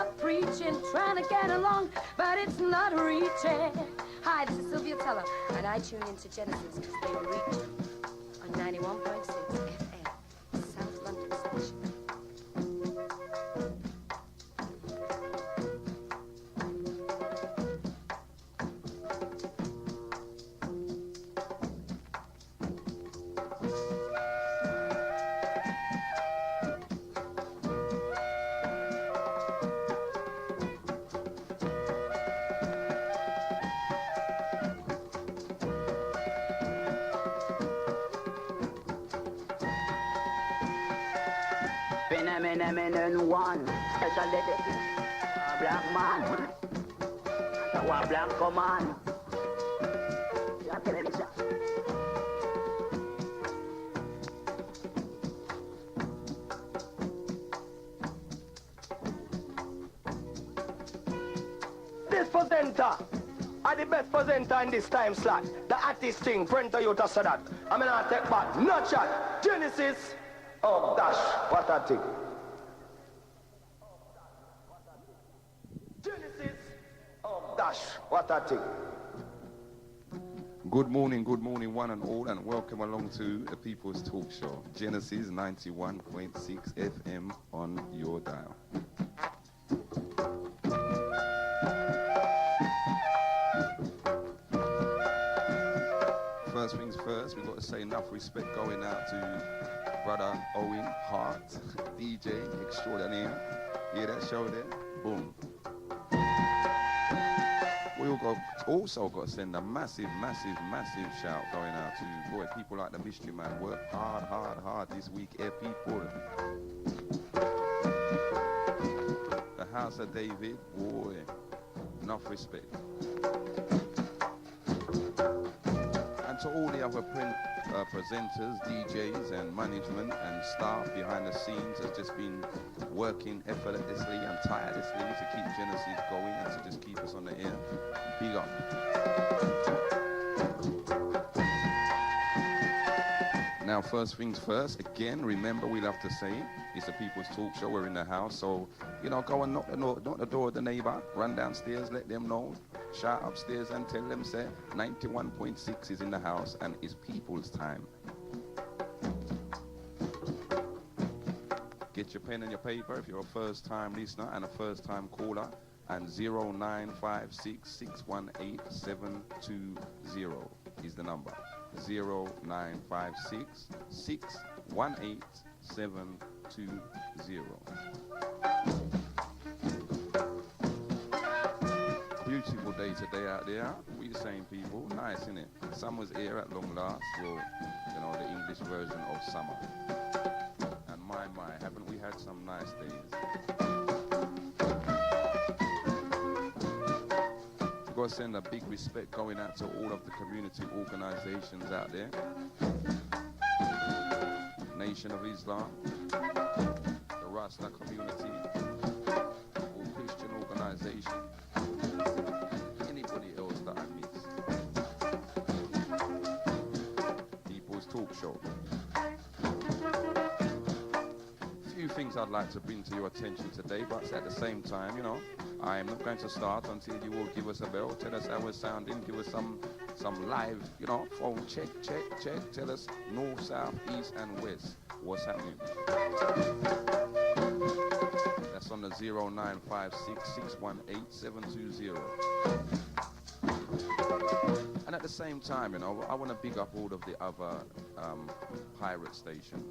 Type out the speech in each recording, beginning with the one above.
up preaching, trying to get along, but it's not reaching. Hi, this is Sylvia Teller, and I tune into Genesis because they reach on 91.6 FM, South London station. Phenomenon one, special dedication, black man, a black command. This presenter are the best presenter in this time slot. The artist thing, print you to say that. I'm gonna take back, not chat. Genesis. Oh, dash, what a thing. Genesis, oh, dash, what a thing. Good morning, one and all, and welcome along to the People's Talk Show. Genesis 91.6 FM on your dial. First things first, we've got to say enough respect going out to Brother Owen Hart, DJ extraordinaire. Hear that show there? Boom. We also got to send a massive shout going out to, boy, people like the Mystery Man. Work hard this week, people. The House of David, boy, enough respect. And to all the other presenters, DJs and management and staff behind the scenes has just been working effortlessly and tirelessly to keep Genesis going and to just keep us on the air. Big up. Now, first things first, again, remember we'll have to say it's the People's Talk Show, we're in the house, so, you know, go and knock the door of the neighbor, run downstairs, let them know, shout upstairs and tell them, say, 91.6 is in the house and it's people's time. Get your pen and your paper if you're a first-time listener and a first-time caller, and 0956-618-720 is the number. 0956-618-720. Beautiful day today out there. We the same people. Nice, innit? Summer's here at long last. Well, you know, the English version of summer. And my, haven't we had some nice days? We've got to send a big respect going out to all of the community organizations out there. Nation of Islam, the Rasta community, all Christian organizations, anybody else that I miss. People's Talk Show. Few things I'd like to bring to your attention today, but at the same time, you know, I am not going to start until you will give us a bell, tell us how we're sounding, give us some live, you know, phone check. Tell us north, south, east, and west. What's happening? That's on the 0956-618-720. And at the same time, you know, I want to big up all of the other pirate stations.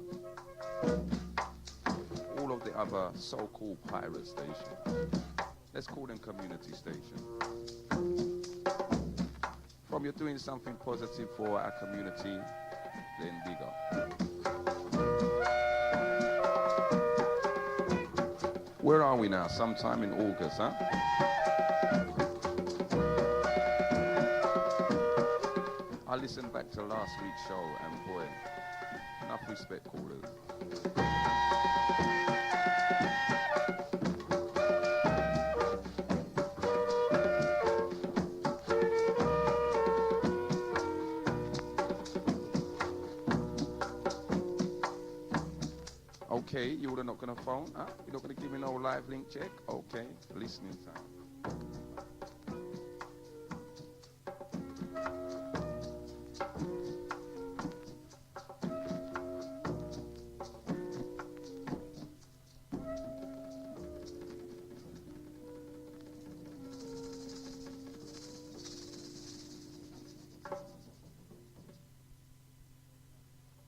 All of the other so-called pirate stations. Let's call them community stations. From you're doing something positive for our community, then big up. Where are we now? Sometime in August, huh? I listened back to last week's show and boy, enough respect, callers. Okay, you're not gonna phone? Huh? You're not gonna give me no live link check? Okay, listening time.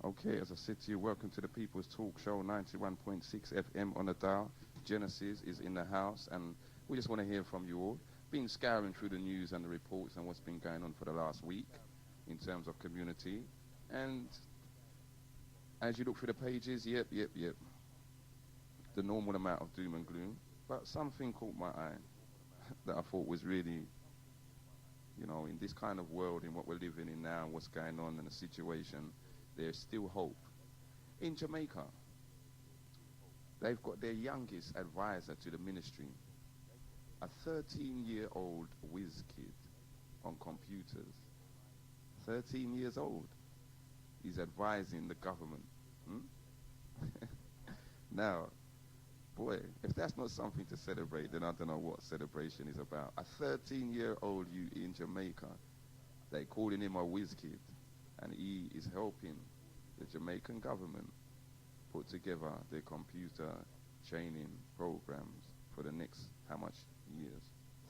Okay, as I said to you, welcome to the People's Talk Show, 91.6 FM on the dial. Genesis is in the house, and we just want to hear from you all. Been scouring through the news and the reports and what's been going on for the last week in terms of community. And as you look through the pages, yep. The normal amount of doom and gloom. But something caught my eye that I thought was really, you know, in this kind of world, in what we're living in now, what's going on in the situation, there's still hope. In Jamaica, they've got their youngest advisor to the ministry, a 13-year-old whizz kid on computers. 13 years old. He's advising the government. Now, boy, if that's not something to celebrate, then I don't know what celebration is about. A 13-year-old you in Jamaica, they're calling him a whizz kid. And he is helping the Jamaican government put together their computer training programs for the next, how much years?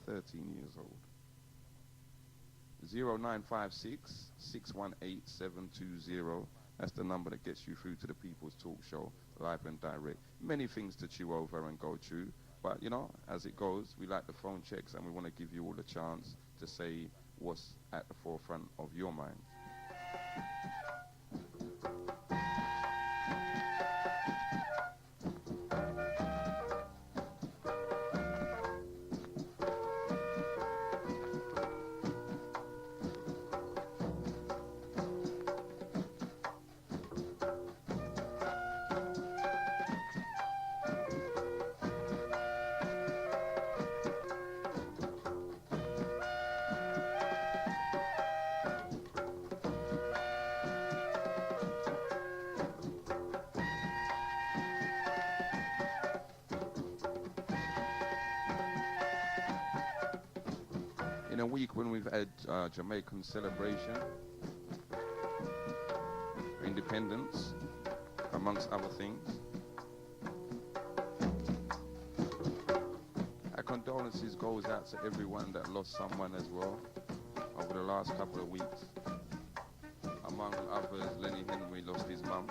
13 years old. 0956 618 720. That's the number that gets you through to the People's Talk Show, live and direct. Many things to chew over and go through. But, you know, as it goes, we like the phone checks and we want to give you all a chance to say what's at the forefront of your mind. In a week when we've had Jamaican celebration, independence, amongst other things. Our condolences goes out to everyone that lost someone as well over the last couple of weeks. Among others, Lenny Henry lost his mum.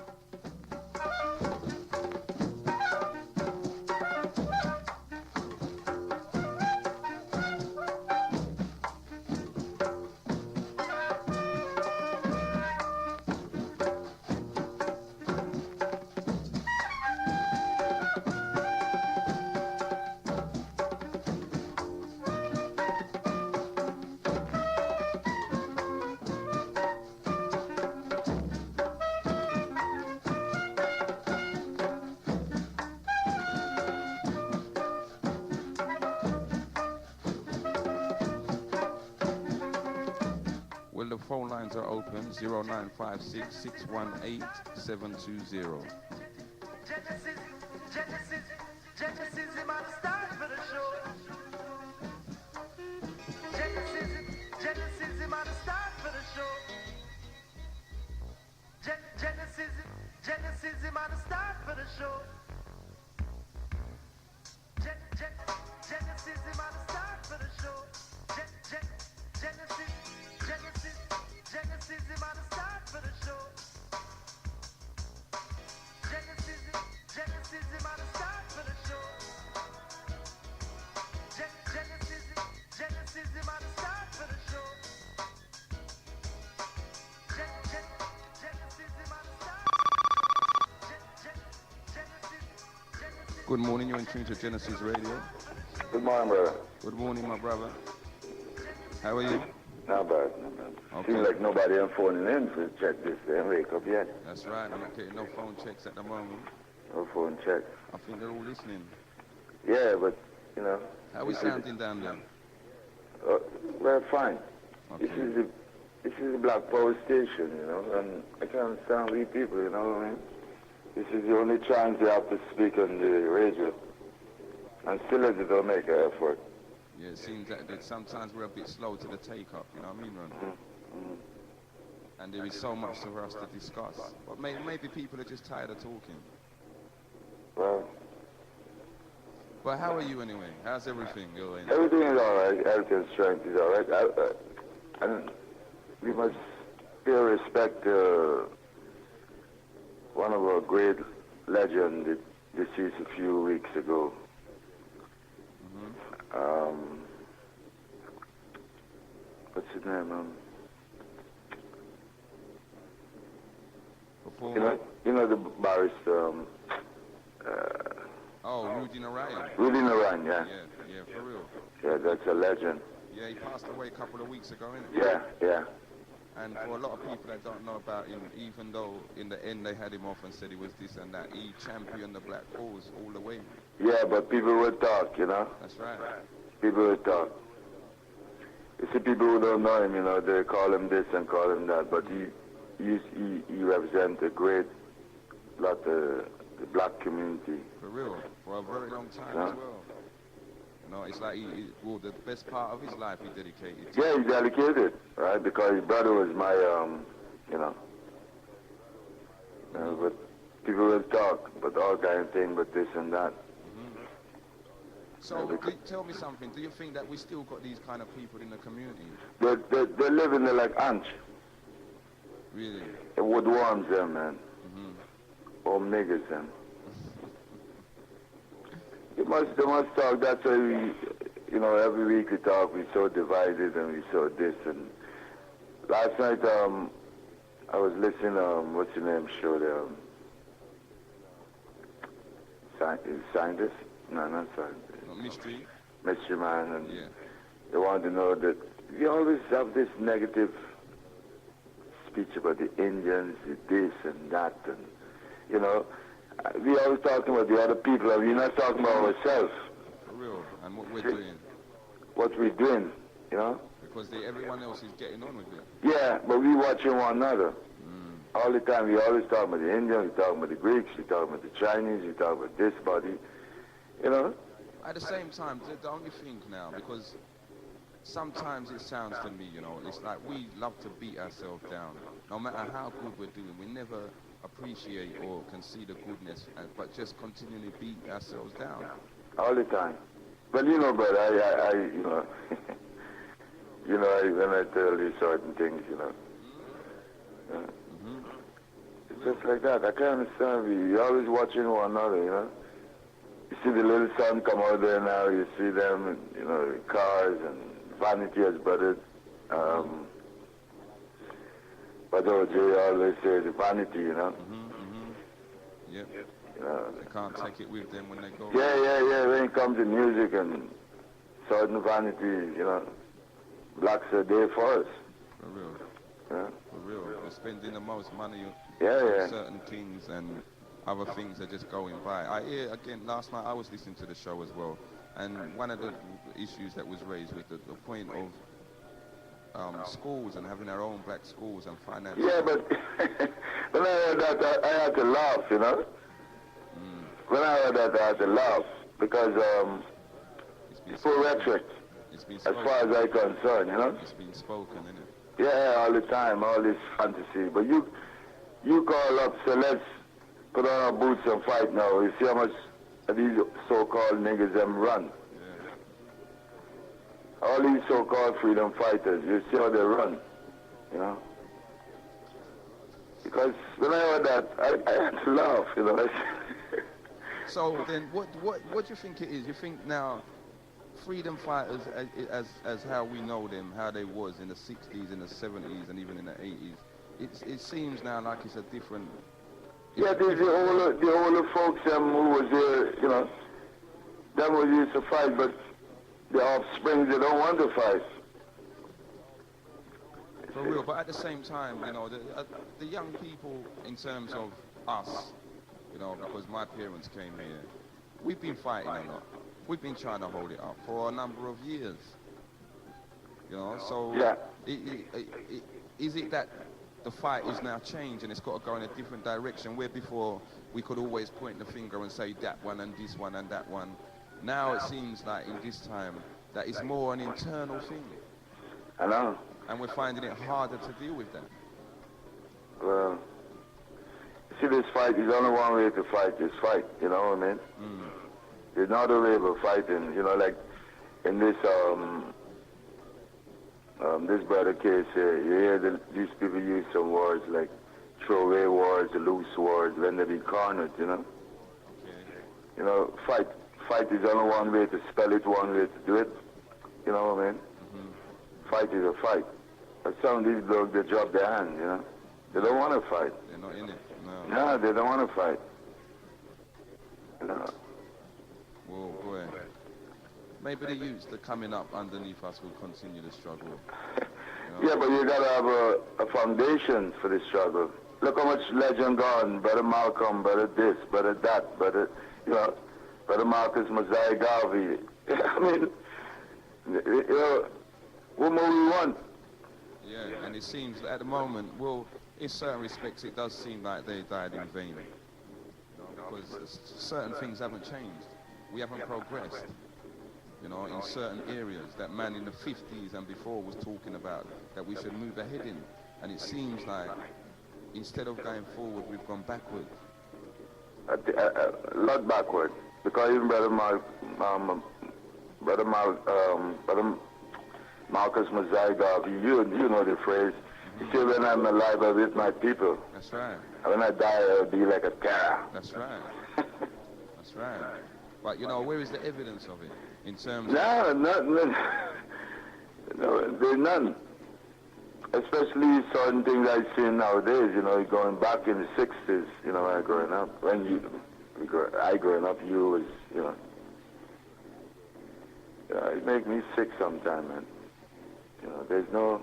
Well, the phone lines are open, 0956 618 720. Genesis is about to start for the show. Genesis is about to start for the show. Genesis is about to start for the show. Genesis is about to start for the show. Genesis is about to start for the show. Genesis is about to start for the show. Genesis is about to start for the show. Genesis is about to start. Good morning, you're in tune to Genesis Radio. Good morning, brother. Good morning, my brother. How are you? Not bad, not bad. Okay. Seems like nobody on phoning in to check this. They ain't wake up yet. That's right, I'm not getting no phone checks at the moment. No phone checks. I think they're all listening. Yeah, but, you know. How we sounding down there? Well, fine. Okay. This is a black power station, you know, and I can't understand we people, you know what I mean? This is the only chance they have to speak on the radio. And still they don't make an effort. Yeah, it seems that sometimes we're a bit slow to the take-up, you know what I mean, Ron? And there is so much for us to discuss. But maybe people are just tired of talking. Well, But how are you anyway? How's everything going? everything is all right. Health and strength is all right. And we must pay respect to one of our great legends that deceased a few weeks ago. What's his name? Before, You know the barrister. Rudy Narayan. Rudy Narayan, yeah. Yeah, for real. Yeah, that's a legend. Yeah, he passed away a couple of weeks ago, innit? Yeah. And for a lot of people that don't know about him, even though in the end they had him off and said he was this and that, he championed the black cause all the way. Yeah, but people will talk, you know. That's right. People will talk. You see, people who don't know him, you know, they call him this and call him that, but he represents a great lot of the black community. For real. For a very long time Yeah. as well. You know, it's like the best part of his life he dedicated to. Yeah, he's dedicated, right? Because his brother was my, but people will talk, but all kind of thing, but this and that. So, tell me something. Do you think that we still got these kind of people in the community? They live in there like ants. Really? It woodworms them, man. Or niggers them. They must talk. That's why we, you know, every week we talk. We're so divided and we so this and. Last night, I was listening. What's your name? Show there. Scientist? No, not scientist. Mystery? Mystery Man, and Yeah. they want to know that we always have this negative speech about the Indians, the this and that, and you know, we always talking about the other people, and we're not talking about ourselves. For real. And what we're doing. What we're doing, you know? Because everyone else is getting on with it. Yeah, but we watching one another. All the time, we always talk about the Indians, we talk about the Greeks, we talk about the Chinese, we talk about this body, you know? At the same time, don't you think now, because sometimes it sounds to me, you know, it's like we love to beat ourselves down. No matter how good we're doing, we never appreciate or can see the goodness, but just continually beat ourselves down. All the time. But you know, brother, I you know, you know, when I tell you certain things, you know, it's just like that. I can't understand. We're always watching one another, you know. You see the little son come out there now. You see them, you know, the cars and vanity has budded. But OJ always says the vanity, you know. Yep. You know. They can't take it with them when they go. Yeah. When it comes to music and certain vanity, you know, blacks are there for us. For real. Yeah. For real. They're spending the most money on Yeah. certain things and other things are just going by. I hear, again, last night I was listening to the show as well, and one of the issues that was raised was the point of schools and having our own black schools and finance. Yeah, but when I heard that, I had to laugh, you know. When I heard that, I had to laugh because it's full rhetoric, It's been as spoken. far as I'm concerned, you know. It's been spoken, isn't it? Yeah, all the time, all this fantasy. But you call up, so let's put on our boots and fight now. You see how much of these so-called niggas them run. All these so-called freedom fighters, you see how they run, you know. Because when I heard that, I had to laugh, you know. So then, what do you think it is? You think now, freedom fighters, as how we know them, how they was in the 60s, in the 70s, and even in the 80s, it seems now like it's a different. Yeah, there's the older folks who was there, you know, them was used to fight, but the offspring, they don't want to fight. For real, but at the same time, you know, the young people, in terms of us, you know, because my parents came here, we've been fighting a lot. We've been trying to hold it up for a number of years. You know, so Yeah. is it that the fight is now changed and it's got to go in a different direction, where before we could always point the finger and say that one and this one and that one. Now it seems like in this time that it's more an internal thing. I know. And we're finding it harder to deal with that. Well, you see, this fight is only one way to fight this fight, you know what I mean? There's no other way of fighting, you know, like in this this brother case here, you hear these people use some words like throwaway words, loose words, when they be cornered, you know? You know, fight is only one way to spell it, one way to do it, you know what I mean? Fight is a fight. But some of these blokes, they drop their hands, you know? They don't want to fight. They're not in it, no. No, they don't want to fight. You know? Whoa, boy. Maybe the youths that are coming up underneath us will continue the struggle. You know? Yeah, but you got to have a foundation for this struggle. Look how much legend gone. Brother Malcolm, brother this, brother that, brother, you know, brother Marcus Mazai Garvey. I mean, you know, what more we want? Yeah, and it seems that at the moment, well, in certain respects, it does seem like they died in vain. Because certain things haven't changed. We haven't progressed. You know, in certain areas, that man in the 50s and before was talking about that we should move ahead in. And it seems like instead of going forward, we've gone backward. A lot backward. Because even brother Marcus Mazai Garvey, you know the phrase. He said, when I'm alive, I'm with my people. That's right. And when I die, I'll be like a terror. That's right. That's right. But, you know, where is the evidence of it? In terms no, there's none. Especially certain things I see nowadays, you know, going back in the 60s, you know, when I growing up. I growing up, you was, you know. It make me sick sometimes, man. You know, there's no...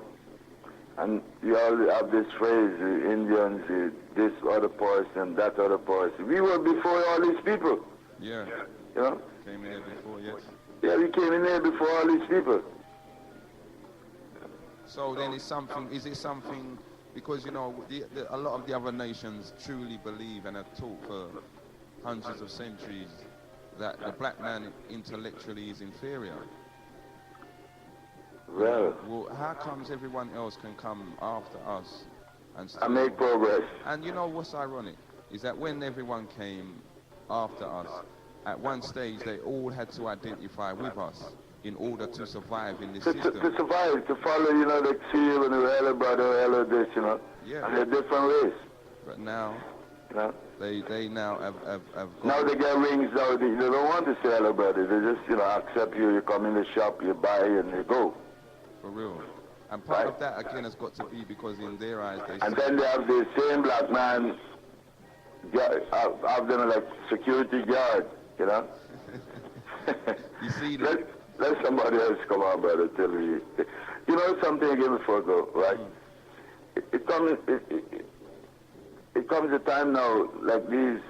And you all have this phrase, the Indians, this other person, that other person. We were before all these people. Yeah. You know? Came in there before, yes. Yeah, we came in there before all these people. So then is it something, because, you know, a lot of the other nations truly believe and have taught for hundreds of centuries that the black man intellectually is inferior. Well, how comes everyone else can come after us and make progress? And you know what's ironic is that when everyone came after us, at one stage they all had to identify with us in order to survive in this system. To survive, to follow, you know, like see you when you're hello brother, hello this, you know. Yeah. And they're different ways. But now, you know, they now have gone. Now they get rings now, they don't want to say hello brother, they just, you know, accept you, you come in the shop, you buy and you go. For real. And part of that again has got to be because in their eyes they and then they have the same black man have them like security guard, you know. You see that? Let somebody else come on, brother, tell me. You know something again before I go, right? It comes a time now, like these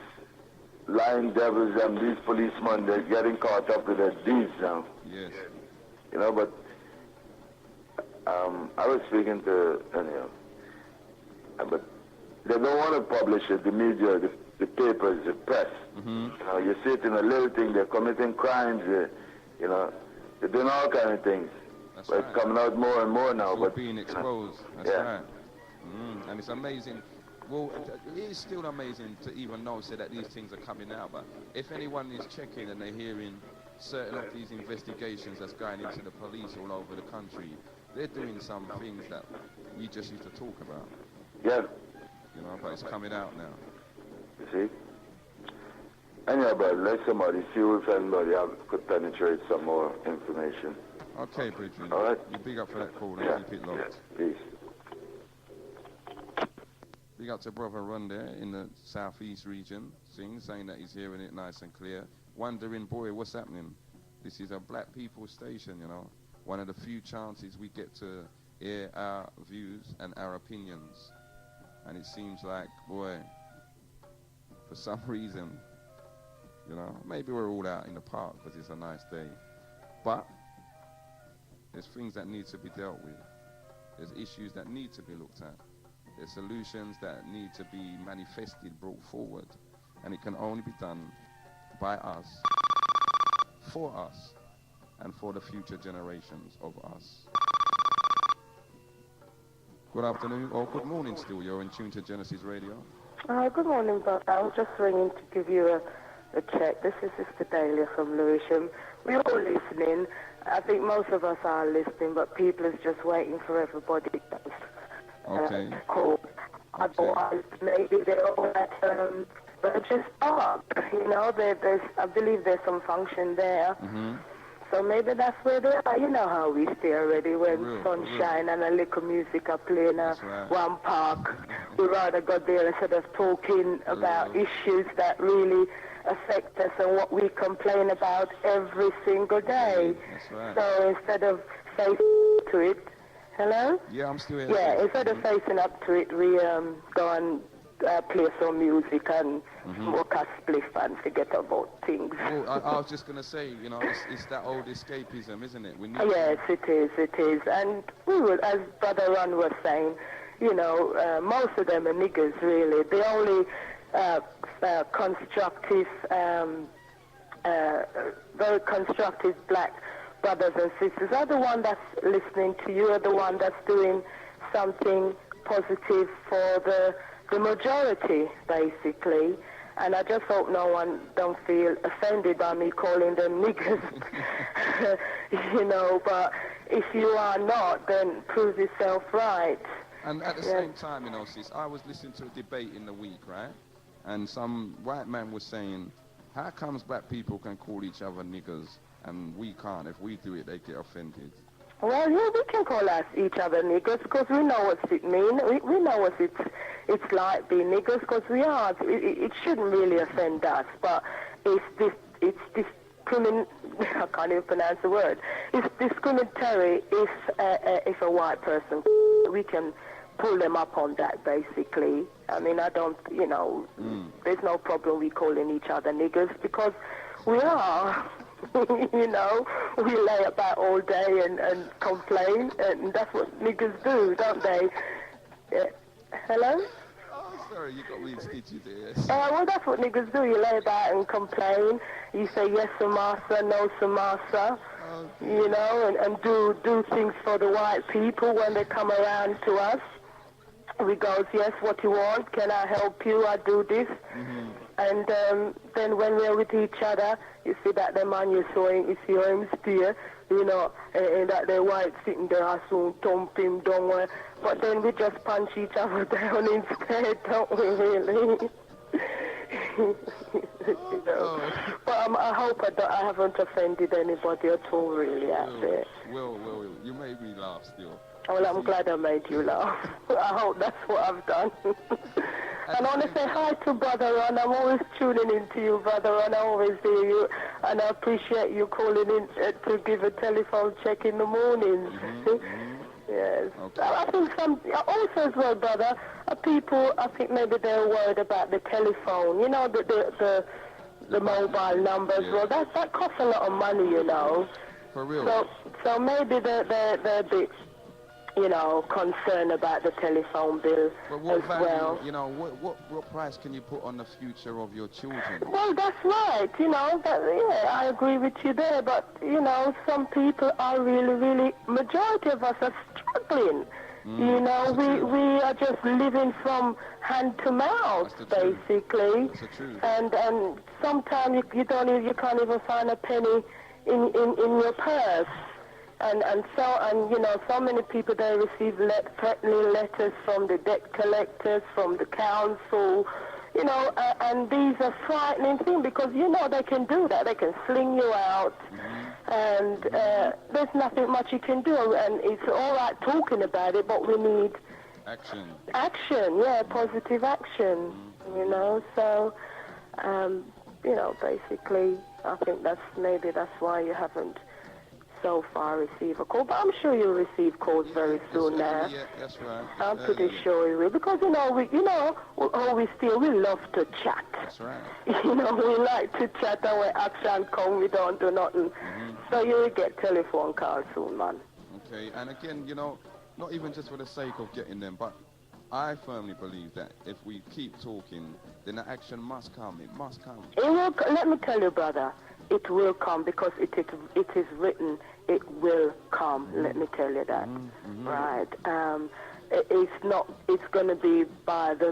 lying devils and these policemen, they're getting caught up with their deeds now. Yes. You know, but I was speaking to, but they don't want to publish it, the media, the papers, the press. You know, you see it in a little thing, they're committing crimes, you know, they're doing all kind of things. That's but right. It's coming out more and more now. It's but being exposed. You know, That's right. And it's amazing. Well, it is still amazing to even know that these things are coming out. But if anyone is checking and they're hearing certain of these investigations that's going into the police all over the country, they're doing some things that we just used to talk about. Yeah. You know, but it's coming out now. You see? Anyhow, brother, let somebody see if anybody could penetrate some more information. Okay, Bridget. All right. You big up for that call and Yeah. keep it locked. Peace. Big up to Brother Ron there in the southeast region, saying that he's hearing it nice and clear. Wondering, boy, what's happening? This is a black people station, you know. One of the few chances we get to air our views and our opinions. And it seems like, boy, for some reason, you know, maybe we're all out in the park because it's a nice day. But there's things that need to be dealt with. There's issues that need to be looked at. They're solutions that need to be manifested, brought forward. And it can only be done by us, for us, and for the future generations of us. Good afternoon, or good morning still. You're in tune to Genesis Radio. Good morning, Bob. I was just ringing to give you a check. This is Sister Dahlia from Lewisham. We're all listening. I think most of us are listening, but people is just waiting for everybody else. Okay. Call. Otherwise, maybe they're all at but just start. You know, I believe there's some function there. Mm-hmm. So maybe that's where they are. You know how we stay already when sunshine and a little music are playing one park. We'd rather go there instead of talking about issues that really affect us and what we complain about every single day. That's right. So instead of facing to it, hello? Yeah, I'm still here. Yeah, instead of facing up to it, we go and play some music and smoke a spliff and forget about things. Well, I was just going to say, you know, it's that old escapism, isn't it? We need Yes, it is. And we will, as Brother Ron was saying, you know, most of them are niggers, really. The only constructive, very constructive black brothers and sisters are the one that's listening to you, are the one that's doing something positive for the majority, basically. And I just hope no one don't feel offended by me calling them niggers. You know, but if you are not, then prove yourself right. And at the same time, you know, sis, I was listening to a debate in the week, right? And some white man was saying, how comes black people can call each other niggers and we can't? If we do it, they get offended. Well, yeah, we can call us each other niggers because we know what it means. We know what it's like being niggers because we are. It shouldn't really offend us, but it's discrimin. I can't even pronounce the word. It's discriminatory if a white person. We can pull them up on that, basically. I mean, I don't, you know, there's no problem we calling each other niggers because we are. You know, we lay about all day and complain, and that's what niggers do, don't they? Hello? Oh, sorry, you got me stitchy there. Well, that's what niggers do. You lay about and complain. You say yes, sir, master, no, sir, master. Okay. You know, and do things for the white people when they come around to us. We goes, yes, what you want? Can I help you? I do this. Mm-hmm. And then when we're with each other, you see that the man you're showing is your steer, you know, and that the white sitting there has to thump him down. But then we just punch each other down instead, don't we, really? You know. But I hope I haven't offended anybody at all, really, out there. Well, you made me laugh still. Well, I'm glad I made you laugh. I hope that's what I've done. And I want to say hi to Brother Ron. I'm always tuning in to you, Brother Ron. I always hear you. And I appreciate you calling in to give a telephone check in the mornings. Yes. Okay. I think also as well, brother, people, I think maybe they're worried about the telephone. You know, the mobile numbers. Yeah. Well, that costs a lot of money, you know. For real. So maybe they're a bit, you know, concerned about the telephone bill as well. You know, what price can you put on the future of your children? Well, that's right. You know, I agree with you there. But, you know, some people are really, majority of us are struggling. You know, we are just living from hand to mouth, basically. That's the truth. And sometimes you can't even find a penny in your purse. And you know, so many people, they receive threatening letters from the debt collectors, from the council, you know, and these are frightening things because, you know, they can do that. They can sling you out, and there's nothing much you can do. And it's all right talking about it, but we need action. Action, yeah, positive action, you know. So, you know, basically, I think that's why you haven't so far receive a call, but I'm sure you'll receive calls very soon now. Yeah, that's right. I'm pretty sure you will, because we love to chat. That's right. You know, we like to chat, and when action come, we don't do nothing. So you'll get telephone calls soon, man. Okay, and again, you know, not even just for the sake of getting them, but I firmly believe that if we keep talking, then the action must come. It must come. It will. Let me tell you, brother, it will come because it is written. It will come. Let me tell you that. Right. It's not. It's going to be by the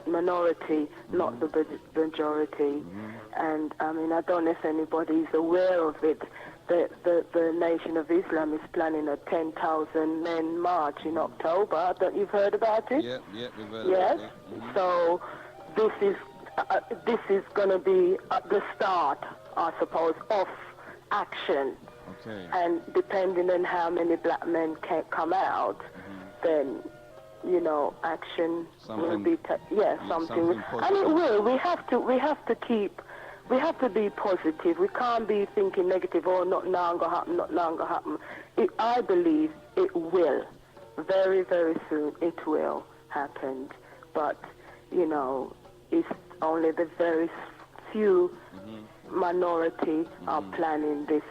minority, not the majority. And I mean, I don't know if anybody's aware of it. The Nation of Islam is planning a 10,000 men march in October. You've heard about it? Yeah, we've heard yes. about it. So this is going to be the start, I suppose, of action. Okay. And depending on how many black men can come out, then action will be something. And it will. We have to be positive. We can't be thinking negative, not now gonna happen, not now gonna happen. I believe it will. Very, very soon it will happen. But, it's only the very few minority are planning this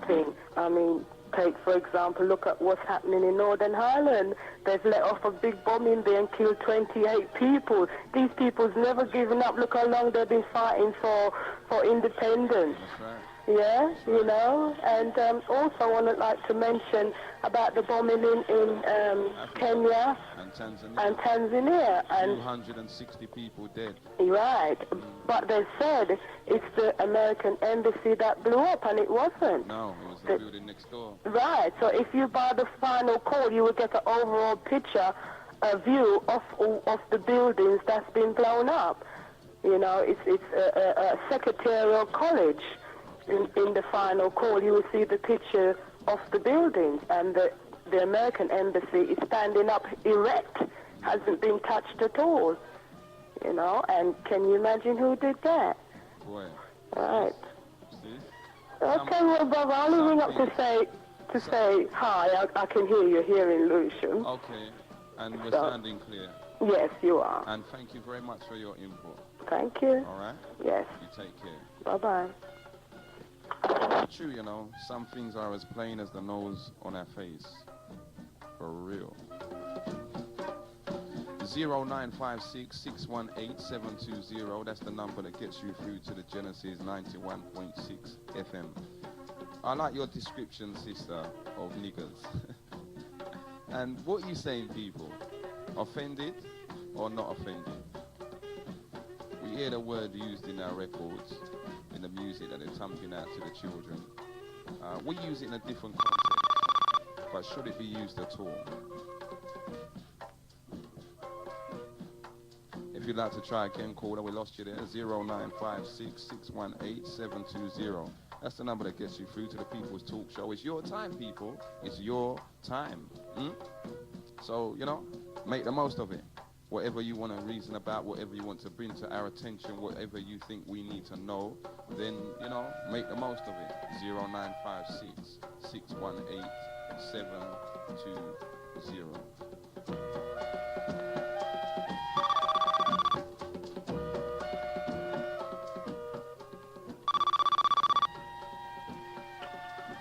thing. I mean, take, for example, look at what's happening in Northern Ireland. They've let off a big bomb in there and killed 28 people. These people's never given up. Look how long they've been fighting for independence. That's right. Yeah, and also I would like to mention about the bombing in Kenya and Tanzania. And 260 people dead. Right, but they said it's the American embassy that blew up, and it wasn't. No, it was the building next door. Right, so if you buy the final call, you will get an overall picture, a view of the buildings that's been blown up. It's a secretarial college. In the final call, you will see the picture of the buildings, and the American embassy is standing up erect, hasn't been touched at all. And can you imagine who did that? Boy. Right. See? Okay, well, brother, I'll ring up to say hi. I can hear you here in Lewisham. Okay, and we're sounding clear. Yes, you are. And thank you very much for your input. Thank you. All right? Yes. You take care. Bye-bye. True, some things are as plain as the nose on our face. For real. 0956-618-720. That's the number that gets you through to the Genesis 91.6 FM. I like your description, sister, of niggers. And what are you saying, people? Offended or not offended? We hear the word used in our records, in the music that they're thumping out to the children. We use it in a different context, but should it be used at all? If you'd like to try again, caller, we lost you there. 0956-618-720. That's the number that gets you through to the People's Talk Show. It's your time, people. It's your time. So, make the most of it. Whatever you want to reason about, whatever you want to bring to our attention, whatever you think we need to know, then, make the most of it. 0956-618-720.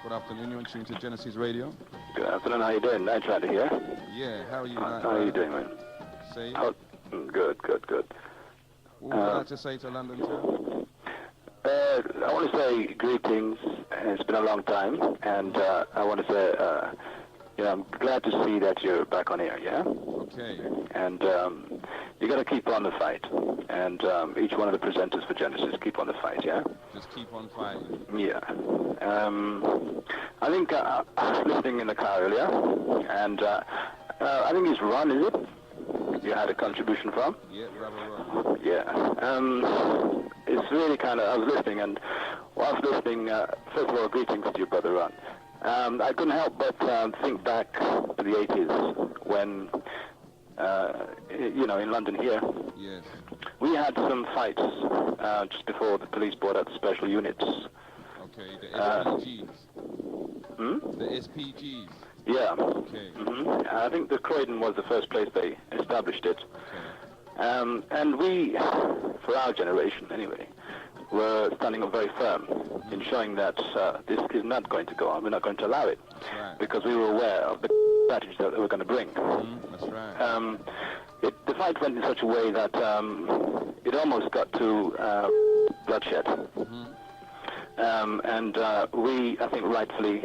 Good afternoon, you're in tune to Genesis Radio. Good afternoon, how you doing? Night Rider here. Yeah, how are you, Night How are you doing, man? Say Good. What would you like to say to London Town? I want to say greetings. It's been a long time, and I want to say, I'm glad to see that you're back on air, yeah? Okay. And you got to keep on the fight. And each one of the presenters for Genesis, keep on the fight, yeah? Just keep on fighting. Yeah. I think I was listening in the car earlier, and I think it's Ron, is it? You had a contribution from? Yeah, Ron. Yeah. It's really kind of, I was listening, and whilst listening, first of all, greetings to you, Brother Ron. I couldn't help but think back to the 80s when, in London here, yes, we had some fights just before the police brought out the special units. Okay, the SPGs. The SPGs. Yeah. Okay. I think the Croydon was the first place they established it. Okay. And we, for our generation anyway, were standing up very firm in showing that this is not going to go on. We're not going to allow it. That's right. Because we were aware of the strategies that they were going to bring. That's right. The fight went in such a way that it almost got to bloodshed. And we, I think, rightfully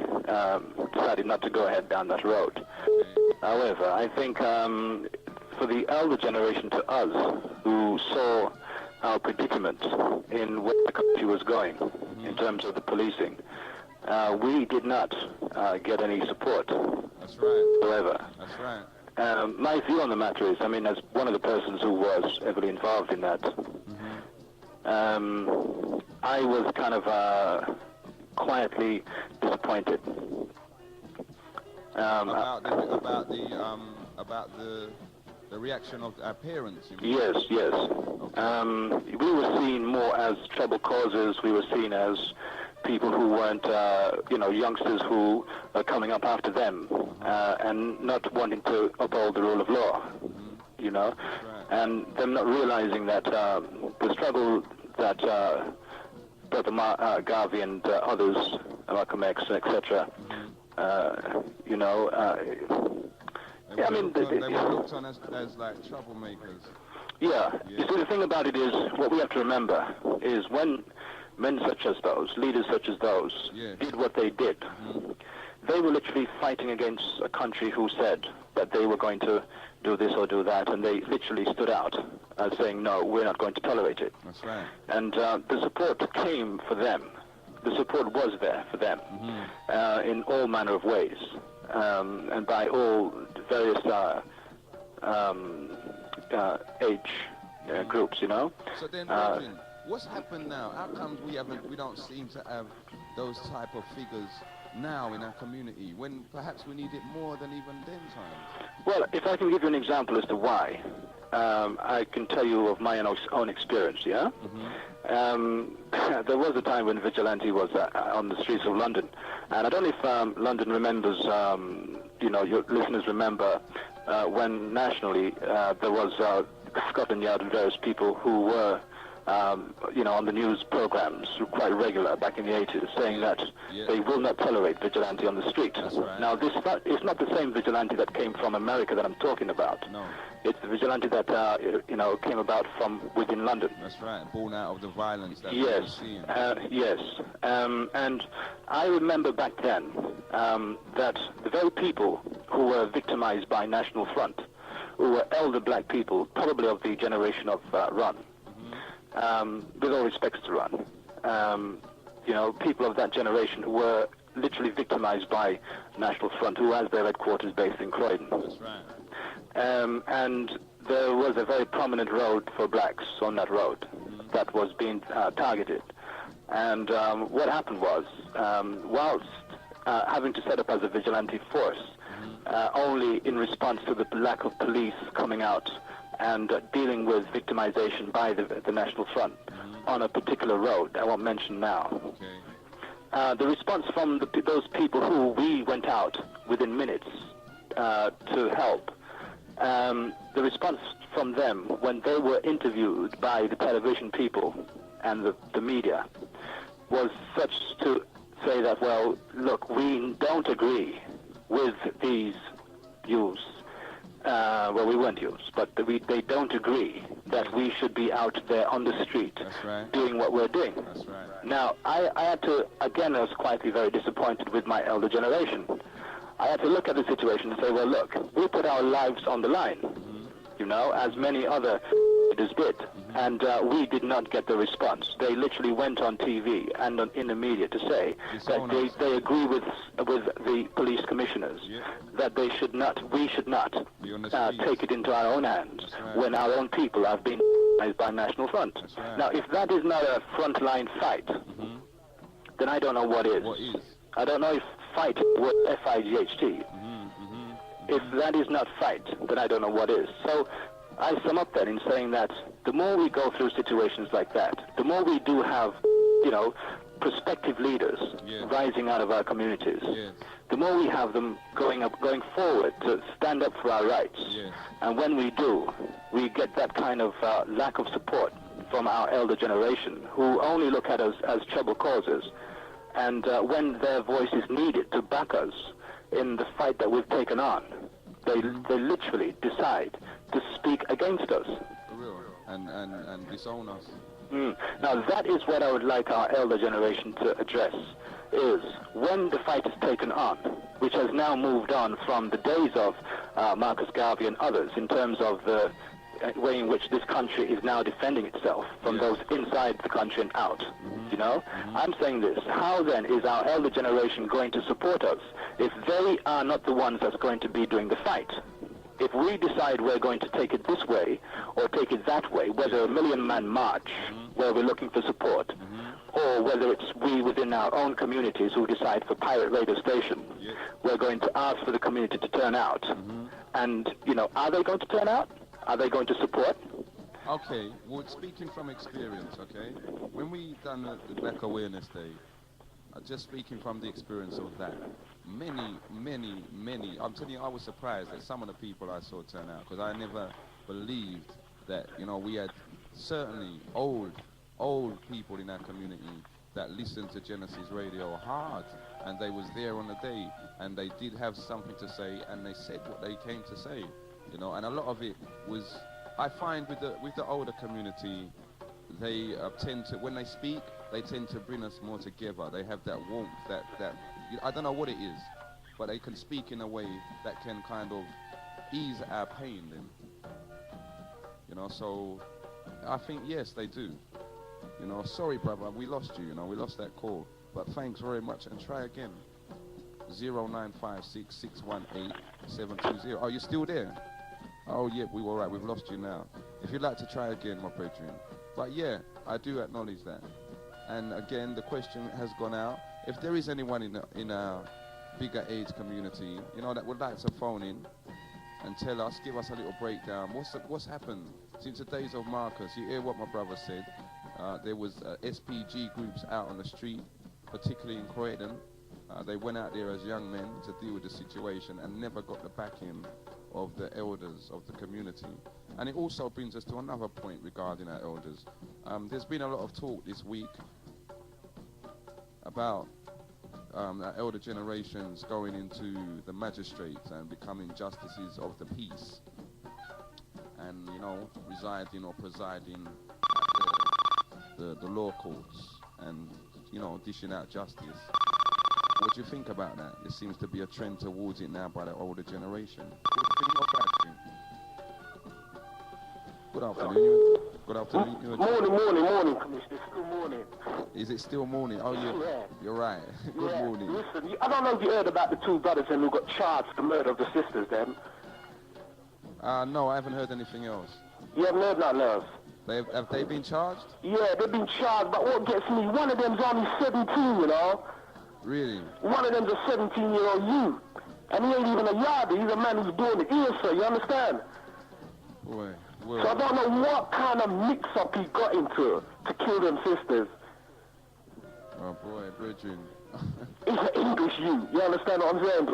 decided not to go ahead down that road. However, I think for the elder generation to us, who saw our predicament in where the country was going in terms of the policing, we did not get any support. That's right. However, That's right. my view on the matter is, I mean, as one of the persons who was heavily involved in that, I was kind of quietly disappointed. About the reaction of our parents. You mean? Yes, yes. Okay. We were seen more as trouble causers. We were seen as people who weren't, youngsters who are coming up after them and not wanting to uphold the rule of law. You know, and them not realizing that the struggle that Brother Garvey and others, Malcolm X, etc. They were looked on as like troublemakers. Yeah. You see, the thing about it is, what we have to remember is when men such as those, leaders such as those, did what they did, they were literally fighting against a country who said that they were going to do this or do that, and they literally stood out saying, no, we're not going to tolerate it. That's right. And the support came for them. The support was there for them in all manner of ways, and by all various age groups, you know. So then, Robin, what's happened now? How comes we don't seem to have those type of figures now in our community, when perhaps we need it more than even then times? Well, if I can give you an example as to why, I can tell you of my own experience, yeah? There was a time when vigilante was on the streets of London, and I don't know if London remembers, your listeners remember when nationally there was Scotland Yard and various people who were on the news programs, quite regular back in the 80s, saying that they will not tolerate vigilante on the street. Right. Now, it's not the same vigilante that came from America that I'm talking about. No. It's the vigilante that, came about from within London. That's right, born out of the violence that yes. we were seeing. Yes. And I remember back then that the very people who were victimized by National Front, who were elder black people, probably of the generation of Ron, with all respects to Ron, people of that generation who were literally victimized by National Front, who has their headquarters based in Croydon. That's right. And there was a very prominent road for blacks on that road that was being targeted. And what happened was, whilst having to set up as a vigilante force, only in response to the lack of police coming out and dealing with victimization by the National Front on a particular road, I won't mention now. Okay. The response from those people who we went out within minutes to help, the response from them when they were interviewed by the television people and the media was such to say that, well, look, we don't agree with these views. Well, we weren't used, but they don't agree that we should be out there on the street doing what we're doing. That's right. Now, I had to, again, I was quietly very disappointed with my elder generation. I had to look at the situation and say, well, look, we put our lives on the line, as many other leaders did, and we did not get the response. They literally went on TV and in the media to say that they agree with the police commissioners, that we should not take it into our own hands when our own people have been by National Front. Now, if that is not a frontline fight, then I don't know what is. What is? I don't know if fight was F-I-G-H-T. If that is not fight, then I don't know what is. So I sum up then in saying that the more we go through situations like that, the more we do have, prospective leaders rising out of our communities, the more we have them going forward to stand up for our rights. And when we do, we get that kind of lack of support from our elder generation, who only look at us as trouble causers. And when their voice is needed to back us in the fight that we've taken on, They literally decide to speak against us. For real. And disown us. Now that is what I would like our elder generation to address, is when the fight is taken on, which has now moved on from the days of Marcus Garvey and others in terms of the way in which this country is now defending itself from those inside the country and out. You know? I'm saying this. How then is our elder generation going to support us if they are not the ones that's going to be doing the fight? If we decide we're going to take it this way or take it that way, whether a million-man march where we're looking for support, or whether it's we within our own communities who decide for pirate radio station, we're going to ask for the community to turn out. And, you know, are they going to turn out? Are they going to support? Okay, well, speaking from experience, okay, when we done the Black Awareness Day, just speaking from the experience of that, many, I'm telling you, I was surprised at some of the people I saw turn out, because I never believed that, you know, we had certainly old people in our community that listened to Genesis Radio hard, and they was there on the day, and they did have something to say, and they said what they came to say, you know, and a lot of it was, I find with the older community, they tend to, when they speak, they tend to bring us more together. They have that warmth, that I don't know what it is, but they can speak in a way that can kind of ease our pain then. You know, so I think, yes, they do. You know, sorry, brother, we lost you, you know, we lost that call. But thanks very much, and try again. 0956-618-720. Oh, you're still there? Oh, yeah, we were right, we've lost you now. If you'd like to try again, my brethren. But yeah, I do acknowledge that. And again, the question has gone out. If there is anyone in our bigger age community, you know, that would like to phone in and tell us, give us a little breakdown. What's happened since the days of Marcus? You hear what my brother said. There was SPG groups out on the street, particularly in Croydon. They went out there as young men to deal with the situation and never got the backing of the elders of the community. And it also brings us to another point regarding our elders. There's been a lot of talk this week about our elder generations going into the magistrates and becoming justices of the peace, and, you know, residing or presiding at the law courts and, you know, dishing out justice. What do you think about that? There seems to be a trend towards it now by the older generation. Good afternoon. Good afternoon. Morning, Commissioner. Still morning. Is it still morning? Oh, yeah. You're right. Good morning. Listen, I don't know if you heard about the two brothers who got charged for the murder of the sisters, then. No, I haven't heard anything else. You haven't heard nothing else? Have they been charged? Yeah, they've been charged, but what gets me, one of them's only 17, you know? Really? One of them's a 17-year-old youth. And he ain't even a yardie, he's a man who's doing the ear, sir, you understand? Boy. So I don't know what kind of mix-up he got into to kill them sisters. Oh boy, brethren. He's an English youth, you understand what I'm saying?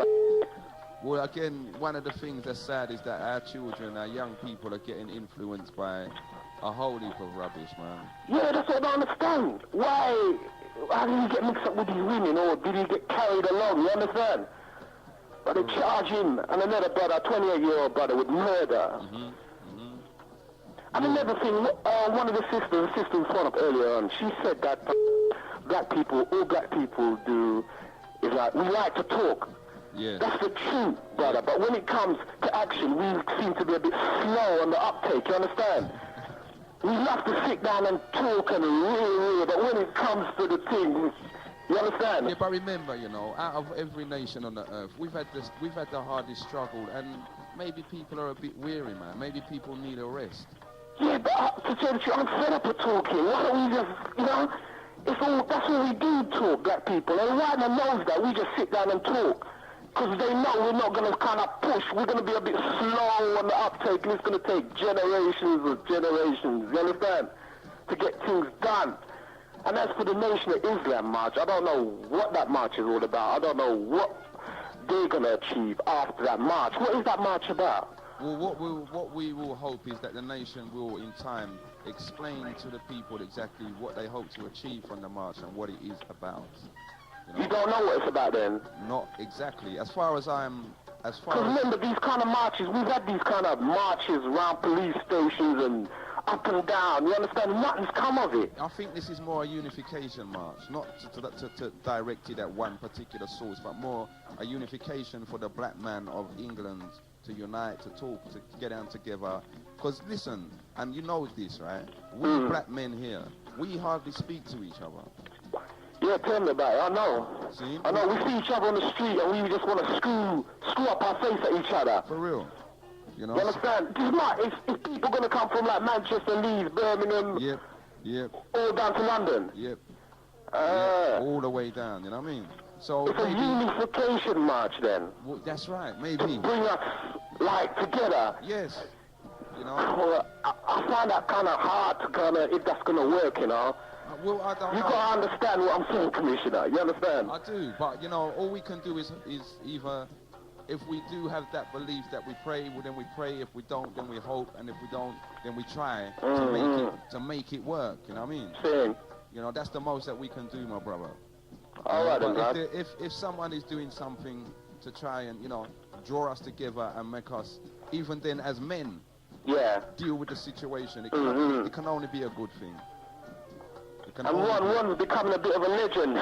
Well, again, one of the things that's sad is that our children, our young people are getting influenced by a whole heap of rubbish, man. Yeah, that's what I don't understand. Why? How did he get mixed up with these women, or did he get carried along, you understand? But they charge him and another brother, a 28-year-old brother, with murder. And another thing, one of the sister who phoned up earlier on, she said that all black people do is like, we like to talk. Yeah. That's the truth, brother. But when it comes to action, we seem to be a bit slow on the uptake, you understand? We love to sit down and talk and real, but when it comes to the thing, you understand? Yeah, but remember, you know, out of every nation on the earth, we've had the hardest struggle, and maybe people are a bit weary, man. Maybe people need a rest. Yeah, but to tell you, I'm fed up of talking. Why don't we just, you know, that's all we do, talk, black people. And white man knows that. We just sit down and talk. Because they know we're not going to kind of push. We're going to be a bit slow on the uptake. And it's going to take generations of generations, you understand, to get things done. And as for the Nation of Islam march, I don't know what that march is all about. I don't know what they're going to achieve after that march. What is that march about? Well, what we will hope is that the nation will, in time, explain to the people exactly what they hope to achieve from the march and what it is about. You don't know what it's about then? Not exactly. As far as I'm as far Because as... remember, these kind of marches, we've had these kind of marches around police stations and up and down, you understand? Nothing's come of it. I think this is more a unification march, not to direct it at one particular source, but more a unification for the black man of England to unite, to talk, to get down together. Because listen, and you know this, right? We black men here, we hardly speak to each other. Yeah, tell me about it. I know. See? I know. We see each other on the street and we just want to screw up our face at each other. For real. You know? You understand? If people going to come from like Manchester, Leeds, Birmingham, Yep. all down to London. Yep. All the way down, you know what I mean? So it's maybe, a unification march then. Well, that's right, maybe. To bring us, like, together. Yes. You know? Well, I find that kind of hard to kind of, if that's going to work, you know? Well, I don't know. You got to understand what I'm saying, Commissioner. You understand? I do, but, you know, all we can do is either, if we do have that belief that we pray, well, then we pray. If we don't, then we hope. And if we don't, then we try to make it work, you know what I mean? Same. You know, that's the most that we can do, my brother. All right, but if someone is doing something to try and, you know, draw us together and make us, even then as men, deal with the situation, it can only be a good thing. And one's becoming a bit of a legend.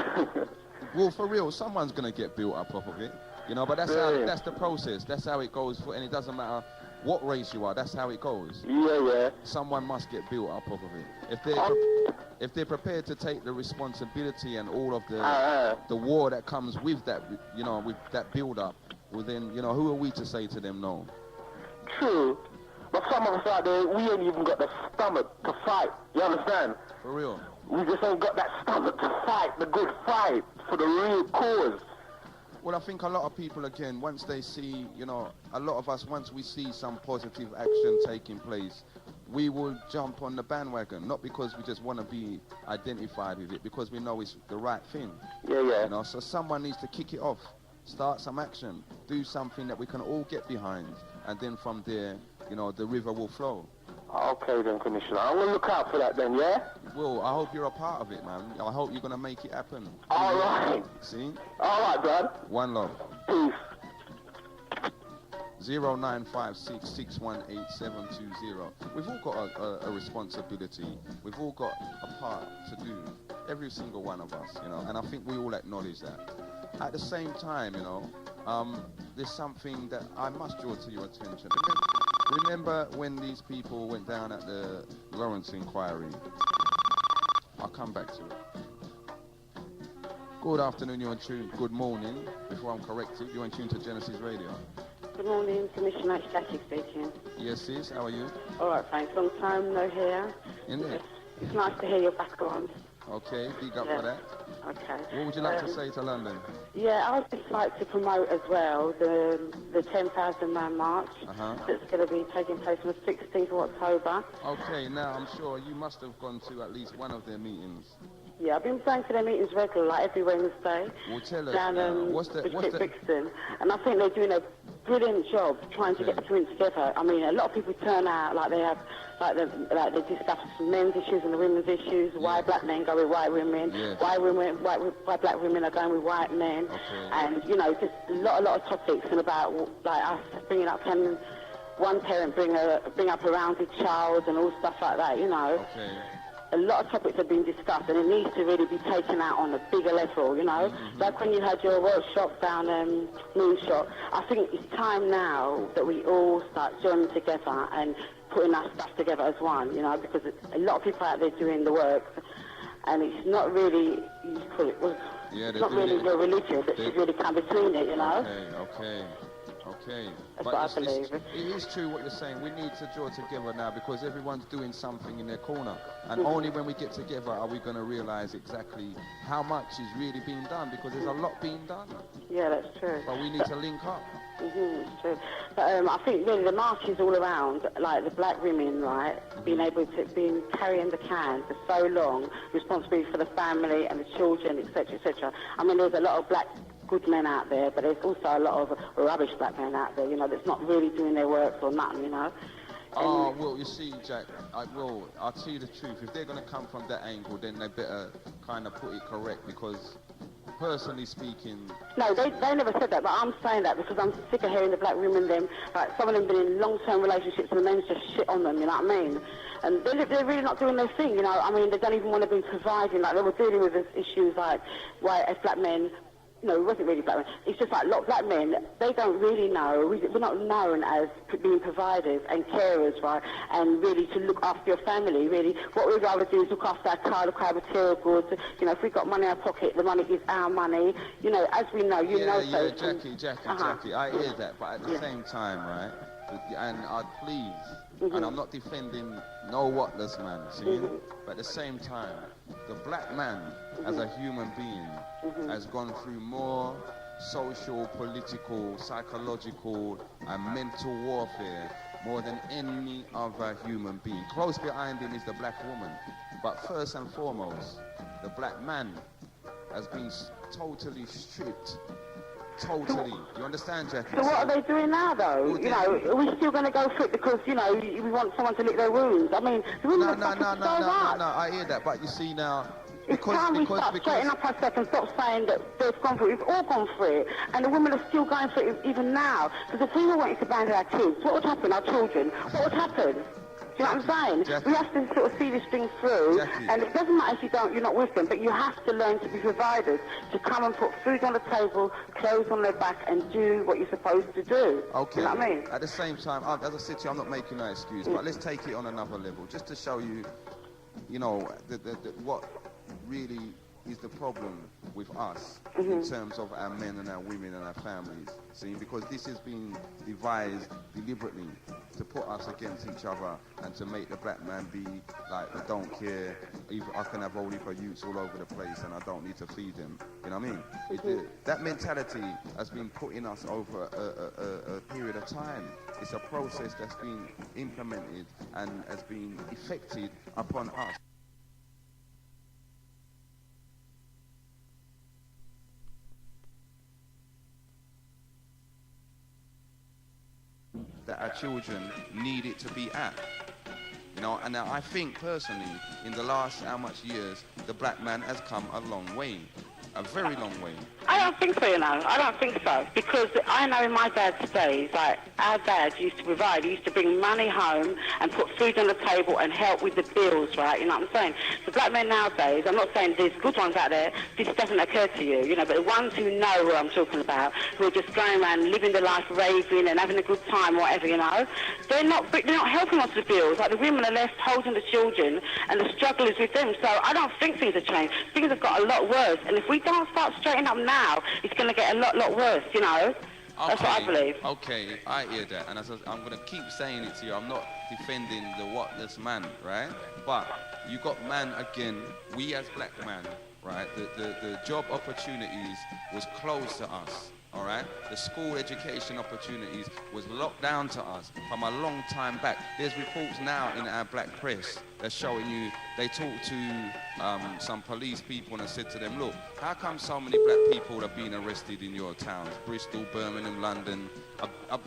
Well, for real, someone's going to get built up off of it, you know, but that's the process. That's how it goes, and it doesn't matter what race you are, that's how it goes. Yeah. Someone must get built up off of it. If they're prepared to take the responsibility and all of the war that comes with that, you know, with that build-up, well then, you know, who are we to say to them no? True. But some of us out there, we ain't even got the stomach to fight, you understand? For real. We just ain't got that stomach to fight the good fight for the real cause. Well, I think a lot of people, again, once they see, you know, a lot of us, once we see some positive action taking place, we will jump on the bandwagon, not because we just want to be identified with it, because we know it's the right thing. Yeah. You know, so someone needs to kick it off, start some action, do something that we can all get behind, and then from there, you know, the river will flow. Okay then, Commissioner. I'm going to look out for that then, yeah? Well, I hope you're a part of it, man. I hope you're going to make it happen. All right. See? All right, Brad. One love. Peace. 0956618720. We've all got a responsibility. We've all got a part to do. Every single one of us, you know, and I think we all acknowledge that. At the same time, you know, there's something that I must draw to your attention. Remember when these people went down at the Lawrence inquiry? I'll come back to it. Good afternoon, you're in tune. Good morning. Before I'm corrected, you're in tune to Genesis Radio. Good morning, Commissioner. It's Jackie speaking. Yes, sis. How are you? All right, thanks. Long time no hear. In it? It's nice to hear your background. Okay, big up for that. Okay. What would you like to say to London? Yeah, I would just like to promote as well the 10,000 man march that's going to be taking place on the 16th of October. Okay, now I'm sure you must have gone to at least one of their meetings. Yeah, I've been going to their meetings regularly, like every Wednesday. Well, tell us down what's the Brixton, and I think they're doing a brilliant job trying to get the twins together. I mean, a lot of people turn out like they have, like they discuss men's issues and the women's issues. Why black men go with white women? Why black women are going with white men? And you know, just a lot of topics, and about like us bringing up one parent bring up a rounded child and all stuff like that. You know. A lot of topics have been discussed, and it needs to really be taken out on a bigger level, you know? Like when you had your workshop down Moonshot, I think it's time now that we all start joining together and putting our stuff together as one, you know, because a lot of people out there doing the work, and it's not really, it's not really the religion that should really come between it, you know? Okay. That's what I believe. It is true what you're saying. We need to draw together now because everyone's doing something in their corner. And only when we get together are we going to realise exactly how much is really being done, because there's a lot being done. Yeah, that's true. But we need to link up. It's true. But I think really the marches all around, like the black women, right, being able to be carrying the can for so long, responsibility for the family and the children, etc., etc. I mean, there's a lot of black good men out there, but there's also a lot of rubbish black men out there, you know, that's not really doing their work or nothing, you know. Oh, well, you see, Jack, I'll tell you the truth. If they're going to come from that angle, then they better kind of put it correct, because personally speaking... No, they never said that, but I'm saying that because I'm sick of hearing the black women, like some of them been in long-term relationships and the men's just shit on them, you know what I mean? And they're really not doing their thing, you know. I mean, they don't even want to be providing, like they were dealing with issues like why as black men... No, it wasn't really black men. It's just like a lot of black men, they don't really know. We're not known as being providers and carers, right? And really to look after your family, really. What we'd rather do is look after our car, look after our material goods. You know, if we've got money in our pocket, the money is our money. You know, as we know, Jackie, I hear that. But at the same time, right, and I'd please, and I'm not defending no whatless man, see? But at the same time, the black man, as a human being, has gone through more social, political, psychological, and mental warfare more than any other human being. Close behind him is the black woman. But first and foremost, the black man has been totally stripped. Totally. You understand, Jackie? So what are they doing now, though? You know, are we still going to go for it because, you know, we want someone to lick their wounds? I mean, the women are suffering so much. No, I hear that. But you see now... It's time we start straightening up ourselves and stop saying that they've gone for it. We've all gone for it. And the women are still going for it even now. Because if we were wanting to abandon our kids, what would happen? Our children? What would happen? Do you know what I'm saying? We have to sort of see this thing through. And it doesn't matter if you're not with them, but you have to learn to be providers, to come and put food on the table, clothes on their back, and do what you're supposed to do. Okay. You know what I mean? At the same time, as I said to you, I'm not making no excuse, but let's take it on another level, just to show you, you know, what really is the problem with us in terms of our men and our women and our families. See, because this has been devised deliberately to put us against each other and to make the black man be like, I don't care, I can have only for youths all over the place and I don't need to feed them. You know what I mean? That mentality has been put in us over a period of time. It's a process that's been implemented and has been effected upon us. That our children need it to be at. You know, and I think personally, in the last how much years, the black man has come a long way. A very long way. I don't think so, you know. I don't think so. Because I know in my dad's days, like, our dad used to provide. He used to bring money home and put food on the table and help with the bills, right? You know what I'm saying? The black men nowadays, I'm not saying there's good ones out there. This doesn't occur to you, you know. But the ones who know who I'm talking about, who are just going around living their life raving and having a good time or whatever, you know, they're not helping us with the bills. Like, the women are left holding the children and the struggle is with them. So I don't think things have changed. Things have got a lot worse. And if we don't start straightening up now, it's going to get a lot worse, you know. Okay, that's what I believe. Okay, I hear that. And I'm going to keep saying it to you. I'm not defending the whatless man, right? But you got man again, we as black man, right? The job opportunities was closed to us. All right, the school education opportunities was locked down to us from a long time back. There's reports now in our black press that's showing you, they talked to some police people and said to them, look, how come so many black people are being arrested in your towns? Bristol, Birmingham, London,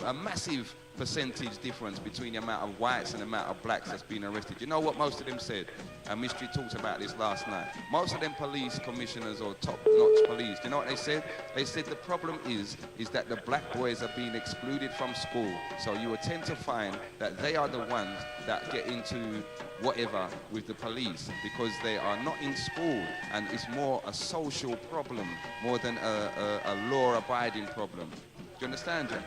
a massive percentage difference between the amount of whites and the amount of blacks that's been arrested. You know what most of them said? And Mystery talked about this last night. Most of them police commissioners or top-notch police, you know what they said? They said the problem is that the black boys are being excluded from school. So you will tend to find that they are the ones that get into whatever with the police because they are not in school, and it's more a social problem more than a law-abiding problem. Do you understand, Jack?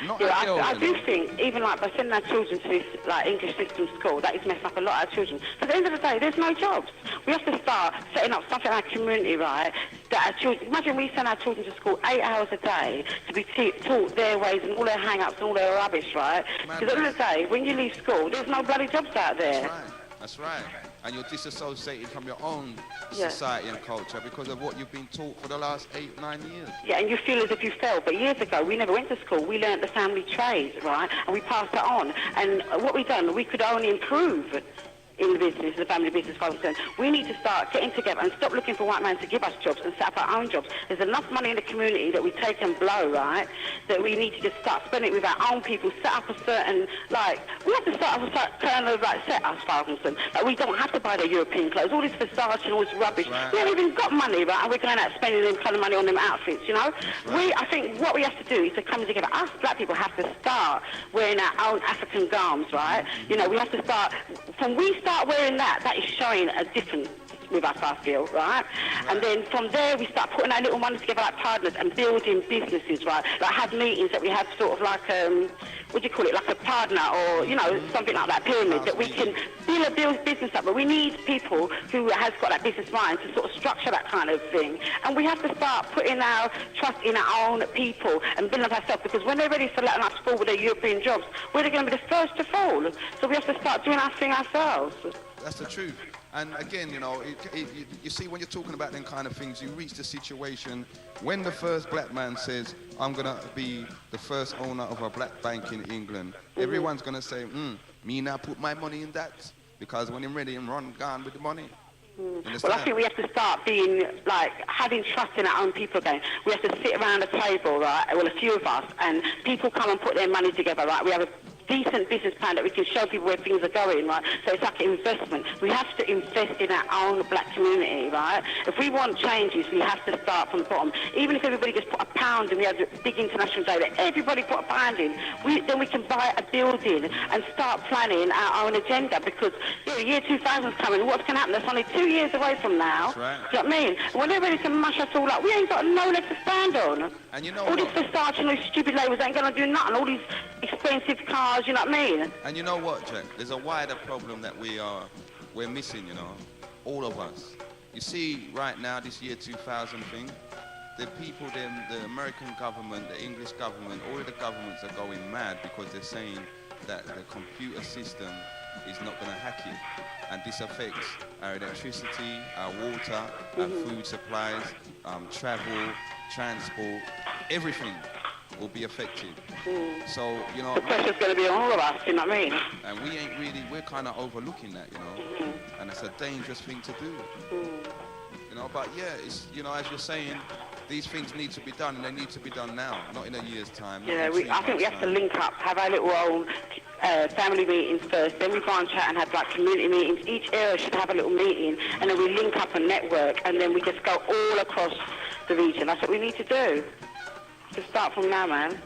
Not I do think, even like by sending our children to this like English system school, that is messing up a lot of our children. But at the end of the day, there's no jobs. We have to start setting up something in our community, right? That our children, imagine we send our children to school 8 hours a day to be taught their ways and all their hang-ups and all their rubbish, right? Because at the end of the day, when you leave school, there's no bloody jobs out there. That's right. And you're disassociated from your own society and culture because of what you've been taught for the last 8, 9 years. Yeah, and you feel as if you failed. But years ago, we never went to school. We learnt the family trade, right? And we passed that on. And what we done, we could only improve. in the business, the family business function. We need to start getting together and stop looking for white men to give us jobs and set up our own jobs. There's enough money in the community that we take and blow, right, that we need to just start spending it with our own people, set up a certain, like, we have to start up a kind of, like, set us, Parkinson. Like, we don't have to buy the European clothes, all this Versace and all this rubbish. Right. We haven't even got money, right, and we're going out spending them kind of money on them outfits, you know? Right. I think what we have to do is to come together. Us black people have to start wearing our own African garments, right? You know, we have to start, when we start wearing that is showing a difference with us, I feel, right? And then from there we start putting our little money together like partners and building businesses, right? Like have meetings that we have sort of like, what do you call it, like a partner or, you know, something like that, pyramid, that we can build business up. But we need people who has got that business mind to sort of structure that kind of thing. And we have to start putting our trust in our own people and building up ourselves, because when they're ready to let us fall with their European jobs, we're going to be the first to fall. So we have to start doing our thing ourselves. That's the truth. And again, you know, you see, when you're talking about them kind of things, you reach the situation when the first black man says, I'm going to be the first owner of a black bank in England. Everyone's going to say, me now put my money in that, because when I'm ready, I'm gone with the money. Well, I think we have to start being, like, having trust in our own people again. We have to sit around a table, right, well, a few of us, and people come and put their money together, right? We have a decent business plan that we can show people where things are going, right? So it's like an investment. We have to invest in our own black community, right? If we want changes, we have to start from the bottom. Even if everybody just put £1 and we have a big international day that everybody put £1 in, then we can buy a building and start planning our own agenda, because the year 2000 is coming. What's going to happen? That's only 2 years away from now. That's right. Do you know what I mean? When they're ready to mash us all up, we ain't got no leg to stand on. And you know all what? these Versace and those stupid labels ain't going to do nothing. All these expensive cars, you know what I mean? And you know what, Jack? There's a wider problem that we're missing, you know, all of us. You see, right now, this year 2000 thing, the people, the American government, the English government, all of the governments are going mad because they're saying that the computer system is not going to hack it. And this affects our electricity, our water, our food supplies, travel, transport, everything will be affected. So, you know, the pressure's going to be on all of us, you know what I mean? And we ain't really, we're kind of overlooking that, you know, and it's a dangerous thing to do. You know, but yeah, it's, you know, as you're saying, these things need to be done, and they need to be done now, not in a year's time. Yeah, I think we have to link up, have our little own family meetings first, then we branch out and have like community meetings. Each area should have a little meeting, and then we link up and network, and then we just go all across the region. That's what we need to do. To start from now, man.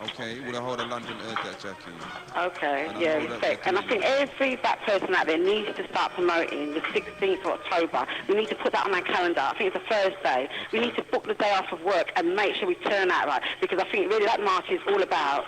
Okay, we'll hold a London Earth that, Jackie. Okay, yeah, respect. And I think every black person out there needs to start promoting the 16th of October. We need to put that on our calendar. I think it's a Thursday. We need to book the day off of work and make sure we turn out right, because I think really that march is all about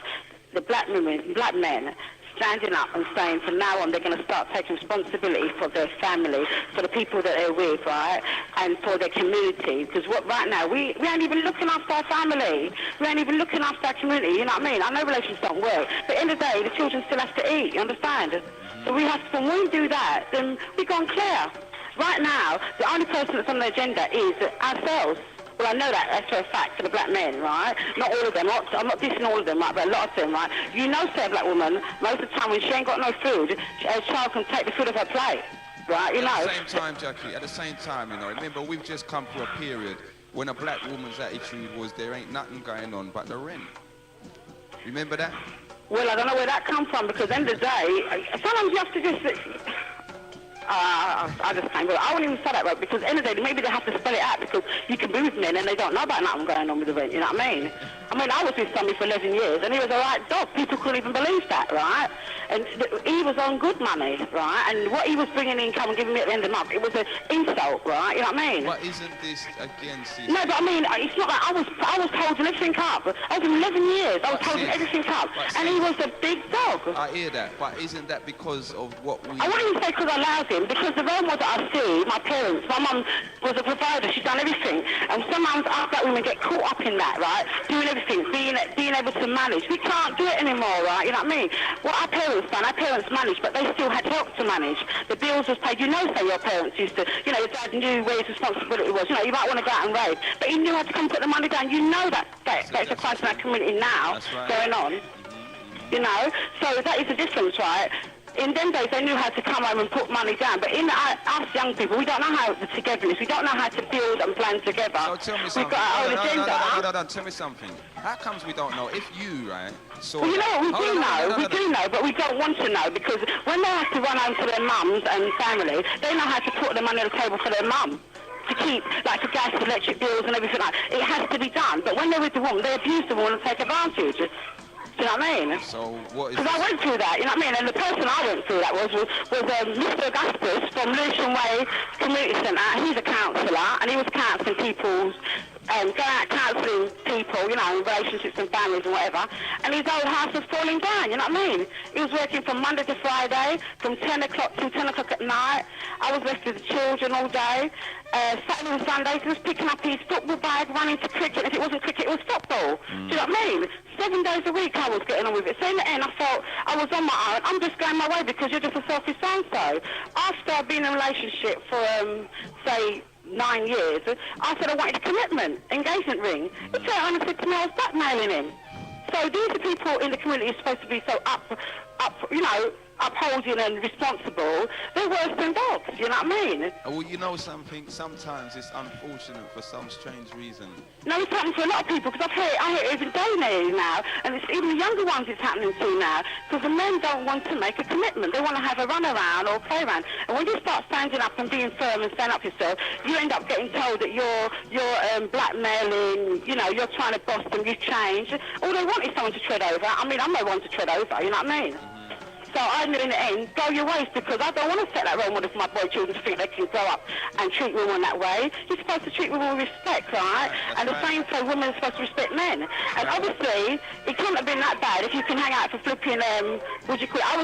the black women, black men, standing up and saying from now on they're going to start taking responsibility for their family, for the people that they're with, right, and for their community. Because right now, we ain't even looking after our family. We ain't even looking after our community, you know what I mean? I know relations don't work, but at the end of the day, the children still have to eat, you understand? So we have to, when we do that, then we're gone clear. Right now, the only person that's on the agenda is ourselves. Well, I know that's for a fact for the black men, right? Not all of them. I'm not dissing all of them, right? But a lot of them, right? You know, say a black woman, most of the time when she ain't got no food, a child can take the food off her plate, right? You know? At the same time, Jackie, at the same time, you know, remember, we've just come through a period when a black woman's attitude was there ain't nothing going on but the rent. Remember that? Well, I don't know where that come from, because at the end of the day, sometimes you have to just... I just can't go. I wouldn't even say that, right? Because at the end of the day, maybe they have to spell it out, because you can be with men and they don't know about nothing going on with the rent, you know what I mean? I was with somebody for 11 years and he was a right dog. People couldn't even believe that, right? And he was on good money, right? And what he was bringing in, come and giving me at the end of the month, it was an insult, right? You know what I mean? But isn't this against... No, but I mean, it's not like I was holding everything up. I was in 11 years. I was holding everything up. And he was a big dog. I hear that, but isn't that because of what we... I wouldn't even say because I allowed him, because the role model that I see, my parents, my mum was a provider, she's done everything. And sometimes us black women get caught up in that, right? Doing everything, being able to manage. We can't do it anymore, right? You know what I mean? What our parents done, our parents managed, but they still had help to manage. The bills was paid. You know, say your parents used to, you know, your dad knew where his responsibility was. You know, you might want to go out and rave, but he knew how to come put the money down. You know that's a crisis in our community now going on. You know, so that is the difference, right? In them days, they knew how to come home and put money down. But in us young people, we don't know how the togetherness. We don't know how to build and plan together. So tell me We've something. got our own agenda. No, tell me something. How comes we don't know? If you, right, saw... Well, you know, we that- do know, but we don't want to know because when they have to run home to their mums and family, they know how to put the money on the table for their mum. To keep, like, for gas, electric bills and everything like that. It has to be done. But when they're with the woman, they abuse the woman and take advantage. Do you know what I mean? So what is... Because I went through that, you know what I mean? And the person I went through that was Mr. Augustus from Lewisham Way Community Centre. He's a counsellor, and he was counselling people's, going out counselling people, you know, in relationships and families and whatever. And his old house was falling down, you know what I mean? He was working from Monday to Friday, from 10 o'clock till 10 o'clock at night. I was left with the children all day. Saturday and Sundays, he was picking up his football bag, running to cricket. If it wasn't cricket, it was football. Do you know what I mean? 7 days a week I was getting on with it. So in the end, I felt I was on my own. I'm just going my way because you're just a selfish so-and-so. After I've been in a relationship for, say, 9 years, I said I wanted a commitment, engagement ring. He turned around and said to me I was blackmailing him. So these are people in the community who are supposed to be so upholding and responsible. They're worse than dogs, you know what I mean? Well, you know something, sometimes it's unfortunate for some strange reason. No, it's happening to a lot of people, because I hear it every day now, and it's even the younger ones it's happening to now, because the men don't want to make a commitment. They want to have a run around or play around. And when you start standing up and being firm and standing up yourself, you end up getting told that you're blackmailing, you know, you're trying to boss them, you change. All they want is someone to tread over. I mean, I'm no one to tread over, you know what I mean? So I knew in the end, go your ways, because I don't want to set that role model for my boy children to think they can grow up and treat women that way. You're supposed to treat women with respect, right? And the same for women are supposed to respect men. And obviously, it couldn't have been that bad if you can hang out for flipping, what do you call it? I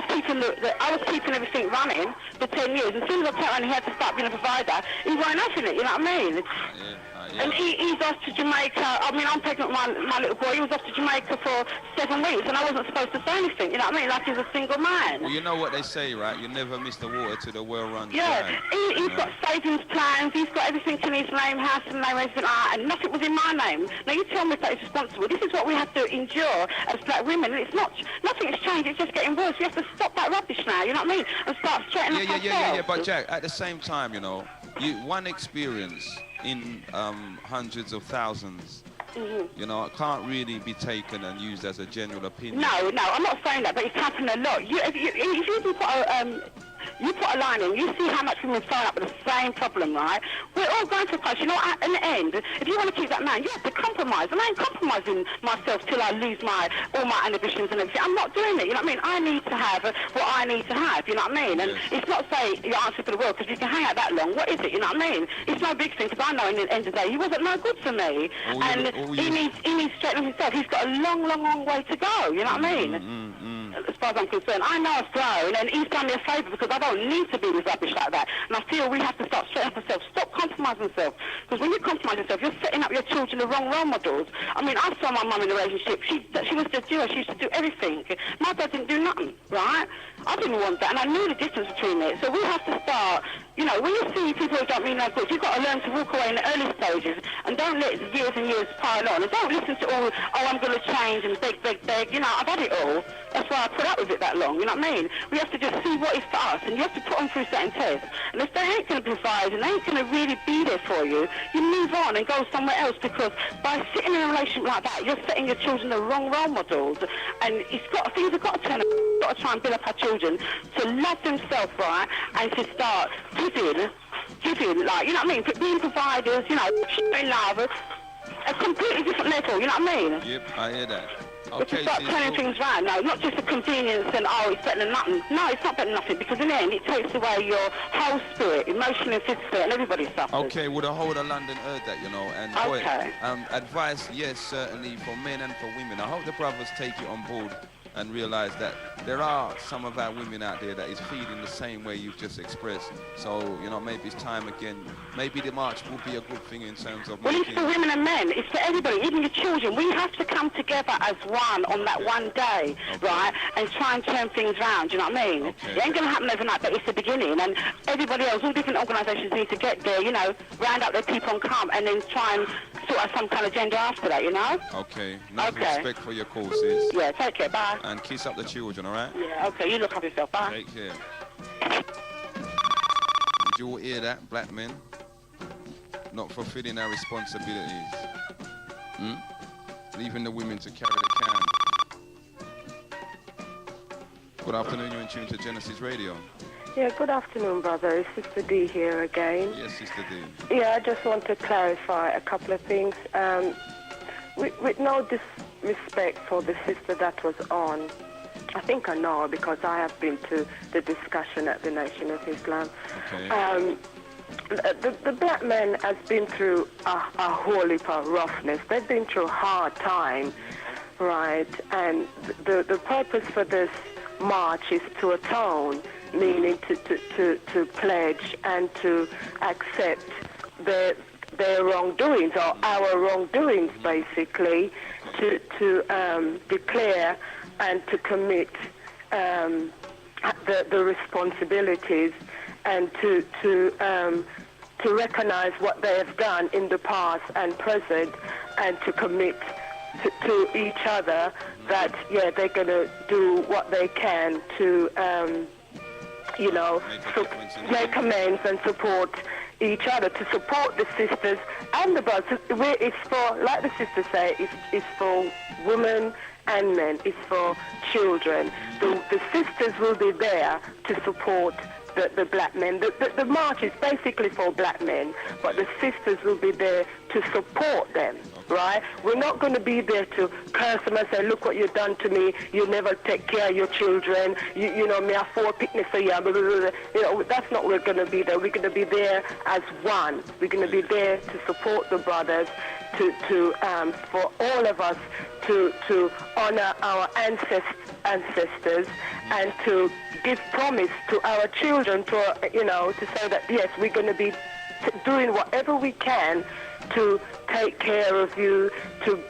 was keeping everything running for 10 years. As soon as I turned around and he had to start being a provider, he weren't having it, you know what I mean? Yeah. And he's off to Jamaica. I mean, I'm pregnant with my little boy. He was off to Jamaica for 7 weeks, and I wasn't supposed to say anything. You know what I mean? Like he's a single man. Well, you know what they say, right? You never miss the water to the well runs dry. Yeah, he's got savings plans. He's got everything in his name, house and name, everything like that, and nothing was in my name. Now you tell me if that is responsible. This is what we have to endure as black women, and it's not. Nothing has changed. It's just getting worse. We have to stop that rubbish now. You know what I mean? And start straightening up ourselves. Yeah. But Jack, at the same time, you know, one experience in hundreds of thousands, you know, it can't really be taken and used as a general opinion. No, I'm not saying that, but it's happened a lot. If you put a line in, you see how much women sign up with the same problem, right? We're all going to a place, you know, in the end, if you want to keep that man, you have to compromise. And I ain't compromising myself till I lose all my inhibitions and everything. I'm not doing it, you know what I mean? I need to have what I need to have, you know what I mean? And it's not say your answer for the world, because you can hang out that long. What is it, you know what I mean? It's no big thing, because I know in the end of the day, he wasn't no good for me. He needs straightening himself. He's got a long way to go, you know what I mean? As far as I'm concerned, I know I've grown, and he's done me a favour, because I don't need to be with rubbish like that. And I feel we have to start straightening up ourselves. Stop compromising yourself. Because when you compromise yourself, you're setting up your children the wrong role models. I mean, I saw my mum in a relationship. She was the doer. She used to do everything. My dad didn't do nothing, right? I didn't want that, and I knew the difference between it. So we have to start, you know, when you see people who don't mean no good, you've got to learn to walk away in the early stages, and don't let years and years pile on. And don't listen to all, I'm going to change and beg. You know, I've had it all. That's why I put up with it that long, you know what I mean? We have to just see what is for us, and you have to put them through certain tests. And if they ain't going to provide and they ain't going to really be there for you, you move on and go somewhere else, because by sitting in a relationship like that, you're setting your children the wrong role models. And things have got to turn up. We've got to try and build up our children to love themselves, right, and to start giving, like, you know what I mean, being providers, you know, showing love, a completely different level, you know what I mean? Yep, I hear that. But to start turning things around, no, not just a convenience and, it's better than nothing. No, it's not better than nothing, because in the end, it takes away your whole spirit, emotionally and physically, and everybody suffers. Okay, well, the whole of London heard that, you know, and boy, advice, yes, certainly, for men and for women. I hope the brothers take it on board and realize that there are some of our women out there that is feeling the same way you've just expressed. So, you know, maybe it's time again. Maybe the march will be a good thing in terms of Well, it's for women and men. It's for everybody, even your children. We have to come together as one on that one day, right, and try and turn things around, you know what I mean? Okay. It ain't going to happen overnight, but it's the beginning. And everybody else, all different organisations need to get there, you know, round up their people and come, and then try and sort out some kind of agenda after that, you know? Okay. Enough respect for your causes. Yeah, take care. Bye. And kiss up the children, all right? Yeah, okay, you look after yourself, bye. Take care. Did you all hear that, black men? Not fulfilling our responsibilities. Leaving the women to carry the can. Good afternoon, you're in tune to Genesis Radio. Yeah, good afternoon, brother. It's Sister D here again. Yes, Sister D. Yeah, I just want to clarify a couple of things. With no disrespect for the sister that was on, I think I know because I have been to the discussion at the Nation of Islam. Okay. The black men has been through a whole heap of roughness. They've been through a hard time, right? And the purpose for this march is to atone, meaning to pledge and to accept their wrongdoings or our wrongdoings, basically, to declare and to commit the responsibilities and to recognize what they have done in the past and present, and to commit to each other that they're going to do what they can to make amends and support each other, to support the sisters and the brothers. It's for, like the sisters say, it's for women and men. It's for children. The sisters will be there to support the black men. The march is basically for black men, but the sisters will be there to support them, right? We're not going to be there to curse them and say, look what you've done to me, you never take care of your children, you know, me, I 4 picnics a year, blah, blah, blah. You know, that's not what we're going to be there. We're going to be there as one. We're going to be there to support the brothers, for all of us to honor our ancestors and to give promise to our children to say that yes, we're going to be doing whatever we can to take care of you, to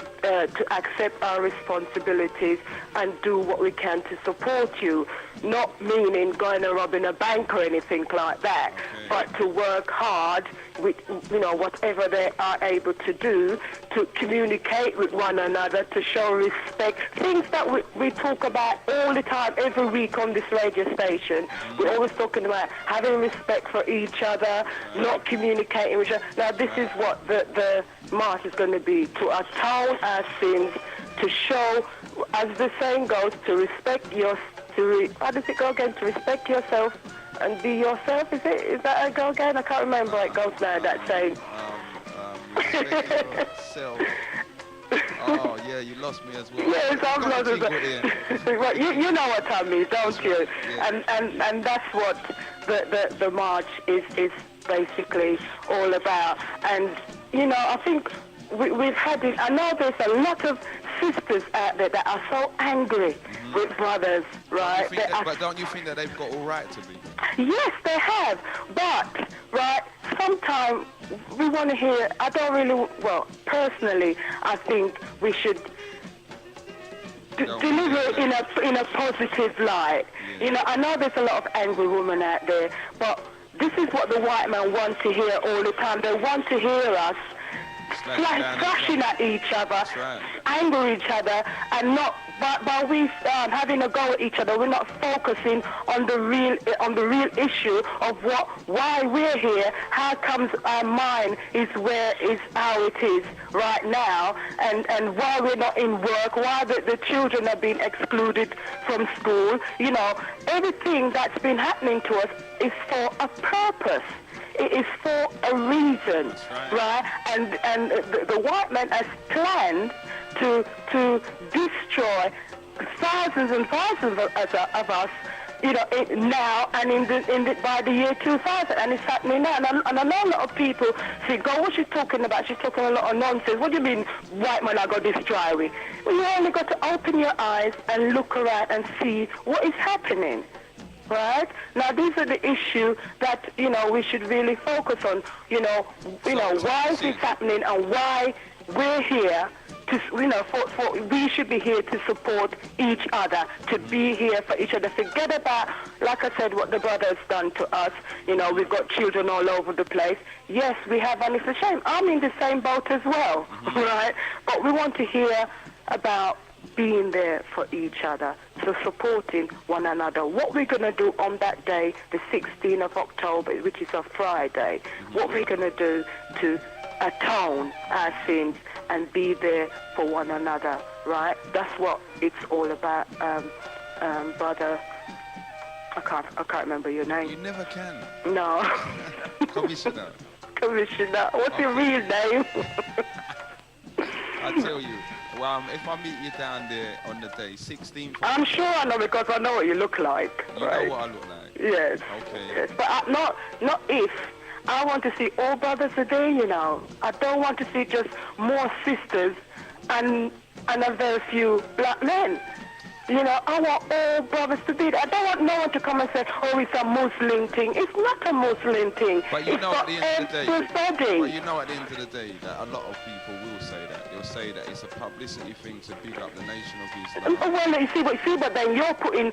accept our responsibilities and do what we can to support you. Not meaning going and robbing a bank or anything like that, but to work hard with, whatever they are able to do, to communicate with one another, to show respect. Things that we talk about all the time, every week on this radio station. We're always talking about having respect for each other, not communicating with each other. Now, this is what the march is going to be, to atone our sins, to show, as the saying goes, to respect how does it go again? To respect yourself and be yourself, is it? Is that how it go again? I can't remember how it goes now, that saying. Respect yourself. Oh, yeah, you lost me as well. Yes, I've lost it. Well, you know what I mean, don't you? Yeah. And that's what the march is basically all about. And, I think we've had it. I know there's a lot of sisters out there that are so angry with brothers, right? But don't you think that they've got all right to be? Yes, they have. But, right, sometimes we want to hear, personally, I think we should deliver it in a positive light. Yeah. I know there's a lot of angry women out there, but this is what the white man wants to hear all the time. They want to hear us slashing at each other, angry each other, and not by we having a go at each other. We're not focusing on the real issue of why we're here. How comes our mind is how it is right now, and why we're not in work, why the children are being excluded from school. Everything that's been happening to us is for a purpose. It is for a reason, right? And the white man has planned to destroy thousands and thousands of us, now and by the year 2000, and it's happening now. And I know a lot of people think, "Oh, what's she talking about? She's talking a lot of nonsense. What do you mean, white man? I got this dry way." Well, you only got to open your eyes and look around and see what is happening. Right? Now, these are the issues that, we should really focus on, why is this happening and why we're here to, we should be here to support each other, to be here for each other. Forget about, like I said, what the brother has done to us. We've got children all over the place. Yes, we have, and it's a shame. I'm in the same boat as well, right? But we want to hear about being there for each other, so supporting one another. What we're going to do on that day, the 16th of October, which is a Friday, what we're going to do to atone our sins and be there for one another, right? That's what it's all about, brother. I can't remember your name. You never can. No. Commissioner. Commissioner. What's your real name? I tell you, if I meet you down there on the day, 16th. I'm sure I know because I know what you look like. You right? know what I look like? Yes. Okay. Yes. But not if. I want to see all brothers a day, you know. I don't want to see just more sisters and a very few black men. You know, I want all brothers to be there. I don't want no one to come and say, oh, it's a Muslim thing. It's not a Muslim thing. But you know, at the end of the day, everybody. but you know, at the end of the day, that a lot of people will say that. They'll say that it's a publicity thing to big up the nation of Islam. Well, you see, but then you're putting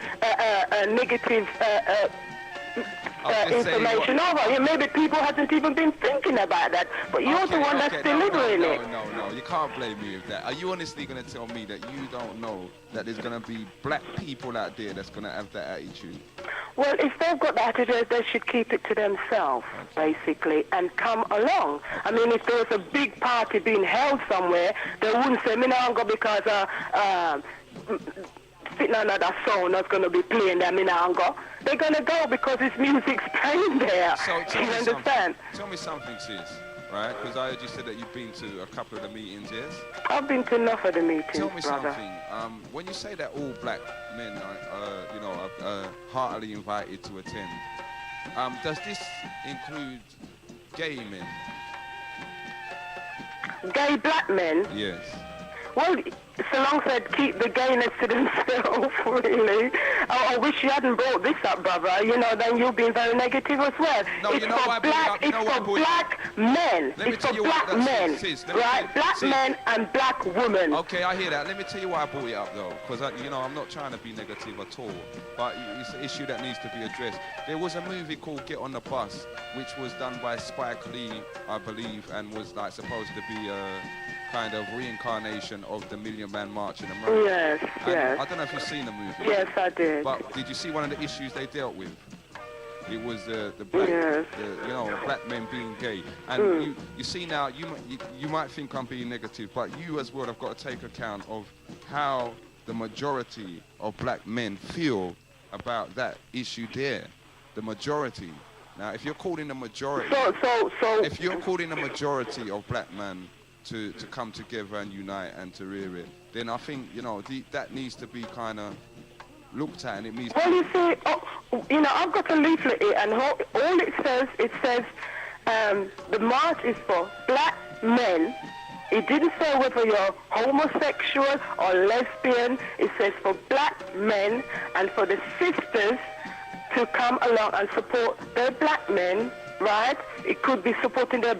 negative information over. Yeah, maybe people hasn't even been thinking about that, but you're the one that's delivering it. No, you can't blame me with that. Are you honestly going to tell me that you don't know that there's going to be black people out there that's going to have that attitude? Well, if they've got that attitude, they should keep it to themselves, basically, and come along. I mean, if there was a big party being held somewhere, they wouldn't say, me now go because sitting under that song that's going to be playing there, me now go. They're going to go because this music's playing there. So you understand? Tell me something, sis, right? Because I heard you said that you've been to a couple of the meetings, yes? I've been to enough of the meetings, Tell me brother. something. When you say that all black men are heartily invited to attend, does this include gay men? Gay black men? Yes. Well, Salong said keep the gayness to themselves, really. I wish you hadn't brought this up, brother. You know, then you've been very negative as well. No, it's you know for black, it's for black men. It's for black men, right? Black men and black women. Okay, I hear that. Let me tell you why I brought it up, though, because, I'm not trying to be negative at all, but it's an issue that needs to be addressed. There was a movie called Get on the Bus, which was done by Spike Lee, I believe, and was, like, supposed to be a kind of reincarnation of the Million Man March in America. Yes, and yes. I don't know if you've seen the movie. Yes, I did. But did you see one of the issues they dealt with? It was the black, black men being gay. And you see now, you might think I'm being negative, but you as well have got to take account of how the majority of black men feel about that issue there. The majority. Now, if you're calling the majority, if you're calling the majority of black men to come together and unite and to rear it, then I think, that needs to be kind of looked at, and it needs Well, you see, I've got a leaflet here, and all it says, the march is for black men. It didn't say whether you're homosexual or lesbian. It says for black men and for the sisters to come along and support their black men, right? It could be supporting their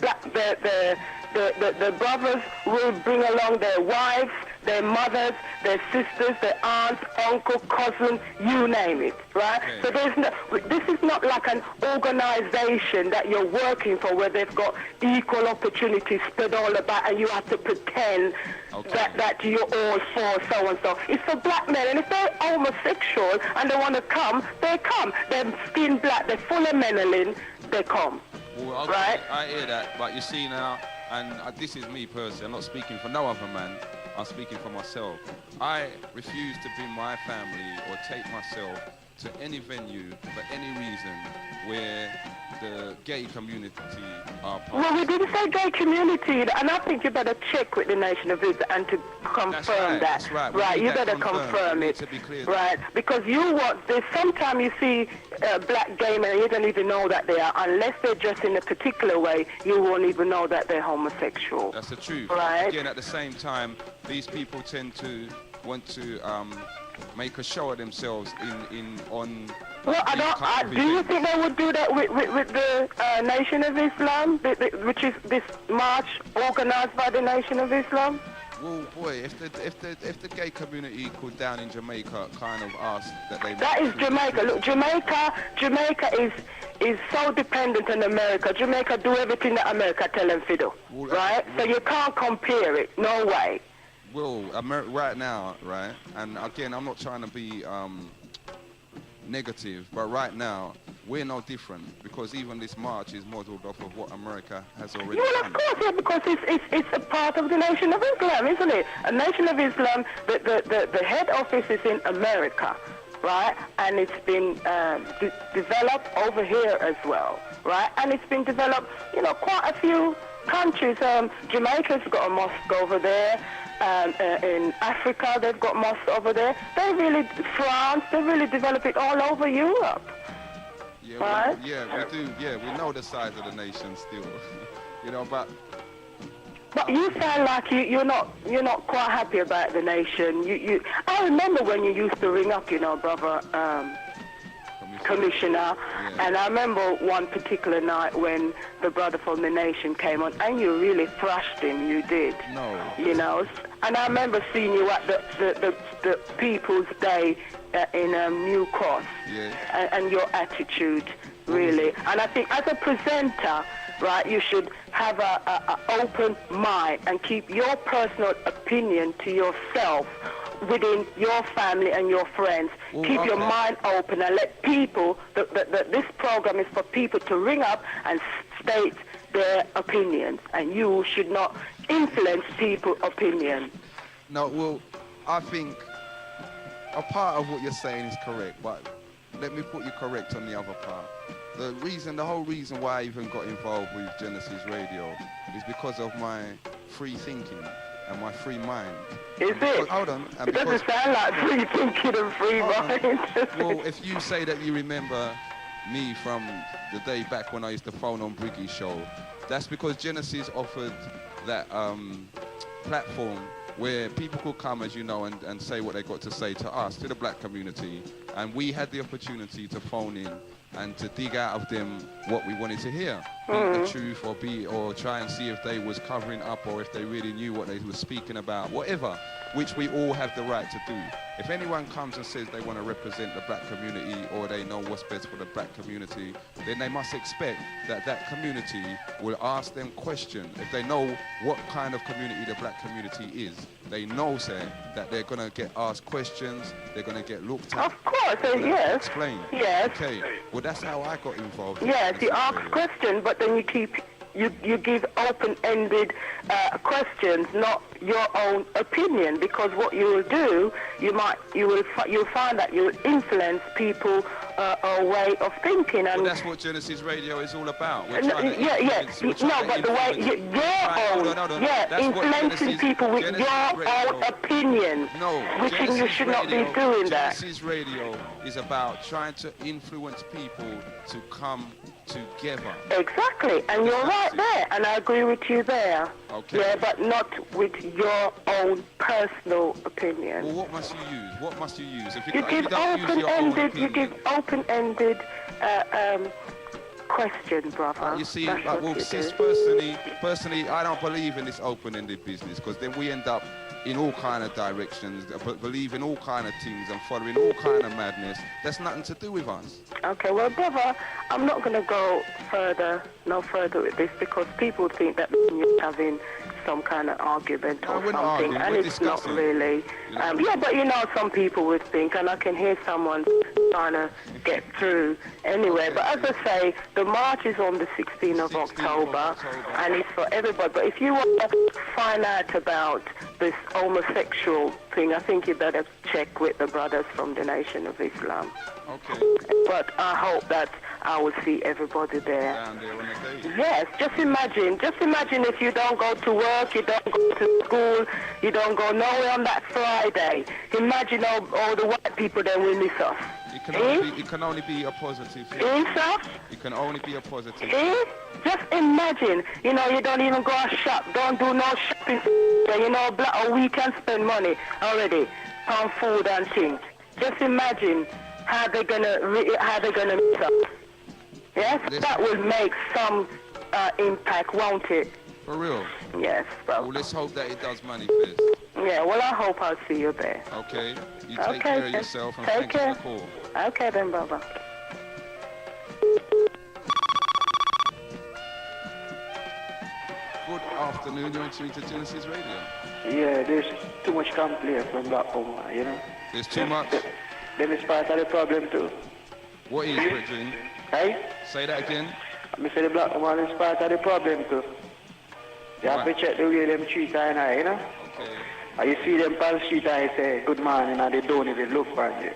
the brothers will bring along their wives, their mothers, their sisters, their aunts, uncle, cousin, you name it, right? Okay. So this is not like an organization that you're working for where they've got equal opportunities spread all about and you have to pretend that you're all for so and so. It's for black men, and if they're homosexual and they want to come, they come. They're skin black, they're full of melanin, they come. Well, right? I hear that, but you see now, and this is me personally, I'm not speaking for no other man, I'm speaking for myself. I refuse to bring my family or take myself to any venue for any reason where the gay community are part. Well, we didn't say gay community, and I think you better check with the Nation of Islam and to confirm that. That's right. Right, you better confirm it. To be clear. Right, because sometimes you see black gay men, you don't even know that they are, unless they're dressed in a particular way, you won't even know that they're homosexual. That's the truth. Right. Again, at the same time, these people tend to want to make a show of themselves on. Well, do you think they would do that with the Nation of Islam, which is this march organized by the Nation of Islam? Well, boy, if the gay community could down in Jamaica kind of ask that they. That is Jamaica. Look, Jamaica is so dependent on America. Jamaica do everything that America tell them to do, right? So you can't compare it. No way. Well, right now, right, and again, I'm not trying to be negative, but right now, we're no different because even this march is modeled off of what America has already Well, done. of course, yeah, because it's a part of the Nation of Islam, isn't it? A Nation of Islam, the head office is in America, right? And it's been developed over here as well, right? And it's been developed, you know, quite a few countries. Jamaica's got a mosque over there. In Africa, they've got mosques over there. France, they really develop it all over Europe. Yeah, right? we do. Yeah, we know the size of the nation still, you know. But you sound like you're not quite happy about the nation. I remember when you used to ring up, you know, brother. Commissioner, and I remember one particular night when the brother from the nation came on, and you really thrashed him. You did. No. You know, and I remember seeing you at the People's Day in New Cross, and your attitude, really. And I think as a presenter, right, you should have a open mind and keep your personal opinion to yourself within your family and your friends. Keep your mind open and let people, that this program is for people to ring up and state their opinions, and you should not influence people's opinion. No, well, I think a part of what you're saying is correct, but let me put you correct on the other part. The whole reason why I even got involved with Genesis Radio is because of my free thinking and my free mind. Is it? Hold on. It doesn't sound like free thinking and free mind. Well, if you say that you remember me from the day back when I used to phone on Briggy's show, that's because Genesis offered that platform where people could come, as you know, and say what they got to say to us, to the black community, and we had the opportunity to phone in and to dig out of them what we wanted to hear, be the truth or try and see if they was covering up or if they really knew what they were speaking about, whatever, which we all have the right to do. If anyone comes and says they want to represent the black community or they know what's best for the black community, then they must expect that that community will ask them questions. If they know what kind of community the black community is, they know, say, that they're going to get asked questions, they're going to get looked at. Of course, yes. Explain. Yes. Okay, well, that's how I got involved. Yes, you ask questions, but then you give open-ended questions, not your own opinion, because what you will do, you'll find that you'll influence people a way of thinking. And well, that's what Genesis Radio is all about. We're influencing people with your own opinion. No, we think you should not be doing that. Genesis Radio is about trying to influence people to come together. Exactly, and you're right there, and I agree with you there. Okay. Yeah, but not with your own personal opinion. Well, what must you use? What must you use? If You give open-ended question, brother. You see, That's what personally, I don't believe in this open-ended business, because then we end up in all kind of directions, believing all kind of things and following all kind of madness. That's nothing to do with us. Okay, well, brother, I'm not going to go no further with this, because people think that you're having some kind of argument or something, and it's not really. Yeah, but you know, some people would think, and I can hear someone trying to get through anyway. But as I say, the march is on the 16th of October, and it's for everybody. But if you want to find out about this homosexual thing, I think you better check with the brothers from the Nation of Islam. Okay. But I hope that I will see everybody there. Down there on the day. Yes, just imagine if you don't go to work, you don't go to school, you don't go nowhere on that Friday. Imagine all the white people that will miss us. It can only be a positive. It can only be a positive. Just imagine, you know, you don't even go and shop, don't do no shopping, you know, a week can spend money already on food and things. Just imagine how they're gonna miss us. Yes, that will make some impact, won't it? For real? Yes. Well, let's hope that it does manifest. Yeah, well, I hope I'll see you there. Okay. You take care of yourself and take thanks for the call. Okay then, brother. Good afternoon. You're tuning to Genesis Radio. Yeah, there's too much complaint from black women, you know. There's too much? Then it's part of the problem too. What is, Bridget? Hey? Say that again. I say the black woman is part of the problem too. You have to check the way them treat her and I, you know? Okay. And you see them on the street and you say, good morning, and they don't even look for you.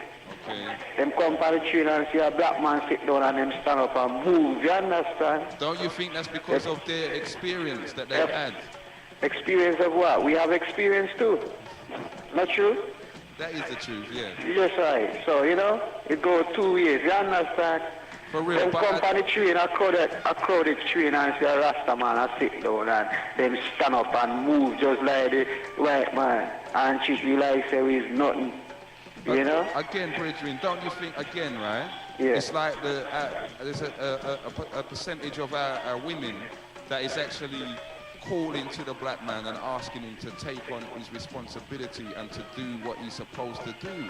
Okay. Them come on the train and see a black man sit down and them stand up and move, you understand? Don't you think that's because of their experience that they've had? Experience of what? We have experience too. Not true? That is the truth, yeah. Yes, right. So, you know, it goes 2 ways, you understand? For real, them but come on the train, a crowded train and see a Rasta man and sit down and them stand up and move just like the white man and treat you like say he's nothing. You know? Again, Bridget, don't you think, again, right? Yeah. It's like there's a percentage of our women that is actually calling to the black man and asking him to take on his responsibility and to do what he's supposed to do.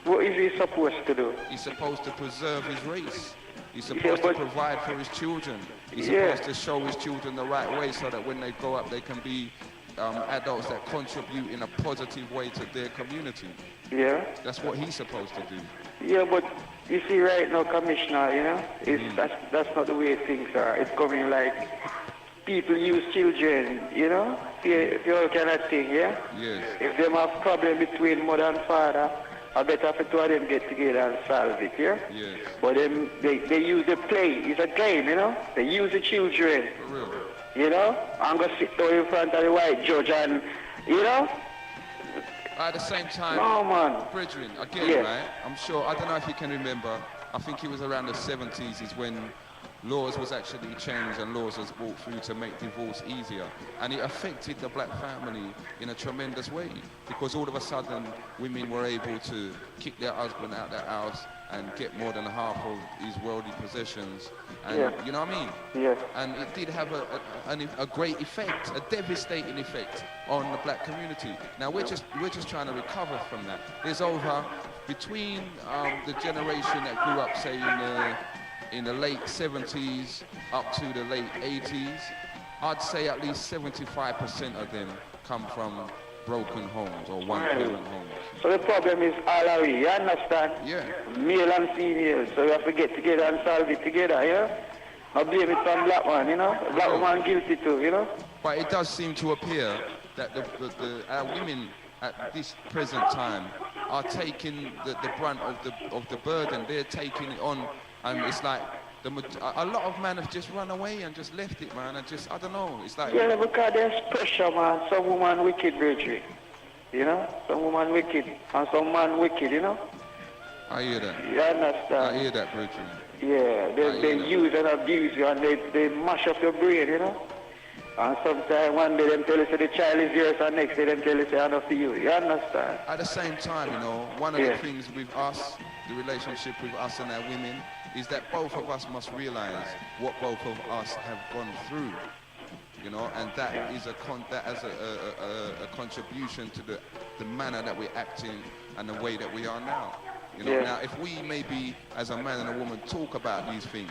What is he supposed to do? He's supposed to preserve his race. He's supposed to provide for his children. He's supposed to show his children the right way so that when they grow up they can be adults that contribute in a positive way to their community. Yeah. That's what he's supposed to do. Yeah, but you see right now, Commissioner, you know, that's not the way things are. It's coming like people use children, you know, the all kind of thing, yeah? Yes. If them have problem between mother and father, I better for two of them get together and solve it, yeah? Yes. But then they use the play. It's a game, you know? They use the children. For real. You know? I'm going to sit down in front of the white judge and, you know? At the same time, no, man. Brethren, again, right? I'm sure, I don't know if you can remember, I think it was around the 70s is when laws was actually changed and laws was brought through to make divorce easier. And it affected the black family in a tremendous way because all of a sudden women were able to kick their husband out of their house and get more than half of his worldly possessions. And you know what I mean? Yeah. And it did have a great effect, a devastating effect on the black community. Now we're just trying to recover from that. There's over between the generation that grew up, say, in the late 70s up to the late 80s, I'd say at least 75% of them come from broken homes or one-parent homes. So the problem is all of you understand? Yeah. Male and female, so we have to get together and solve it together, yeah? I blame it on black man, you know? Black woman guilty too, you know? But it does seem to appear that our women at this present time are taking the brunt of the burden. They're taking it on. And it's like a lot of men have just run away and just left it, man, and just, I don't know, it's like... Yeah, because there's pressure, man. Some woman wicked, Bridget. You know? Some woman wicked, and some man wicked, you know? I hear that. You understand? I hear that, Bridget. Yeah, they use and abuse you, and they mash up your brain, you know? And sometimes one day them tell you say the child is yours, and next day them tell you say enough for you. You understand? At the same time, you know, one of the things with us, the relationship with us and our women, is that both of us must realize what both of us have gone through, you know, and that is a contribution to the manner that we're acting and the way that we are now. You know, now if we maybe as a man and a woman talk about these things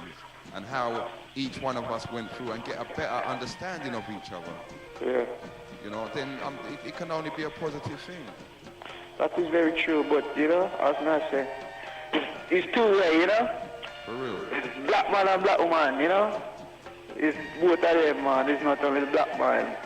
and how each one of us went through and get a better understanding of each other, you know, then it can only be a positive thing. That is very true, but you know, as I say, it's two-way, you know? For real. It's black man and black woman, you know? It's both of them, man. It's not only the black man.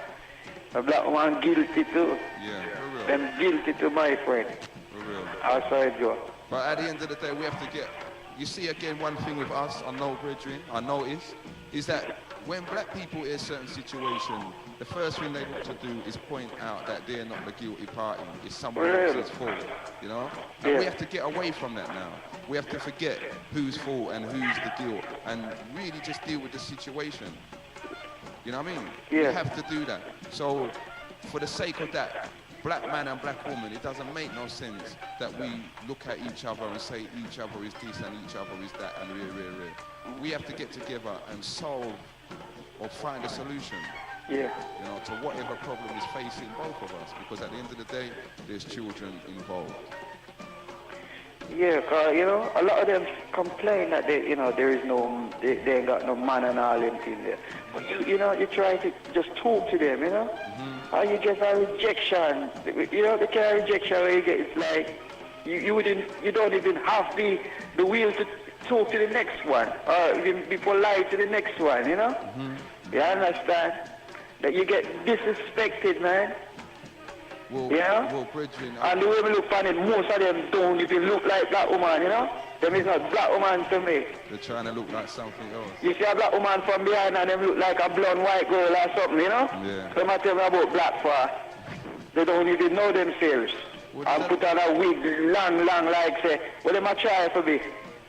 The black woman guilty too. Yeah, for real. Them guilty too, my friend. For real. That's how it goes. But at the end of the day, we have to get... You see, again, one thing with us, I know, brethren, I notice, is that when black people in a certain situation, the first thing they want to do is point out that they're not the guilty party. It's someone else's fault, you know? And we have to get away from that now. We have to forget whose fault and who's the guilt and really just deal with the situation. You know what I mean? We have to do that. So, for the sake of that, black man and black woman, it doesn't make no sense that we look at each other and say each other is this and each other is that and we have to get together and solve or find a solution. You know, to whatever problem is facing both of us, because at the end of the day, there's children involved. Yeah, cause you know a lot of them complain that they, you know, there is no, they ain't got no man and all them thing there. But you know, you try to just talk to them, you know, and you get a rejection. You know, the kind of rejection where you get, it's like you don't even have the will to talk to the next one or even be polite to the next one, you know. You understand that you get disrespected, man. Well, yeah? Well, brethren, and the way we look on it, most of them don't even look like black woman, you know? Them is not black woman to me. They're trying to look like something else. You see a black woman from behind and them look like a blonde white girl or something, you know? Yeah. Them I tell me about black for. They don't even know themselves. And put on a wig long like say, what them a try for be?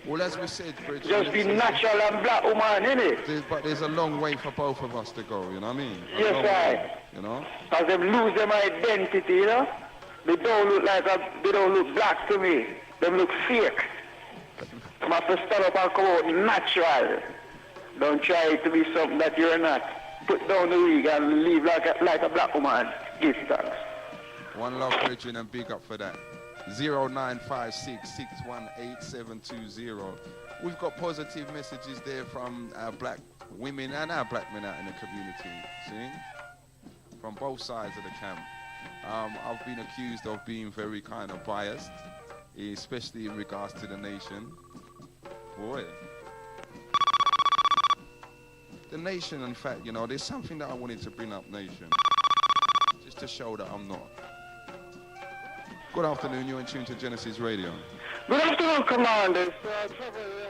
Well, as we said, brethren, just be natural and black woman, innit? But there's a long way for both of us to go, you know what I mean? Yes, right. You know? Because them lose them identity, you know? They don't look like they don't look black to me. Them look fake. They have to stand up and come out natural. Don't try to be something that you're not. Put down the wig and live like a black woman. Give thanks. One love, brethren, and big up for that. 0956-618-720. We've got positive messages there from our black women and our black men out in the community. See? From both sides of the camp. I've been accused of being very kind of biased, especially in regards to the nation. Boy. The nation, in fact, you know, there's something that I wanted to bring up, nation. Just to show that I'm not. Good afternoon, you're in tune to Genesis Radio. Good afternoon, Commanders. Trevor,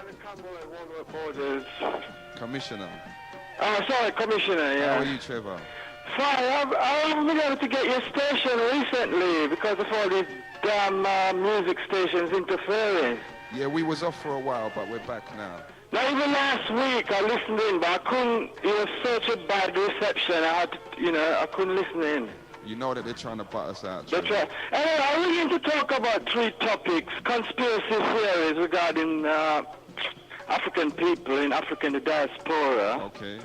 the convoy at One Borders. Commissioner. Sorry, Commissioner, yeah. How are you, Trevor? Fine, I've been able to get your station recently because of all these damn music stations interfering. Yeah, we was off for a while, but we're back now. Now, even last week I listened in, but I couldn't, it was such a bad reception, I had to, you know, I couldn't listen in. You know that they're trying to butt us out. That's right. Anyway, I'm going to talk about three topics. Conspiracy theories regarding African people in African diaspora. Okay.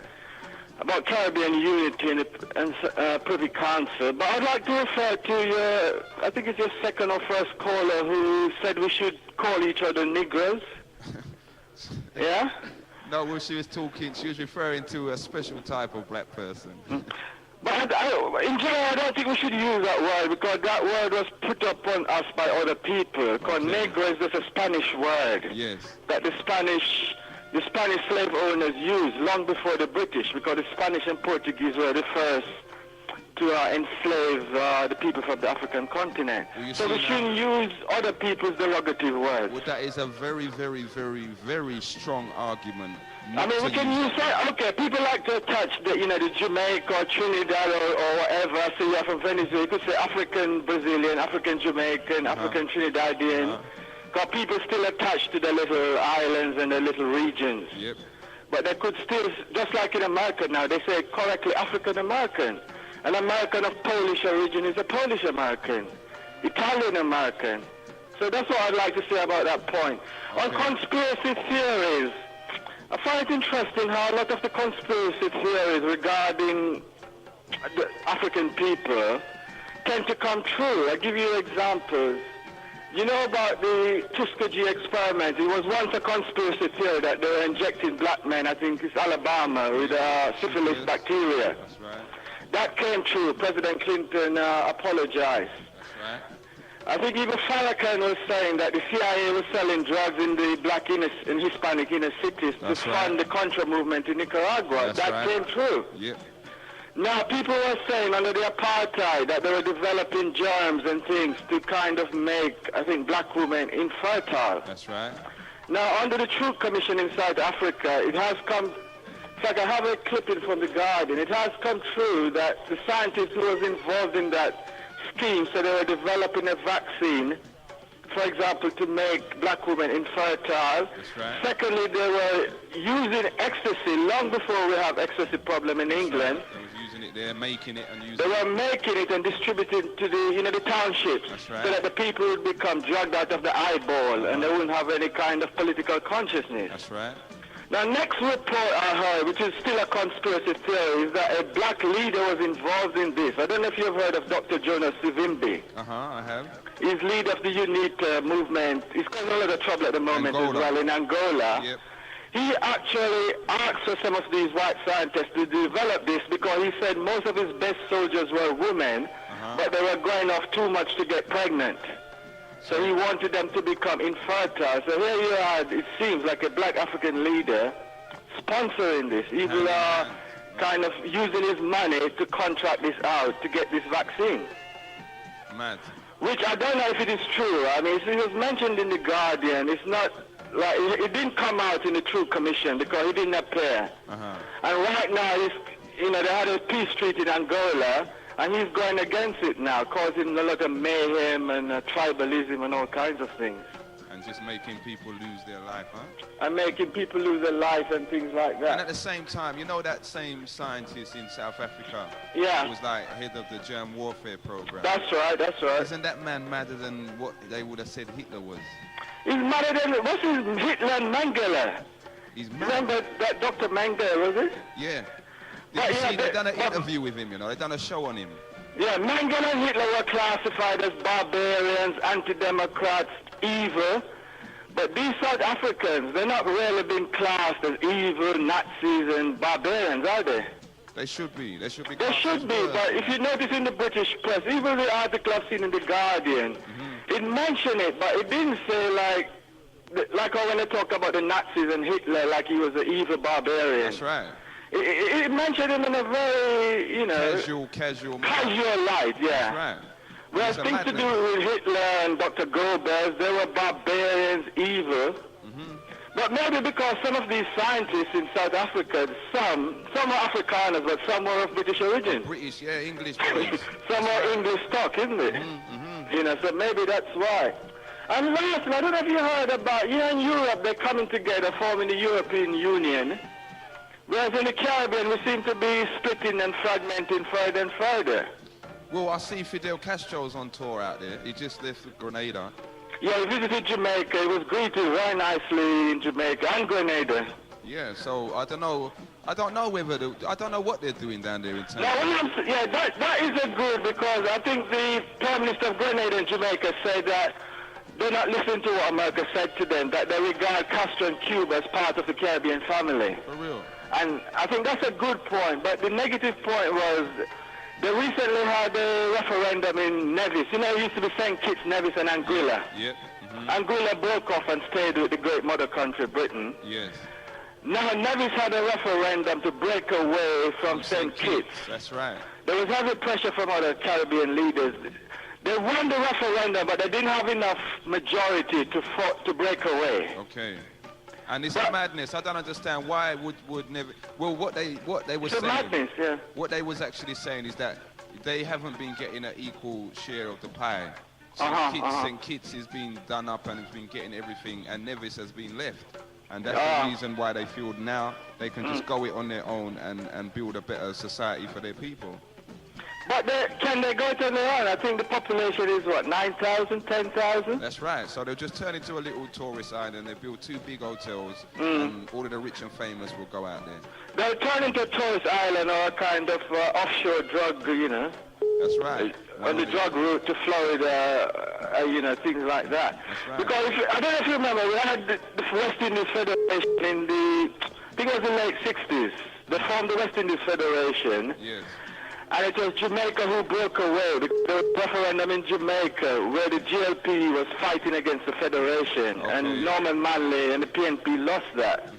About Caribbean unity and Privy Council. But I'd like to refer to your, I think it's your second or first caller who said we should call each other niggers. Yeah? No, well, she was referring to a special type of black person. But in general, I don't think we should use that word because that word was put upon us by other people. Because negro is just a Spanish word. Yes. That the Spanish slave owners used long before the British, because the Spanish and Portuguese were the first to enslave the people from the African continent. So we shouldn't use other people's derogative words. Well, that is a very, very, very, very strong argument. I mean, we can use that. Okay, people like to attach the, you know, the Jamaica or Trinidad or whatever. So you're from Venezuela. You could say African Brazilian, African Jamaican, African Trinidadian. Because people still attach to the little islands and the little regions. Yep. But they could still, just like in America now, they say correctly African American. An American of Polish origin is a Polish American, Italian American. So that's what I'd like to say about that point. Okay. On conspiracy theories, I find it interesting how a lot of the conspiracy theories regarding the African people tend to come true. I'll give you examples. You know about the Tuskegee experiment. It was once a conspiracy theory that they were injecting black men, I think it's Alabama, with syphilis bacteria. That's right. That came true. President Clinton apologized. That's right. I think even Farrakhan was saying that the CIA was selling drugs in the black and Hispanic inner cities to fund the Contra movement in Nicaragua. That came true. Yep. Now, people were saying under the apartheid that they were developing germs and things to kind of make, I think, black women infertile. That's right. Now, under the Truth Commission in South Africa, it has come, in fact, I have a clipping from The Guardian. It has come true that the scientists who was involved in that scheme said they were developing a vaccine, for example, to make black women infertile. That's right. Secondly, they were using ecstasy long before we have ecstasy problem in England. They was using it there, making it and using They were making it and distributing it to the, you know, the townships. That's right. So that the people would become drugged out of the eyeball and they wouldn't have any kind of political consciousness. That's right. Now, next report I heard, which is still a conspiracy theory, is that a black leader was involved in this. I don't know if you've heard of Dr. Jonas Savimbi. I have. He's leader of the UNITA movement. He's causing a lot of trouble at the moment as well in Angola. Yep. He actually asked for some of these white scientists to develop this because he said most of his best soldiers were women, but they were going off too much to get pregnant. So he wanted them to become infertile. So here you are, it seems like a black African leader sponsoring this. People are kind of using his money to contract this out to get this vaccine. Mad. Which I don't know if it is true. I mean, it was mentioned in The Guardian. It's not, like, it didn't come out in the True Commission because he didn't appear. And right now, they had a peace treaty in Angola, and he's going against it now, causing a lot of mayhem and tribalism and all kinds of things. And just making people lose their life, huh? And making people lose their life and things like that. And at the same time, you know that same scientist in South Africa? Yeah. Who was like head of the germ warfare program. That's right, that's right. Isn't that man madder than what they would have said Hitler was? He's madder than, what's his, Hitler and Mengele? He's mad. Remember that Dr. Mengele, was it? Yeah. Did you see they done an interview with him, they done a show on him? Yeah, Mengele and Hitler were classified as barbarians, anti-democrats, evil. But these South Africans, they're not really being classed as evil, Nazis and barbarians, are they? They should be. They should be. They should be, but if you notice in the British press, even the article I've seen in The Guardian, it mentioned it, but it didn't say like when they talk about the Nazis and Hitler, like he was an evil barbarian. That's right. It mentioned him in a very, casual light, yeah. That's right. Whereas things to do with Hitler and Dr. Goebbels, they were barbarians, evil. But maybe because some of these scientists in South Africa, some are Afrikaners, but some were of British origin. British, yeah, English boys. Some are English stock, isn't it? So maybe that's why. And lastly, I don't know if you heard about, in Europe, they're coming together, forming the European Union. Whereas in the Caribbean, we seem to be splitting and fragmenting further and further. Well, I see Fidel Castro's on tour out there. He just left Grenada. Yeah, he visited Jamaica. He was greeted very nicely in Jamaica and Grenada. Yeah, so I don't know whether I don't know what they're doing down there in town. That is a good, because I think the Prime Minister of Grenada and Jamaica said that they're not listening to what America said to them, that they regard Castro and Cuba as part of the Caribbean family. For real. And I think that's a good point, but the negative point was they recently had a referendum in Nevis. It used to be St. Kitts, Nevis and Anguilla. Yep. Anguilla broke off and stayed with the great mother country, Britain. Yes. Now, Nevis had a referendum to break away from St. Kitts. That's right. There was heavy pressure from other Caribbean leaders. They won the referendum, but they didn't have enough majority to break away. Okay. And it's a madness. I don't understand why would never. Well, what they were saying. Madness, yeah. What they was actually saying is that they haven't been getting an equal share of the pie. St. Kitts has been done up and has been getting everything, and Nevis has been left. And that's the reason why they feel now they can just go it on their own and build a better society for their people. But can they go to their own? I think the population is, 9,000, 10,000? That's right. So they'll just turn into a little tourist island. They build 2 big hotels, and all of the rich and famous will go out there. They'll turn into a tourist island or a kind of offshore drug, That's right. On the drug route to Florida, things like that. That's right. Because I don't know if you remember, we had the West Indies Federation in I think it was the late 60s. They formed the West Indies Federation. Yes. And it was Jamaica who broke away. There was a referendum in Jamaica where the GLP was fighting against the Federation, and Norman Manley and the PNP lost that.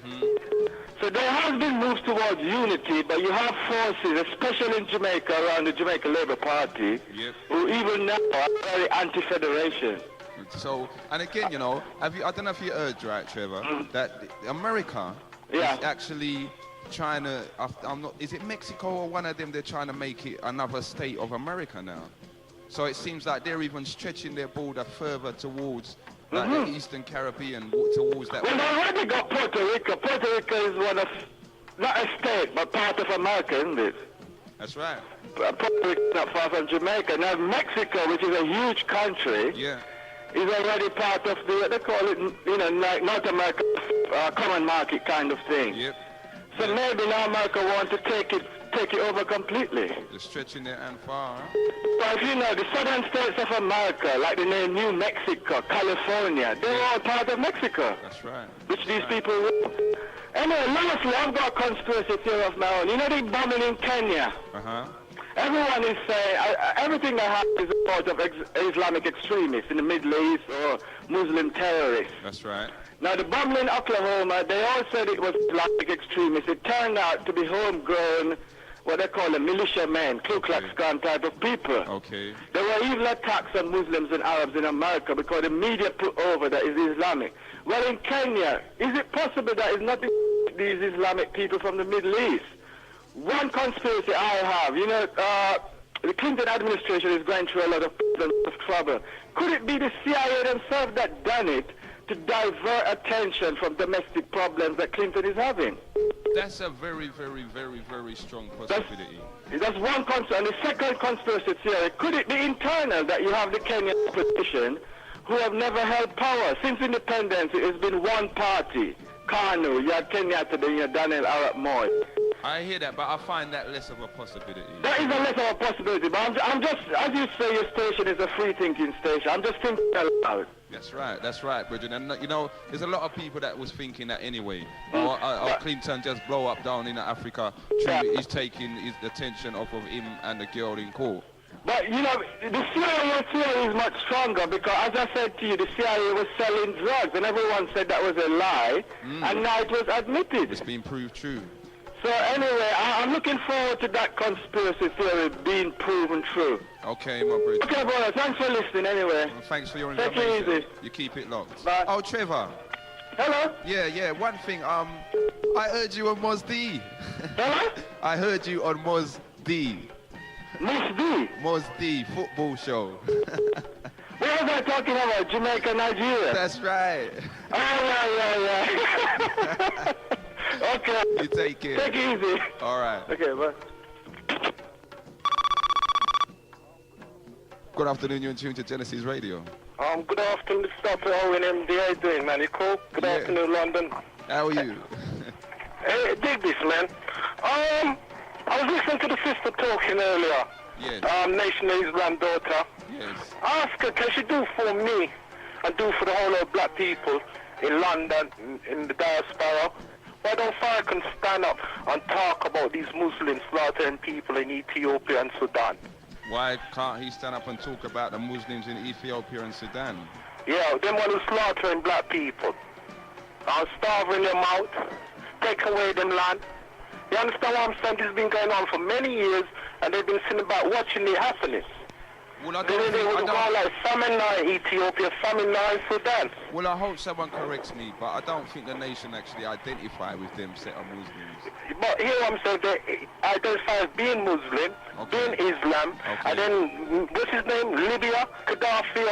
So there has been moves towards unity, but you have forces, especially in Jamaica, around the Jamaica Labour Party, who even now are very anti-federation. So, and again, I don't know if you heard, right, Trevor, that America is actually trying to, is it Mexico or one of them, they're trying to make it another state of America now. So it seems like they're even stretching their border further towards the Eastern Caribbean, towards that. Well, they already got Puerto Rico. Puerto Rico is one of, not a state, but part of America, isn't it? That's right. Puerto Rico is not far from Jamaica. Now Mexico, which is a huge country, is already part of they call it, North America, common market kind of thing. So maybe now America wants to take take it over completely. They're stretching their hand far. But if you know, the southern states of America, like the name New Mexico, California, they're all part of Mexico. That's right. Which these people were. Anyway, lastly, I've got a conspiracy theory of my own. You know the bombing in Kenya? Uh-huh. Everyone is saying, everything that happens is a part of Islamic extremists in the Middle East or Muslim terrorists. That's right. Now, the bombing in Oklahoma, they all said it was Islamic extremists. It turned out to be homegrown, what they call a militiamen, Ku Klux Klan type of people. Okay. There were evil attacks on Muslims and Arabs in America because the media put over that it's Islamic. Well, in Kenya, is it possible that it's not these Islamic people from the Middle East? One conspiracy I have, you know, the Clinton administration is going through a lot of trouble. Could it be the CIA themselves that done it to divert attention from domestic problems that Clinton is having? That's a very, very, very, very strong possibility. That's one concern. The second conspiracy theory, could it be internal that you have the Kenyan opposition who have never held power? Since independence, it has been one party. KANU, you had Kenyatta, then you had Daniel Arap Moi. I hear that, but I find that less of a possibility. That is a less of a possibility, but I'm just, as you say, your station is a free-thinking station. I'm just thinking aloud. That's right, Bridget. And, you know, there's a lot of people that was thinking that anyway. Clinton just blow up down in Africa. Truly, he's taking his attention off of him and the girl in court. But, you know, the CIA theory is much stronger because, as I said to you, the CIA was selling drugs, and everyone said that was a lie, and now it was admitted. It's been proved true. So anyway, I'm looking forward to that conspiracy theory being proven true. Okay, my brother. Okay, brother. Thanks for listening anyway. Well, thanks for your Take information. it easy. You keep it locked. Bye. Oh, Trevor. Hello? Yeah. One thing, I heard you on Moz D. Hello? I heard you on Moz D. Moz D? Moz D, football show. What was I talking about? Jamaican, Nigeria? That's right. Oh, yeah. Okay. You take care. Take it easy. All right. Okay, bye. Good afternoon, you're in tune to Genesis Radio. Good afternoon, Dr. Owen MD. How you doing, man? You cool? Good afternoon, London. How are you? Hey, dig this, man. I was listening to the sister talking earlier. Yes. Nation of Islam daughter. Yes. Ask her, can she do for me and do for the whole of black people in London, in the diaspora? Why don't Farrakhan stand up and talk about these Muslims slaughtering people in Ethiopia and Sudan? Why can't he stand up and talk about the Muslims in Ethiopia and Sudan? Yeah, them one who's slaughtering black people. Starving them out, take away them land. You understand what I'm saying? This has been going on for many years, and they've been sitting about watching it happening. Well, They would go like famine now in Ethiopia, famine now in Sudan. Well, I hope someone corrects me, but I don't think the nation actually identify with them set of Muslims. But here I'm saying they identify as being Muslim, being Islam, and then, what's his name, Libya, Gaddafi,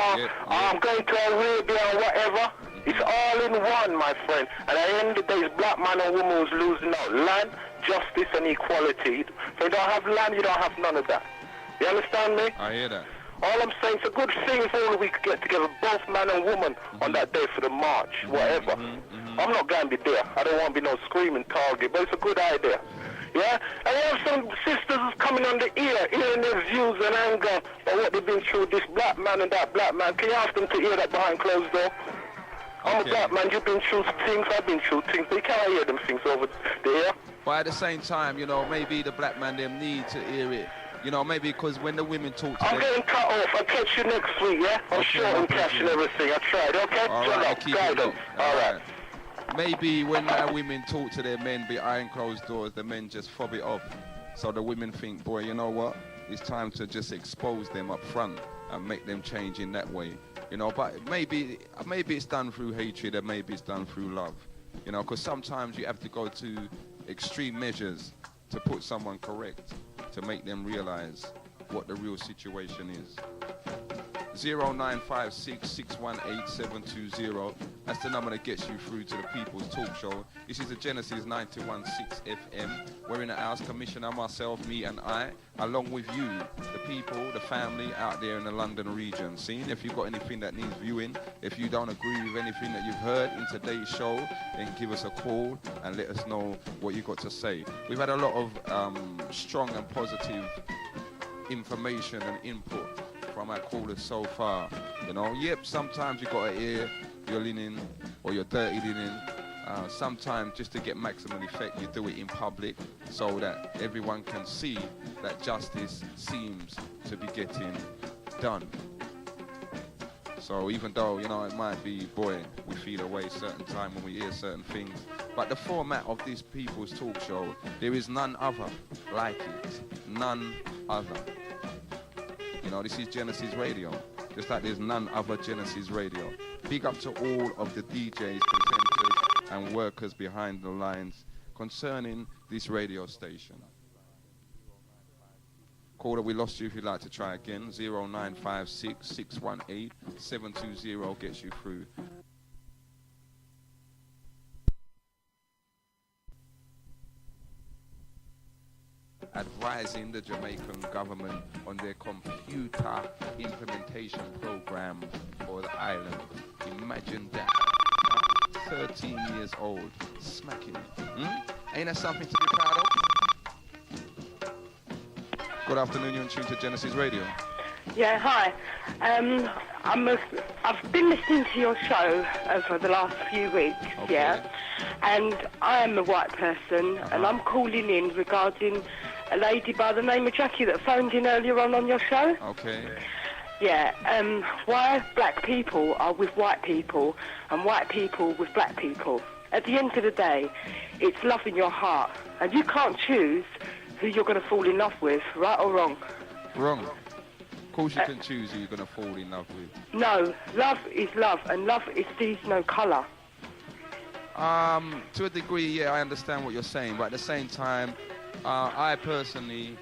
or going to Arabia or whatever. It's all in one, my friend. And at the end of the day, it's black man and woman who's losing out. Land, justice, and equality. If you don't have land, you don't have none of that. You understand me? I hear that. All I'm saying, it's a good thing if all we could get together, both man and woman, on that day for the march, whatever. I'm not going to be there. I don't want to be no screaming target, but it's a good idea. Yeah? And you have some sisters who's coming on the ear, hearing their views and anger about what they've been through, this black man and that black man. Can you ask them to hear that behind closed door? I'm a black man, you've been through things, I've been through things, but you can't hear them things over the ear. But at the same time, you know, maybe the black man, them need to hear it. You know, maybe because when the women talk to them... I'm getting cut off. I'll catch you next week, yeah? I'm short on cash and everything. I tried, okay? All Shut right, up. keep Guide it them. up. All right. Maybe when women talk to their men behind closed doors, the men just fob it off. So the women think, boy, you know what? It's time to just expose them up front and make them change in that way. You know, but maybe it's done through hatred and maybe it's done through love. You know, because sometimes you have to go to extreme measures to put someone correct, to make them realize what the real situation is. 0956-618-720. That's the number that gets you through to the People's Talk Show. This is the Genesis 91.6 FM. We're in the house, Commissioner, myself, me and I, along with you, the people, the family out there in the London region. See, if you've got anything that needs viewing, if you don't agree with anything that you've heard in today's show, then give us a call and let us know what you've got to say. We've had a lot of strong and positive information and input from our callers so far. You know, yep, sometimes you got to hear your linen or your dirty linen. Sometimes just to get maximum effect, you do it in public so that everyone can see that justice seems to be getting done. So even though, you know, it might be, boy, we feel away certain time when we hear certain things, but the format of this People's Talk Show, there is none other like it. None other. You know, this is Genesis Radio. Just like there's none other Genesis Radio. Big up to all of the DJs, presenters, and workers behind the lines concerning this radio station. Caller, we lost you if you'd like to try again. 0956-618-720 gets you through. Advising the Jamaican government on their computer implementation program for the island. Imagine that. 13 years old, smacking it. Ain't that something to be proud of? Good afternoon, you're in tune to Genesis Radio. Yeah, hi. I've been listening to your show over the last few weeks, Okay. yeah, and I am a white person, and I'm calling in regarding a lady by the name of Jackie that phoned in earlier on your show. Okay. Yeah, why black people are with white people and white people with black people. At the end of the day, it's love in your heart, and you can't choose who you're going to fall in love with, right or wrong? Wrong. Of course you can choose who you're going to fall in love with. No, love is love, and love sees no colour. To a degree, yeah, I understand what you're saying, but at the same time, I personally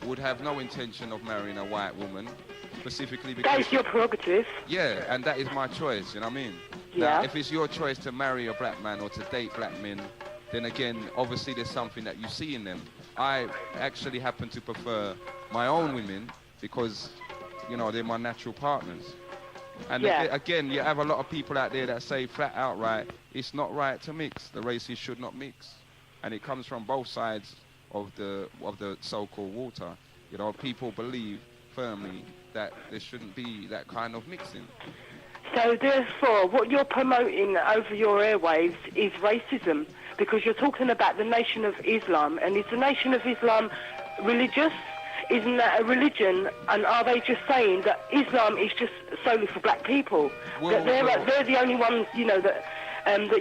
would have no intention of marrying a white woman, specifically because... That is your prerogative. Yeah, and that is my choice, you know what I mean? Yeah. Now, if it's your choice to marry a black man or to date black men, then again, obviously there's something that you see in them. I actually happen to prefer my own women because, you know, they're my natural partners. And again, you have a lot of people out there that say flat out right, it's not right to mix. The races should not mix. And it comes from both sides of the so-called water. You know, people believe firmly that there shouldn't be that kind of mixing. So therefore, what you're promoting over your airwaves is racism, because you're talking about the Nation of Islam, and is the Nation of Islam religious? Isn't that a religion? And are they just saying that Islam is just solely for black people? That they're the only ones, you know, that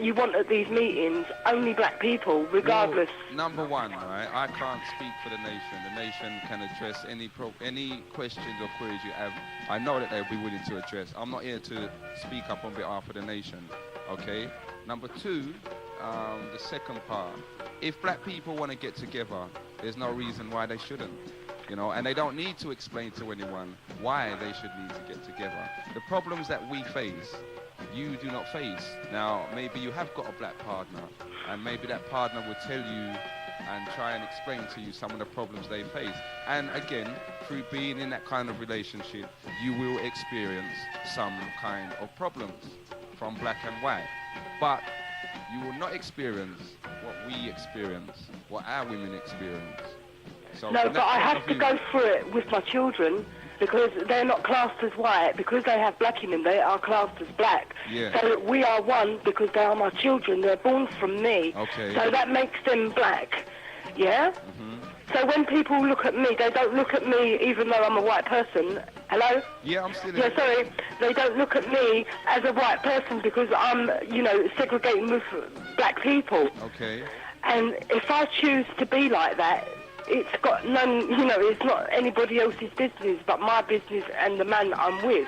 you want at these meetings, only black people, regardless. Well, number one, right, I can't speak for the nation. The nation can address any questions or queries you have. I know that they'll be willing to address. I'm not here to speak up on behalf of the nation, okay? Number two, the second part, if black people want to get together, there's no reason why they shouldn't. You know, and they don't need to explain to anyone why they should need to get together. The problems that we face, you do not face. Now, maybe you have got a black partner, and maybe that partner will tell you and try and explain to you some of the problems they face. And again, through being in that kind of relationship, you will experience some kind of problems from black and white. But you will not experience what we experience, what our women experience. So no, but I have to go through it with my children, because they're not classed as white. Because they have black in them, they are classed as black. Yeah. So we are one because they are my children. They're born from me. Okay. So that makes them black. Yeah? Mm-hmm. So when people look at me, they don't look at me even though I'm a white person. Hello? Yeah, I'm still Yeah, sorry. They don't look at me as a white person because I'm, you know, segregating with black people. Okay. And if I choose to be like that, it's got none, you know, it's not anybody else's business but my business and the man I'm with.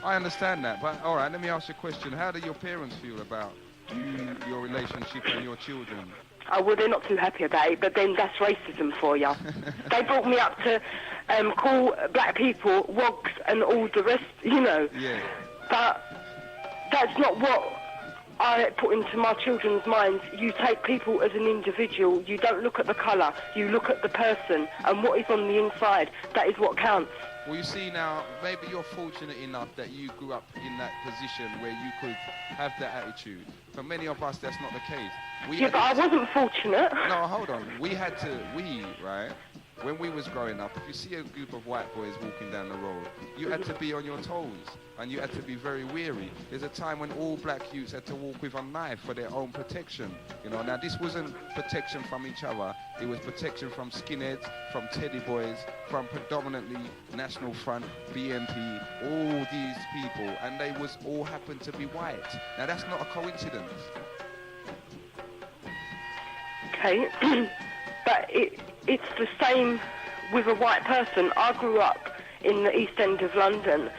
I understand that, but all right, let me ask you a question. How do your parents feel about your relationship and your children? Oh, well, they're not too happy about it, but then that's racism for you. They brought me up to call black people wogs and all the rest, you know. Yeah. But that's not what I put into my children's minds. You take people as an individual. You don't look at the colour. You look at the person and what is on the inside. That is what counts. Well, you see now, maybe you're fortunate enough that you grew up in that position where you could have that attitude. For many of us, that's not the case. But I wasn't fortunate. No, hold on. Right? When we was growing up, if you see a group of white boys walking down the road, you had to be on your toes and you had to be very wary. There's a time when all black youths had to walk with a knife for their own protection. You know, now this wasn't protection from each other. It was protection from skinheads, from teddy boys, from predominantly National Front, BNP, all these people, and they was all happened to be white. Now that's not a coincidence. Okay, but it's the same with a white person. I grew up in the East End of London,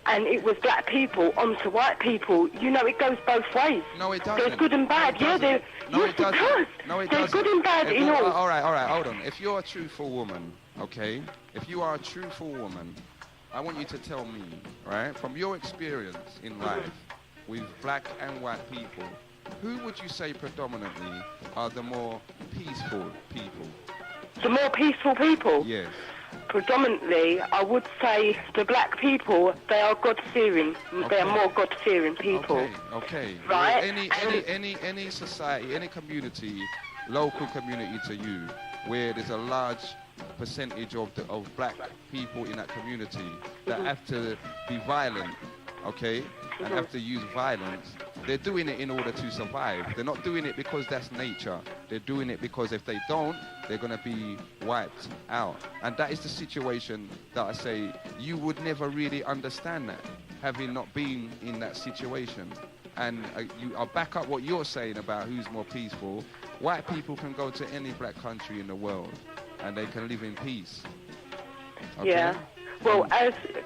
and it was black people onto white people. You know, it goes both ways. No, it doesn't. There's good and bad. No, yes, it doesn't. No, it There's doesn't. good and bad in all. All right, hold on. If you're a truthful woman, okay? If you are a truthful woman, I want you to tell me, right, from your experience in life with black and white people, who would you say predominantly are the more peaceful people? The more peaceful people? Yes. Predominantly, I would say the black people, they are God-fearing. Okay. They are more God-fearing people. Okay. Right? Any society, any community, local community to you, where there's a large percentage of black people in that community that have to be violent, okay, and have to use violence, they're doing it in order to survive. They're not doing it because that's nature. They're doing it because if they don't, they're going to be wiped out. And that is the situation that I say you would never really understand that, having not been in that situation. And I'll back up what you're saying about who's more peaceful. White people can go to any black country in the world and they can live in peace. Okay? Yeah. Well,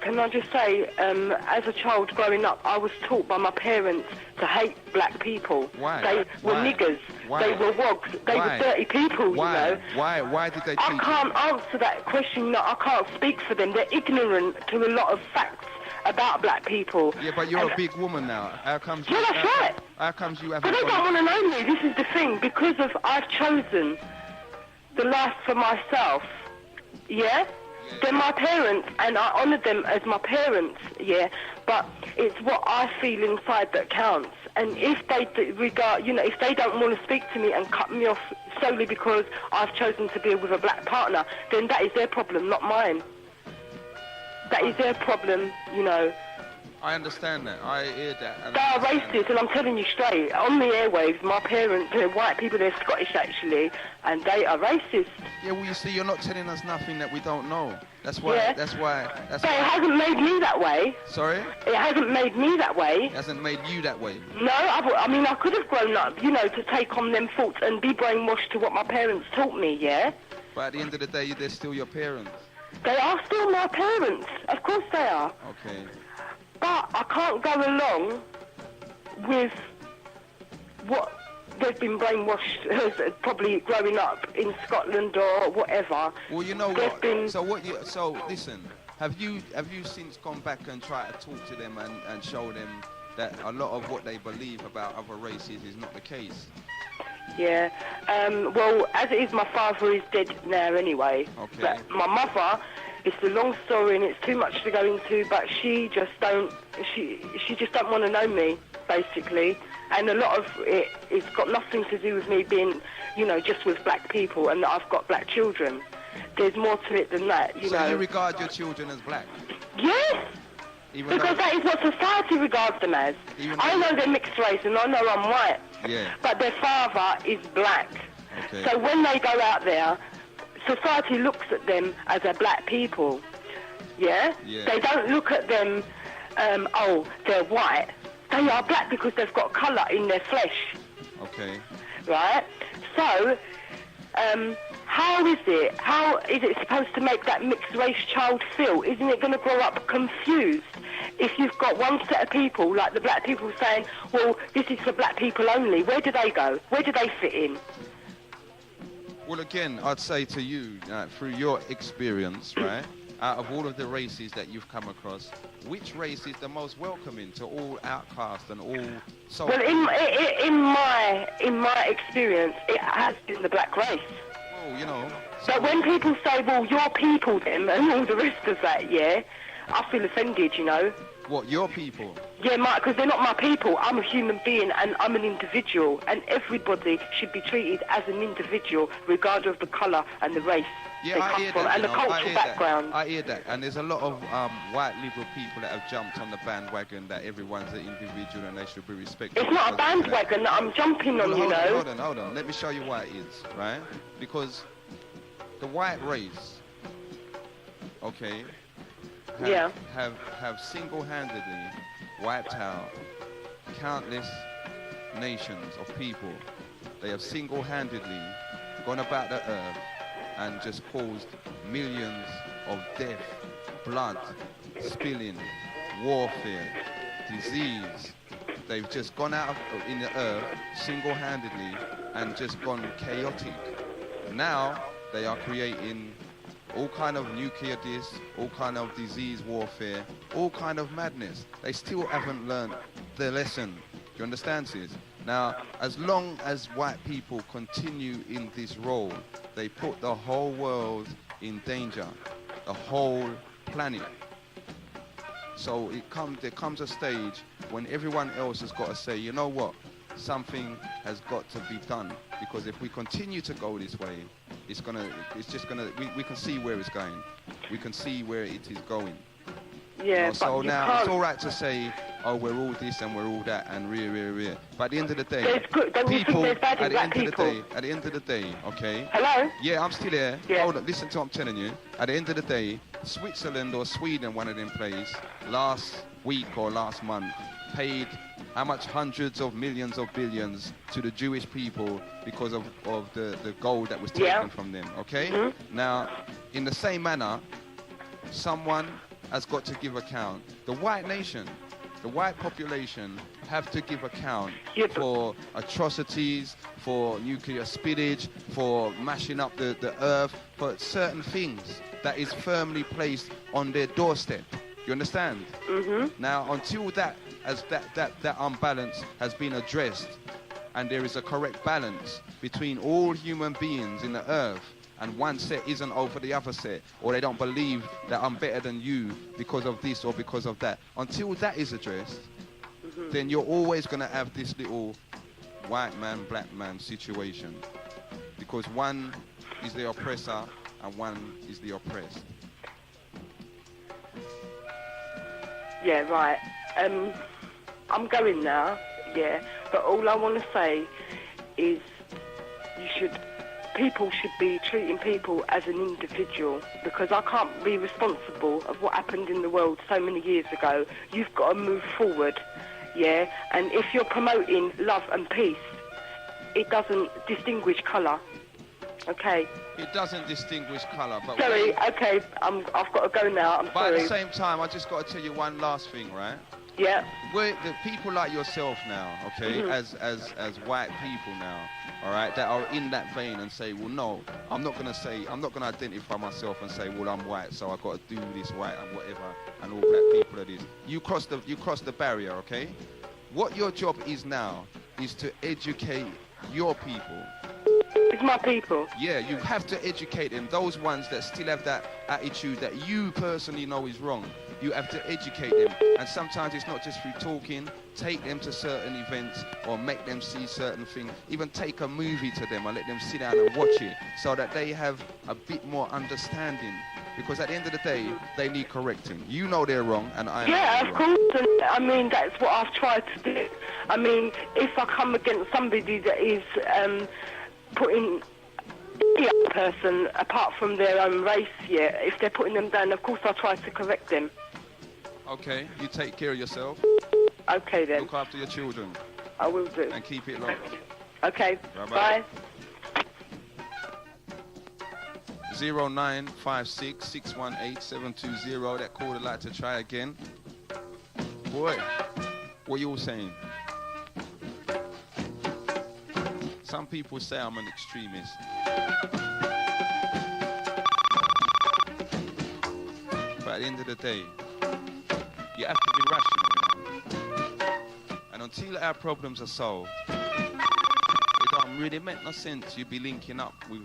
can I just say, as a child growing up, I was taught by my parents to hate black people. Why? They were niggers. Why? They were wogs. They were dirty people, Why? you know. Why did they teach I can't answer that question. You know, I can't speak for them. They're ignorant to a lot of facts about black people. Yeah, but you're a big woman now. How comes Yeah, that's right. How comes you haven't... But they don't want to know me. This is the thing. Because I've chosen the life for myself. Yeah? They're my parents, and I honour them as my parents, yeah? But it's what I feel inside that counts. And if they if they don't want to speak to me and cut me off solely because I've chosen to be with a black partner, then that is their problem, not mine. That is their problem, you know. I understand that. I hear that. They are racist, and I'm telling you straight. On the airwaves, my parents, they're white people, they're Scottish actually, and they are racist. Yeah, well, you see, you're not telling us nothing that we don't know. That's why. Yeah. That's why. But it hasn't made me that way. Sorry? It hasn't made me that way. It hasn't made you that way. No, I mean, I could have grown up, you know, to take on them thoughts and be brainwashed to what my parents taught me, yeah? But at the end of the day, they're still your parents. They are still my parents. Of course they are. Okay. But I can't go along with what they've been brainwashed as probably growing up in Scotland or whatever. Well, you know what? So listen, have you since gone back and tried to talk to them and show them that a lot of what they believe about other races is not the case? Yeah. Well, as it is, my father is dead now anyway. Okay. But my mother, it's a long story and it's too much to go into, but she just don't want to know me, basically. And a lot of it's got nothing to do with me being, you know, just with black people and that I've got black children. There's more to it than that, you know. So you regard your children as black? Yes! Because that is what society regards them as. I know they're mixed race and I know I'm white. Yeah. But their father is black. Okay. So when they go out there, society looks at them as a black people. Yeah? They don't look at them, oh, they're white. They are black because they've got colour in their flesh. Okay. Right? So, how is it supposed to make that mixed race child feel? Isn't it going to grow up confused if you've got one set of people, like the black people saying, well, this is for black people only? Where do they go? Where do they fit in? Well, again, I'd say to you, through your experience, right, out of all of the races that you've come across, which race is the most welcoming to all outcasts and all soul? Well, in my experience, it has been the black race. Oh, you know. But when people say, well, your people then, and all the rest of that, yeah, I feel offended, you know. What, your people? Yeah, because they're not my people. I'm a human being and I'm an individual, and everybody should be treated as an individual, regardless of the colour and the race they come from, and the cultural background. I hear that, and there's a lot of white liberal people that have jumped on the bandwagon that everyone's an individual and they should be respected. It's not a bandwagon that I'm jumping on, you know. Hold on. Let me show you why it is, right? Because the white race, okay, have single-handedly wiped out countless nations of people. They have single-handedly gone about the earth and just caused millions of death, blood, spilling, warfare, disease. They've just gone out in the earth single-handedly and just gone chaotic. Now they are creating all kind of nuclear discs, all kind of disease warfare, all kind of madness. They still haven't learned their lesson. Do you understand, sis? Now, as long as white people continue in this role, they put the whole world in danger, the whole planet. So there comes a stage when everyone else has got to say, you know what, something has got to be done, because if we continue to go this way, we can see where it's going. We can see where it is going. Yeah, you know, so now it's all right to say, oh, we're all this and we're all that and rear. But at the end of the day, people, at the end of the day, okay? Hello? Yeah, I'm still here. Yeah. Hold on, listen to what I'm telling you. At the end of the day, Switzerland or Sweden, one of them places, last week or last month, paid how much hundreds of millions of billions to the Jewish people because of the gold that was taken from them, okay? Mm-hmm. Now, in the same manner, someone has got to give account. The white nation, the white population have to give account for atrocities, for nuclear spillage, for mashing up the earth, for certain things that is firmly placed on their doorstep. You understand? Mm-hmm. Now, until that unbalance has been addressed, and there is a correct balance between all human beings in the earth, and one set isn't over the other set, or they don't believe that I'm better than you because of this or because of that. Until that is addressed, then you're always going to have this little white man, black man situation. Because one is the oppressor and one is the oppressed. Yeah, right. I'm going now, yeah. But all I want to say is people should be treating people as an individual, because I can't be responsible of what happened in the world so many years ago. You've got to move forward, yeah? And if you're promoting love and peace, it doesn't distinguish colour, okay? It doesn't distinguish colour, but... Sorry, okay, I've got to go now, I'm sorry. But at the same time, I just got to tell you one last thing, right? Yeah. We're the people like yourself now, okay, as white people now, all right, that are in that vein and say, well, no, I'm not going to identify myself and say, well, I'm white, so I've got to do this white and whatever, and all black people are this. You cross the barrier, okay? What your job is now is to educate your people. It's my people. Yeah, you have to educate them, those ones that still have that attitude that you personally know is wrong. You have to educate them, and sometimes it's not just through talking. Take them to certain events or make them see certain things. Even take a movie to them and let them sit down and watch it, so that they have a bit more understanding. Because at the end of the day, they need correcting. You know they're wrong, and I know yeah, of course. And I mean, that's what I've tried to do. I mean, if I come against somebody that is putting the other person apart from their own race, yeah, if they're putting them down, of course I try to correct them. Okay, you take care of yourself. Okay then. Look after your children. I will do. And keep it locked. Okay, bye. 0956 618 720. That call would like to try again. Boy, what you all saying? Some people say I'm an extremist. at the end of the day, you have to be rational. And until our problems are solved, it don't really make no sense you be linking up with...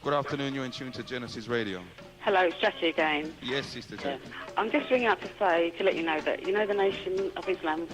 Good afternoon, you're in tune to Genesis Radio. Hello, it's Jackie again. Yes, Sister Jack. I'm just ringing up to say, to let you know that, you know, the Nation of Islam's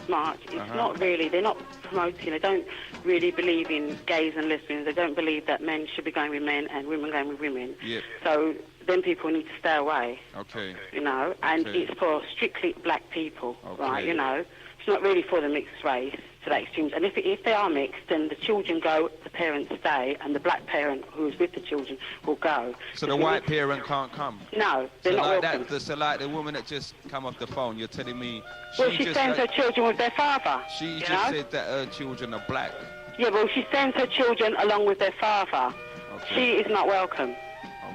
march, it's not really, they're not promoting, they don't really believe in gays and lesbians, they don't believe that men should be going with men and women going with women. Yep. So then people need to stay away. Okay. You know, and it's for strictly black people, right, you know. It's not really for the mixed race to that extreme. And if they are mixed, then the children go, the parents stay, and the black parent who is with the children will go. So the white parent can't come? No, they're not welcome. So like the woman that just come off the phone, you're telling me... she sends her children with their father. She just said that her children are black. Yeah, well, she sends her children along with their father. Okay. She is not welcome.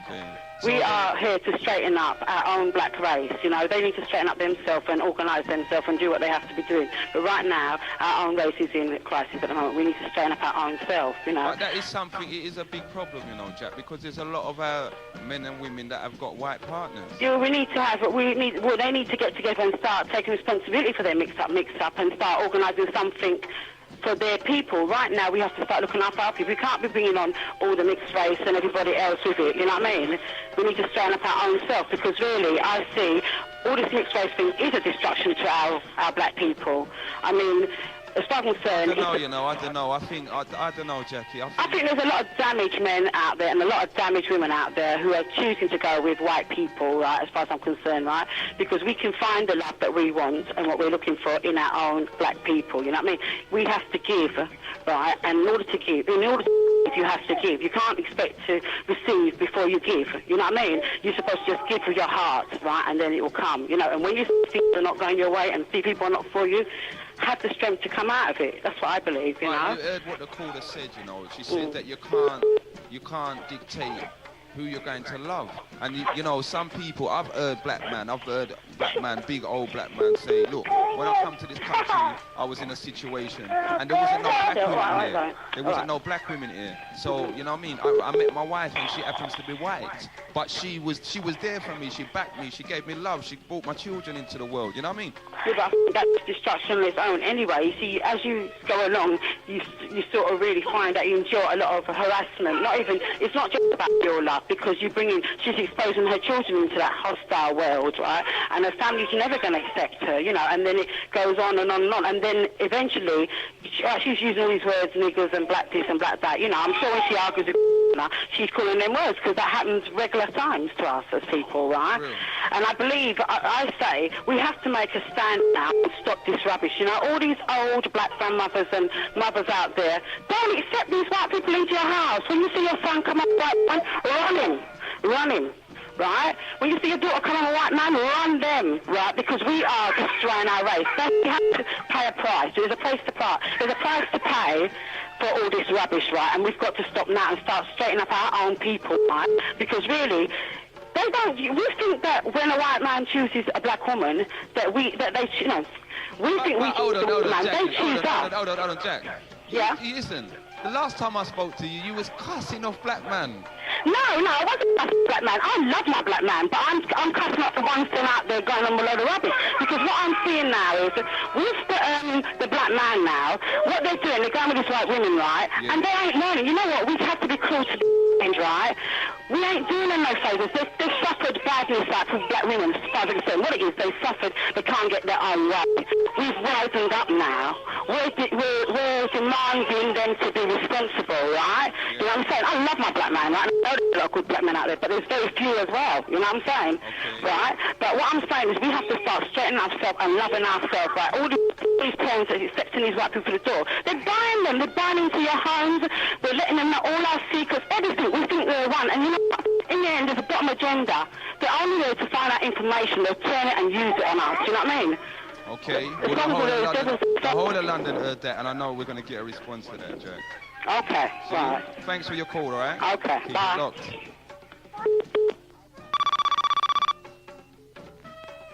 Okay. We are here to straighten up our own black race, you know. They need to straighten up themselves and organise themselves and do what they have to be doing. But right now, our own race is in crisis at the moment. We need to straighten up our own self, you know. But that is something, it is a big problem, you know, Jack, because there's a lot of our men and women that have got white partners. Yeah, they need to get together and start taking responsibility for their mix-up and start organising something for their people. Right now, we have to start looking after our people. We can't be bringing on all the mixed race and everybody else with it, you know what I mean? We need to straighten up our own self, because really, I see all this mixed race thing is a destruction to our black people. I mean, as far as I'm concerned... I don't know. I don't know, Jackie. I think there's a lot of damaged men out there and a lot of damaged women out there who are choosing to go with white people, right, as far as I'm concerned, right? Because we can find the love that we want and what we're looking for in our own black people, you know what I mean? We have to give, right? And in order to give, you have to give. You can't expect to receive before you give, you know what I mean? You're supposed to just give with your heart, right, and then it will come, you know? And when you see things are not going your way and see people are not for you, have the strength to come out of it. That's what I believe, you know. You heard what the caller said, you know. She said that you can't dictate who you're going to love. And, you know, some people, I've heard black man, big old black man say, look, when I come to this country, I was in a situation, and there wasn't no black women here. There wasn't no black women here. So, you know what I mean? I met my wife, and she happens to be white. But she was there for me. She backed me. She gave me love. She brought my children into the world. You know what I mean? Yeah, but I think that's destruction on its own anyway. You see, as you go along, you sort of really find that you enjoy a lot of harassment. It's not just about your love, because she's exposing her children into that hostile world, right? And her family's never going to accept her, you know, and then it goes on and on and on. And then eventually, she's using all these words, niggers and black this and black that, you know. I'm sure when she argues with she's calling them words, because that happens regular times to us as people, right? Really? And I believe, I say, we have to make a stand now and stop this rubbish. You know, all these old black grandmothers and mothers out there, don't accept these white people into your house. When you see your son come up white man, run him, right? When you see your daughter come on a white man, run them, right? Because we are destroying our race. Then we have to pay a price. There's a price to pay for all this rubbish, right? And we've got to stop now and start straightening up our own people, right? Because really, we think that when a white man chooses a black woman, we think we choose the woman, they choose us. Hold on, Jack. Yeah? Listen, the last time I spoke to you, you was cussing off black man. No, I wasn't cussing black man. I love my black man, but I'm cussing up the ones that are out there going on a load of rubbish. Because what I'm seeing now is with the black man now, what they're doing, they're going with these white women, right? Yeah. And they ain't learning. You know what? We have to be cruel to the right? We ain't doing them no favours. They've suffered badness like for black women, as far as I'm concerned. What it is, they suffered, they can't get their own way. We've widened up now. We're demanding them to be responsible, right? Yeah. You know what I'm saying? I love my black man, right? I know there's a lot of good black men out there, but there's very few as well, you know what I'm saying? Okay. Right? But what I'm saying is we have to start straightening ourselves and loving ourselves, right? All these parents that are accepting these white people to the door, they're buying them. They're buying into your homes. We're letting them know all our secrets, everything. We think they're one. And you know what? In the end, there's a bottom agenda. They're only there to find out information. They'll turn it and use it on us. You know what I mean? Okay. Well, the whole of London heard that, and I know we're going to get a response to that, Jack. Okay, so right. Thanks for your call, all right? Okay, keep bye. It locked.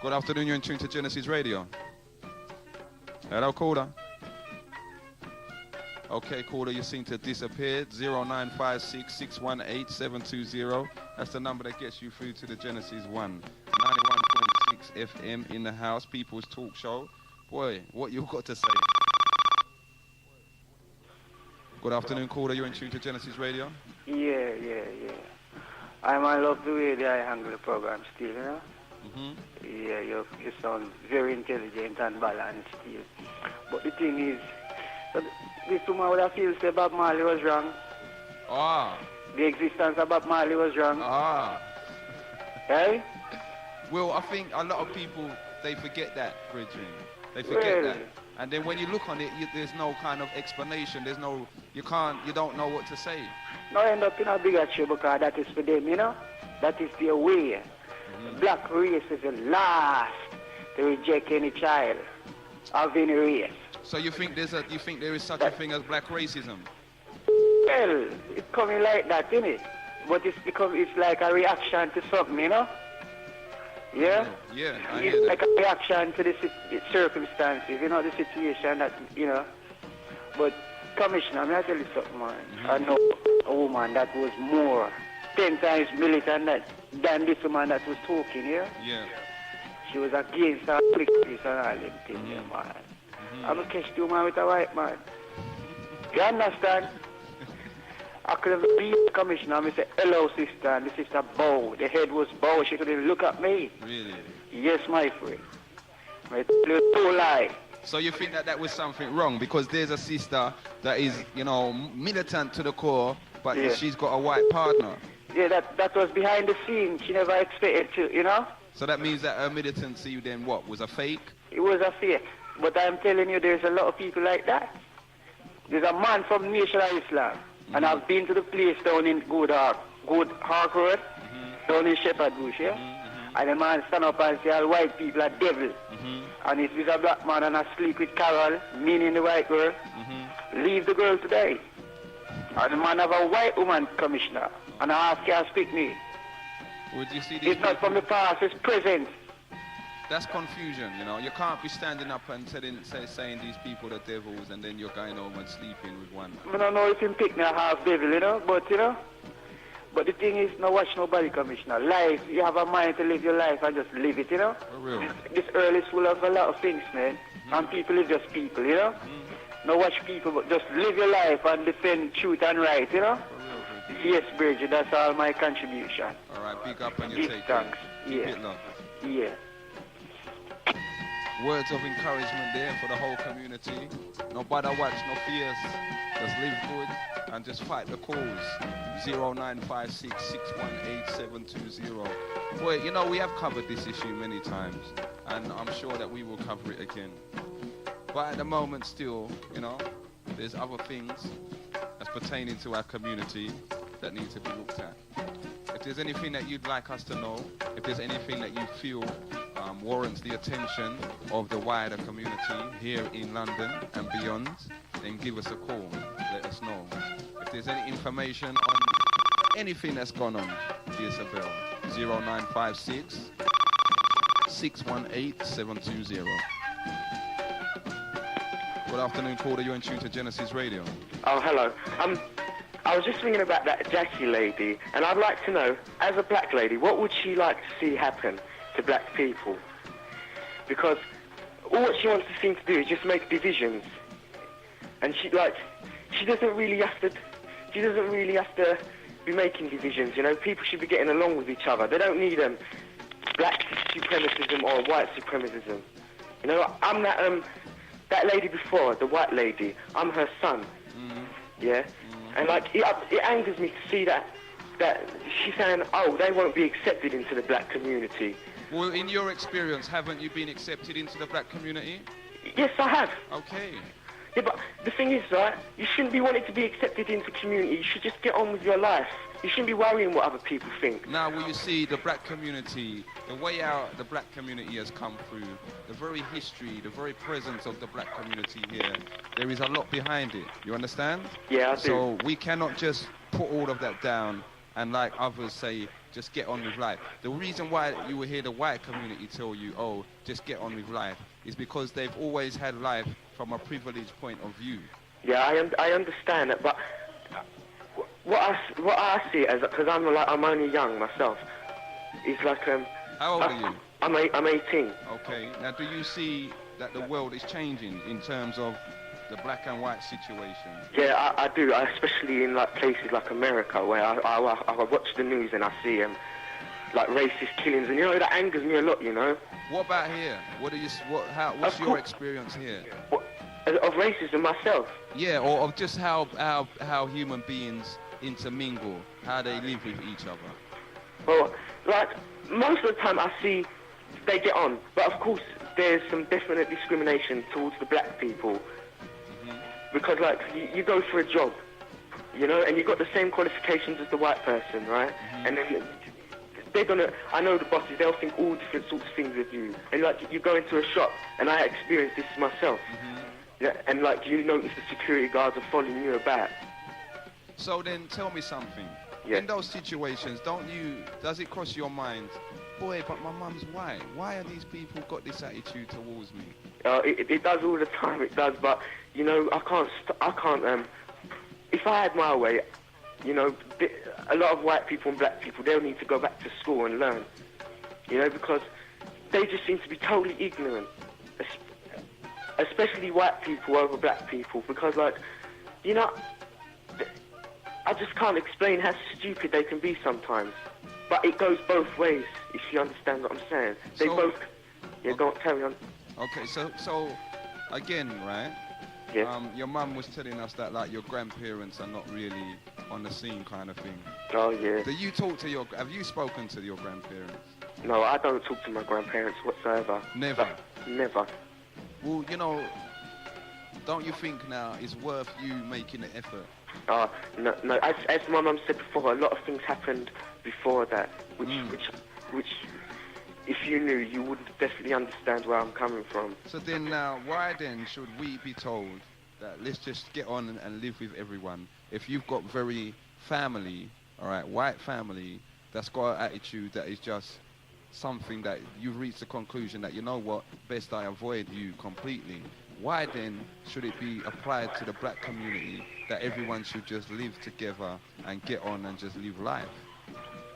Good afternoon, you're in tune to Genesis Radio. Hello, caller. Okay, caller, you seem to have disappeared. 0956 618 720. That's the number that gets you through to the Genesis 1. 91.6 FM in the house, People's Talk Show. Boy, what you got to say? Good afternoon, caller. You're in tune to Genesis Radio. Yeah. I love the way that I handle the program still, you know? Yeah, you sound very intelligent and balanced still. But the thing is, this woman would have feel say Bob Marley was wrong. The existence of Bob Marley was wrong. Hey? Well, I think a lot of people, they forget that, brethren. They forget that. And then when you look on it, there's no kind of explanation. There's no, you don't know what to say. No, end up in a bigger trouble because that is for them, you know? That is their way. The black race is the last to reject any child of any race. So you think there is such a thing as black racism? Well, it's coming like that, innit? But it's like a reaction to something, you know? Yeah? Yeah, I it's hear like that. a reaction to the circumstances, you know, the situation that, you know. But, Commissioner, I'm going to tell you something, man. I know a woman that was more, 10 times militant than this woman that was talking here. Yeah. She was against our police and all them things, man. I'm going to catch the woman with a white man. You understand? I could have been the commissioner and I said, hello, sister, and the sister bowed. The head was bowed. She couldn't even look at me. Really? Yes, my friend. My little lie. So you think that was something wrong because there's a sister that is, you know, militant to the core, but she's got a white partner. Yeah, that was behind the scenes. She never expected to, you know? So that means that her militancy then what, was a fake? It was a fake. But I'm telling you, there's a lot of people like that. There's a man from Nation of Islam. And I've been to the place down in Good Hark Road, down in Shepherd Bush, yeah? And the man stand up and say all white people are devil. And if he's a black man and I sleep with Carol, meaning the white girl, leave the girl today. And the man have a white woman commissioner. And I ask her to speak me. Would you see it's not from the past, it's present. That's confusion, you know. You can't be standing up and saying these people are devils and then you're going home and sleeping with one. I don't know if you pick me a half devil, you know, but you know. But the thing is, no watch nobody, Commissioner. Life, you have a mind to live your life and just live it, you know. For real. This earth is full of a lot of things, man. And people is just people, you know. No watch people, but just live your life and defend truth and right, you know. For real. Yes, Bridget, that's all my contribution. All right, big up and you take thanks. Keep it love. Yeah. Words of encouragement there for the whole community. No bother watch, no fears. Just live good and just fight the cause. 0956 618 720. Boy, you know, we have covered this issue many times and I'm sure that we will cover it again. But at the moment still, you know, there's other things that's pertaining to our community that need to be looked at. If there's anything that you'd like us to know, if there's anything that you feel warrants the attention of the wider community here in London and beyond, then give us a call. Let us know. If there's any information on anything that's gone on, give us a bell. 0956 618 720. Good afternoon, caller. You're in tune to Genesis Radio. Oh, hello. I was just thinking about that Jackie lady, and I'd like to know, as a black lady, what would she like to see happen to black people? Because all what she wants to seem to do is just make divisions, and she doesn't really have to be making divisions. You know, people should be getting along with each other. They don't need black supremacism or white supremacism. You know, I'm that lady before, the white lady. I'm her son. Yeah, and like it angers me to see that she's saying, oh, they won't be accepted into the black community. Well, in your experience, haven't you been accepted into the black community? Yes, I have. Okay. Yeah, but the thing is, right, you shouldn't be wanting to be accepted into community. You should just get on with your life. You shouldn't be worrying what other people think. Now, will you see the black community, the way out the black community has come through, the very history, the very presence of the black community here, there is a lot behind it. You understand? Yeah, I do. So we cannot just put all of that down and, like others say, just get on with life. The reason why you will hear the white community tell you, oh, just get on with life, is because they've always had life from a privileged point of view. Yeah, I understand it, but what I see as, because I'm only young myself, is like How old are you? I'm 18. Okay. Now, do you see that the world is changing in terms of the black and white situation? Yeah, I do, especially in like places like America, where I watch the news and I see like racist killings, and you know that angers me a lot. You know. What about here? What's your experience here? Of racism myself. Yeah, or of just how human beings intermingle, how they live with each other. Well, like most of the time I see they get on, but of course there's some definite discrimination towards the black people. Because like you go for a job, you know, and you've got the same qualifications as the white person, right? And then they're gonna, I know the bosses, they'll think all different sorts of things of you. And like you go into a shop, and I experienced this myself. Yeah, and like you notice the security guards are following you about. So then tell me something. Yeah. In those situations, does it cross your mind, boy, but my mum's white. Why are these people got this attitude towards me? It does all the time, it does, but you know, I can't, if I had my way, you know, a lot of white people and black people, they'll need to go back to school and learn, you know, because they just seem to be totally ignorant, especially white people over black people, because like, you know, I just can't explain how stupid they can be sometimes, but it goes both ways, if you understand what I'm saying. They both, yeah, go on, carry on. Okay, so again, right? Yeah. Your mum was telling us that like your grandparents are not really on the scene, kind of thing. Oh yeah. Do you talk to have you spoken to your grandparents? No, I don't talk to my grandparents whatsoever. Never. Never. Well, you know, don't you think now it's worth you making the effort? No. As my mum said before, a lot of things happened before that, which, if you knew, you would definitely understand where I'm coming from. So then now, why then should we be told that let's just get on and live with everyone? If you've got very family, all right, white family, that's got an attitude that is just something that you've reached the conclusion that, you know what, best I avoid you completely. Why then should it be applied to the black community that everyone should just live together and get on and just live life?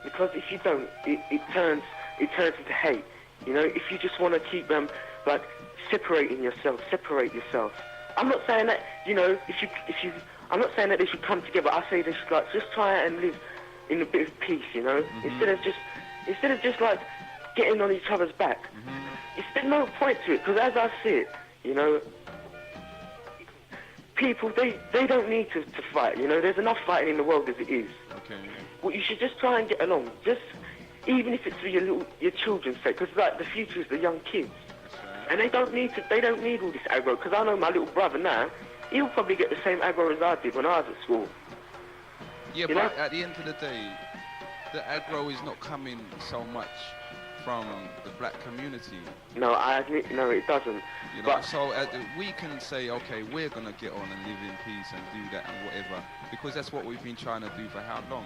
Because if you don't, it turns into hate. You know, if you just want to keep them like separate yourself. I'm not saying that, you know, I'm not saying that they should come together. I say they should like just try and live in a bit of peace, you know, instead of just like getting on each other's back. There's no point to it, because as I see it, you know, people, they don't need to fight, you know, there's enough fighting in the world as it is. Okay. Well, you should just try and get along, just even if it's for your children's sake, because like the future is the young kids, and they don't need all this aggro. Because I know my little brother now, he'll probably get the same aggro as I did when I was at school. Yeah, you but know? at the end of the day, the aggro is not coming so much from the black community. No, I admit, no, it doesn't. You know, so we can say, okay, we're gonna get on and live in peace and do that and whatever, because that's what we've been trying to do for how long?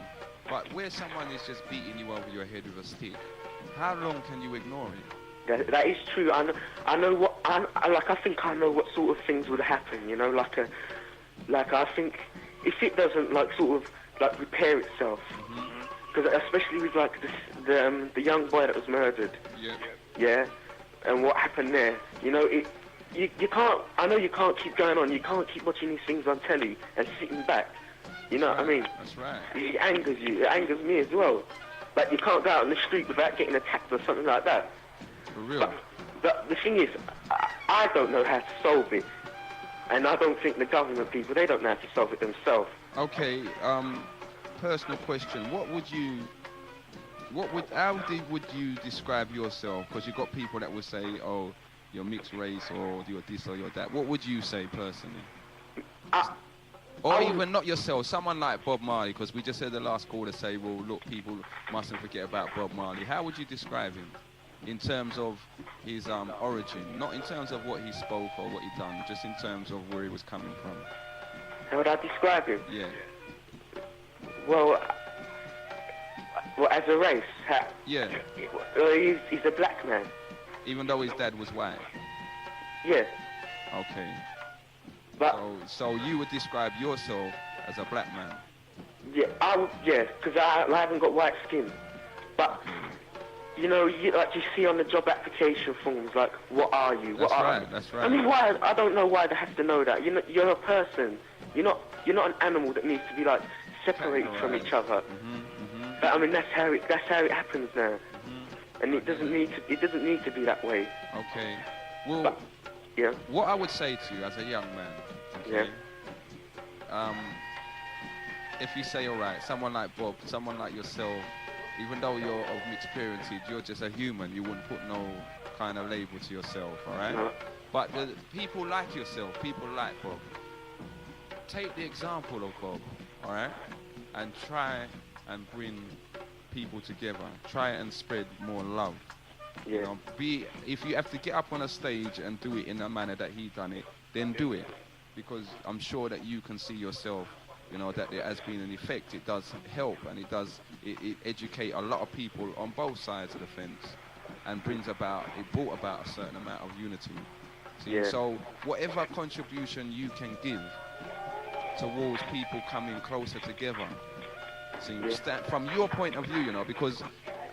But where someone is just beating you over your head with a stick, how long can you ignore it? That is true. I think I know what sort of things would happen. You know, I think if it doesn't like sort of like repair itself, because especially with like the young boy that was murdered. Yeah. And what happened there? You know, you can't. I know you can't keep going on. You can't keep watching these things on telly and sitting back. You know what I mean? That's right. It angers you. It angers me as well. Like you can't go out on the street without getting attacked or something like that. For real. But the thing is, I don't know how to solve it, and I don't think the government people, they don't know how to solve it themselves. Okay. Personal question. How would you describe yourself? Because you've got people that would say, oh, you're mixed race, or you're this or you're that. What would you say personally? Or even not yourself, someone like Bob Marley, because we just heard the last caller say, well, look, people mustn't forget about Bob Marley. How would you describe him in terms of his origin? Not in terms of what he spoke or what he done, just in terms of where he was coming from. How would I describe him? Yeah. Well, as a race, yeah. He's a black man. Even though his dad was white? Yeah. Okay. But so you would describe yourself as a black man? Yeah, because I haven't got white skin. But you know, like you see on the job application forms, like, what are you? What are you? That's right. I mean, why? I don't know why they have to know that. You're a person. You're not an animal that needs to be like separated from each other. But I mean, that's how it happens now, and it doesn't need to be that way. Okay. Well, yeah. What I would say to you as a young man, okay? If you say, all right, someone like Bob, someone like yourself, even though you're of mixed parentage, you're just a human. You wouldn't put no kind of label to yourself, all right? No. But the people like yourself, people like Bob, take the example of Bob, all right? And try and bring people together. Try and spread more love. Yeah. You know, if you have to get up on a stage and do it in a manner that he done it, then do it. Because I'm sure that you can see yourself, you know, that there has been an effect. It does help, and it educate a lot of people on both sides of the fence, and brought about a certain amount of unity. See? Yeah. So whatever contribution you can give towards people coming closer together, see, from your point of view, you know, because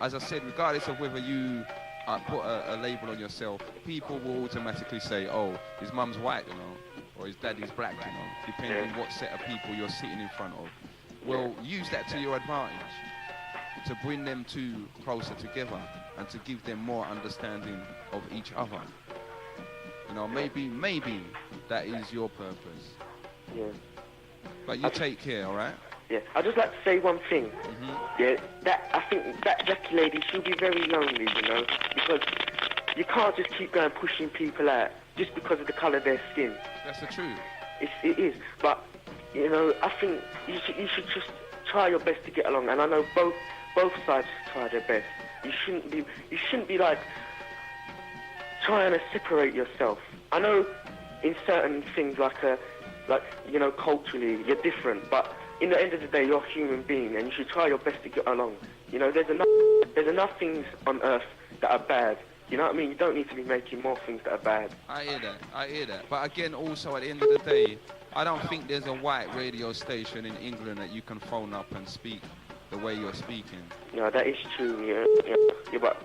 as I said, regardless of whether you put a label on yourself, people will automatically say, oh, his mum's white, you know, or his daddy's black, you know, depending what set of people you're sitting in front of. Well, use that to your advantage, to bring them closer together and to give them more understanding of each other. You know, maybe that is your purpose. Yeah. But you take care, all right? Yeah. I'd just like to say one thing. Yeah, I think that Jackie lady, she'll be very lonely, you know, because you can't just keep going pushing people out just because of the colour of their skin. That's the truth. It is. But, you know, I think you should just try your best to get along. And I know both sides try their best. You shouldn't be like trying to separate yourself. I know in certain things like you know, culturally you're different, but in the end of the day you're a human being, and you should try your best to get along. You know, there's enough things on earth that are bad. You know what I mean? You don't need to be making more things that are bad. I hear that. But again, also at the end of the day, I don't think there's a white radio station in England that you can phone up and speak the way you're speaking. No, that is true. Yeah. But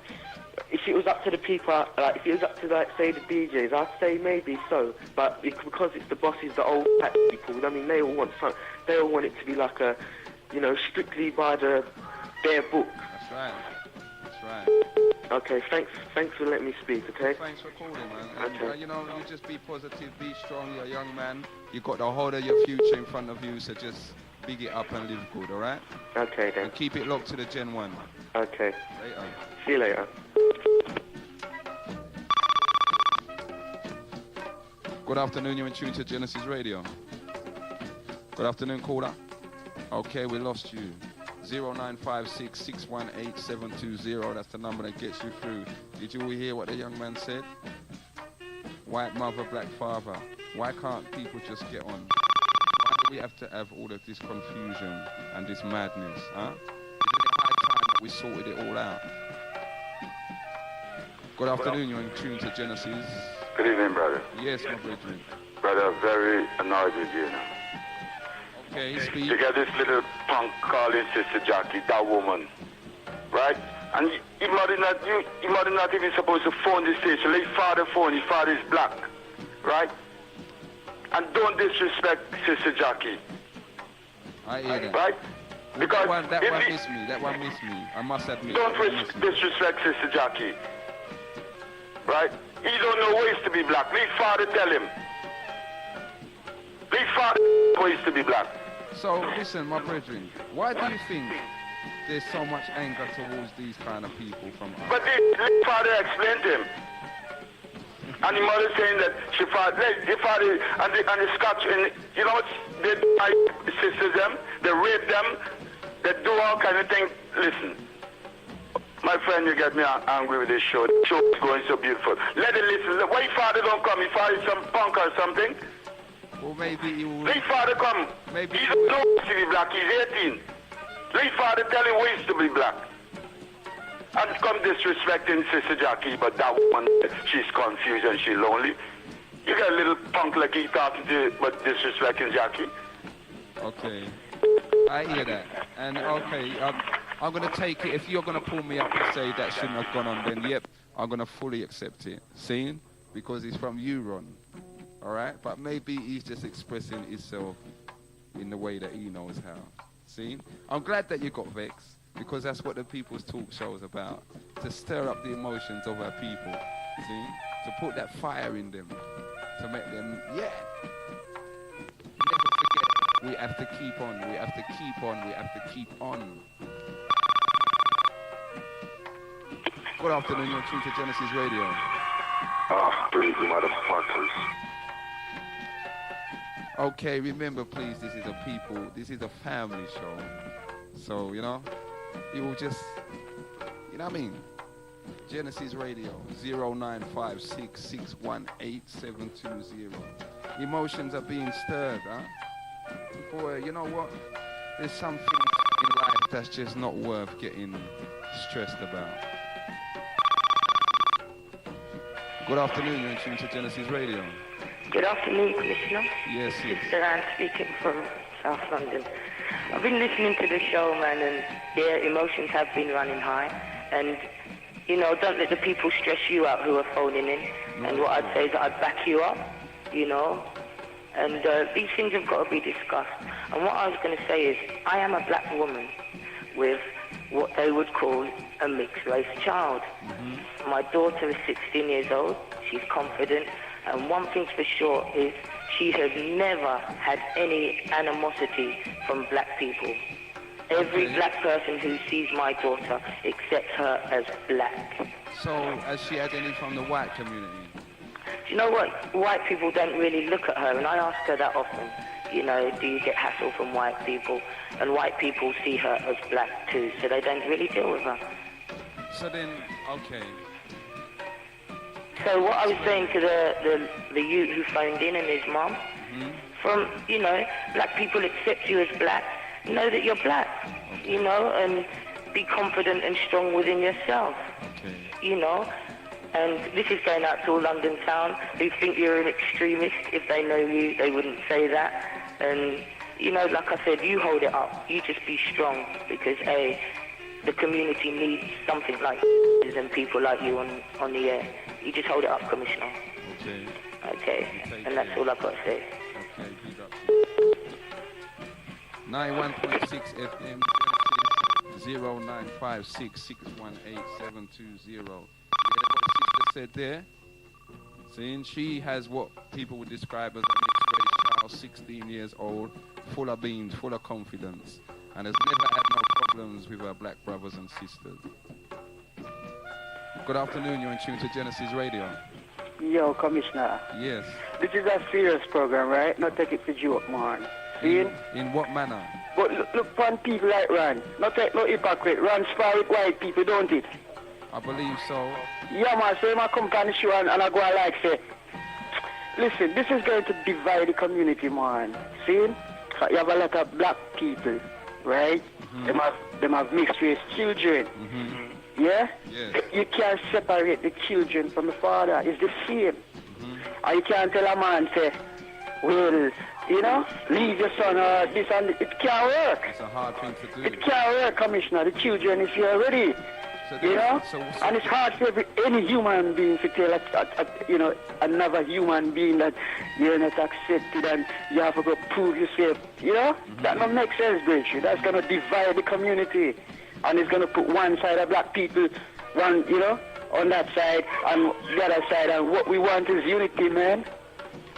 if it was up to the people, like if it was up to, like, say, the DJs, I'd say maybe so. But because it's the bosses, the old black people, I mean, they all want it to be like a, you know, strictly by their book. That's right. Okay, thanks for letting me speak, okay? Thanks for calling, man. And, Okay. you know, you just be positive, be strong, you're a young man. You've got the whole of your future in front of you, so just big it up and live good, all right? Okay, then. And keep it locked to the Gen 1. Okay. Later. See you later. Good afternoon, you're in tune to Genesis Radio. Good afternoon, caller. Okay, we lost you. 0956 618 720, that's the number that gets you through. Did you hear what the young man said? White mother, black father. Why can't people just get on? Why do we have to have all of this confusion and this madness, huh? Isn't it high time that we sorted it all out? Good afternoon, you're in tune to Genesis. Good evening, brother. Yes, my brethren. Brother, very annoyed with you now. Okay, speak. You got this little punk calling Sister Jackie, that woman, right? And he might not even supposed to phone the station. Let his father phone. His father is black, right? And don't disrespect Sister Jackie. I hear that. Right? Because that one missed me. I must admit. Don't disrespect Sister Jackie, right? He don't know ways to be black. Let his father tell him. Let his father ways to be black. So, listen, my brethren, why do you think there's so much anger towards these kind of people from us? But the father explained to him. And the mother saying that the father and the Scotch, and you know what, they sisters them, they rape them, they do all kind of things. Listen, my friend, you get me angry with this show. The show is going so beautiful. Let it listen. Why father don't come? He father is some punk or something. Well, maybe he will... Let father come. Maybe he don't know to be black. He's 18. Let father tell him ways to be black. And come disrespecting Sister Jackie, but that woman, she's confused and she's lonely. You got a little punk like he talking to, but disrespecting Jackie. Okay. I hear that. And okay, I'm going to take it. If you're going to pull me up and say that shouldn't have gone on, then yep, I'm going to fully accept it. See? Because it's from you, Ron. All right? But maybe he's just expressing himself in the way that he knows how. See? I'm glad that you got vexed, because that's what the People's Talk Show is about. To stir up the emotions of our people. See? To put that fire in them. To make them, yeah. Never forget, we have to keep on, we have to keep on, we have to keep on. Good afternoon, you're tuned to Genesis Radio. Ah, crazy motherfuckers. Okay, remember please, this is a family show. So, you know, you will just, you know what I mean? Genesis Radio, 0956618720. Emotions are being stirred, huh? Boy, you know what? There's some things in life that's just not worth getting stressed about. Good afternoon, you're tuned to Genesis Radio. Good afternoon, Commissioner. Yes, yes. Sister Anne speaking from South London. I've been listening to the show, man, and yeah, emotions have been running high. And, you know, don't let the people stress you out who are phoning in. And what I'd say is that I'd back you up, you know. And these things have got to be discussed. And what I was going to say is, I am a black woman with what they would call a mixed race child. Mm-hmm. My daughter is 16 years old. She's confident. And one thing's for sure is she has never had any animosity from black people. Every black person who sees my daughter accepts her as black. So, has she had any from the white community? Do you know what? White people don't really look at her, and I ask her that often. You know, do you get hassle from white people? And white people see her as black too, so they don't really deal with her. So then, okay. So what I was saying to the youth who phoned in and his mom, from, you know, black people accept you as black, know that you're black, you know, and be confident and strong within yourself, you know. And this is going out to all London town who think you're an extremist. If they know you, they wouldn't say that. And, you know, like I said, you hold it up. You just be strong because, A, the community needs something like and people like you on the air. You just hold it up, Commissioner. Okay. Okay. And that's all I've got to say. Okay, big up. 91.6 FM, 0956618720. Yeah, what the sister said there. Seeing she has what people would describe as a mixed race child, 16 years old, full of beans, full of confidence, and has never had no problems with her black brothers and sisters. Good afternoon, you're in tune to Genesis Radio. Yo, Commissioner. Yes. This is a serious program, right? Not take it for joke, man. See? In what manner? But look upon people like Ron. Not take no hypocrite. Ron spar with white people, don't it? I believe so. Yeah, man. So I come on the show and I go like say, listen, this is going to divide the community, man. See? You have a lot of black people, right? Mm-hmm. They have mixed race children. Mm-hmm. Yeah? Yes. You can't separate the children from the father. It's the same. Mm-hmm. And you can't tell a man, say, well, you know, leave your son or this and it can't work. It's a hard thing to do. It can't work, Commissioner. The children is here already. So you know? And it's hard for any human being to tell you know, another human being that you're not accepted and you have to go prove yourself. You know? Mm-hmm. That don't make sense, Bridget. That's going to divide the community. And it's going to put one side of black people, one, you know, on that side and the other side. And what we want is unity, man.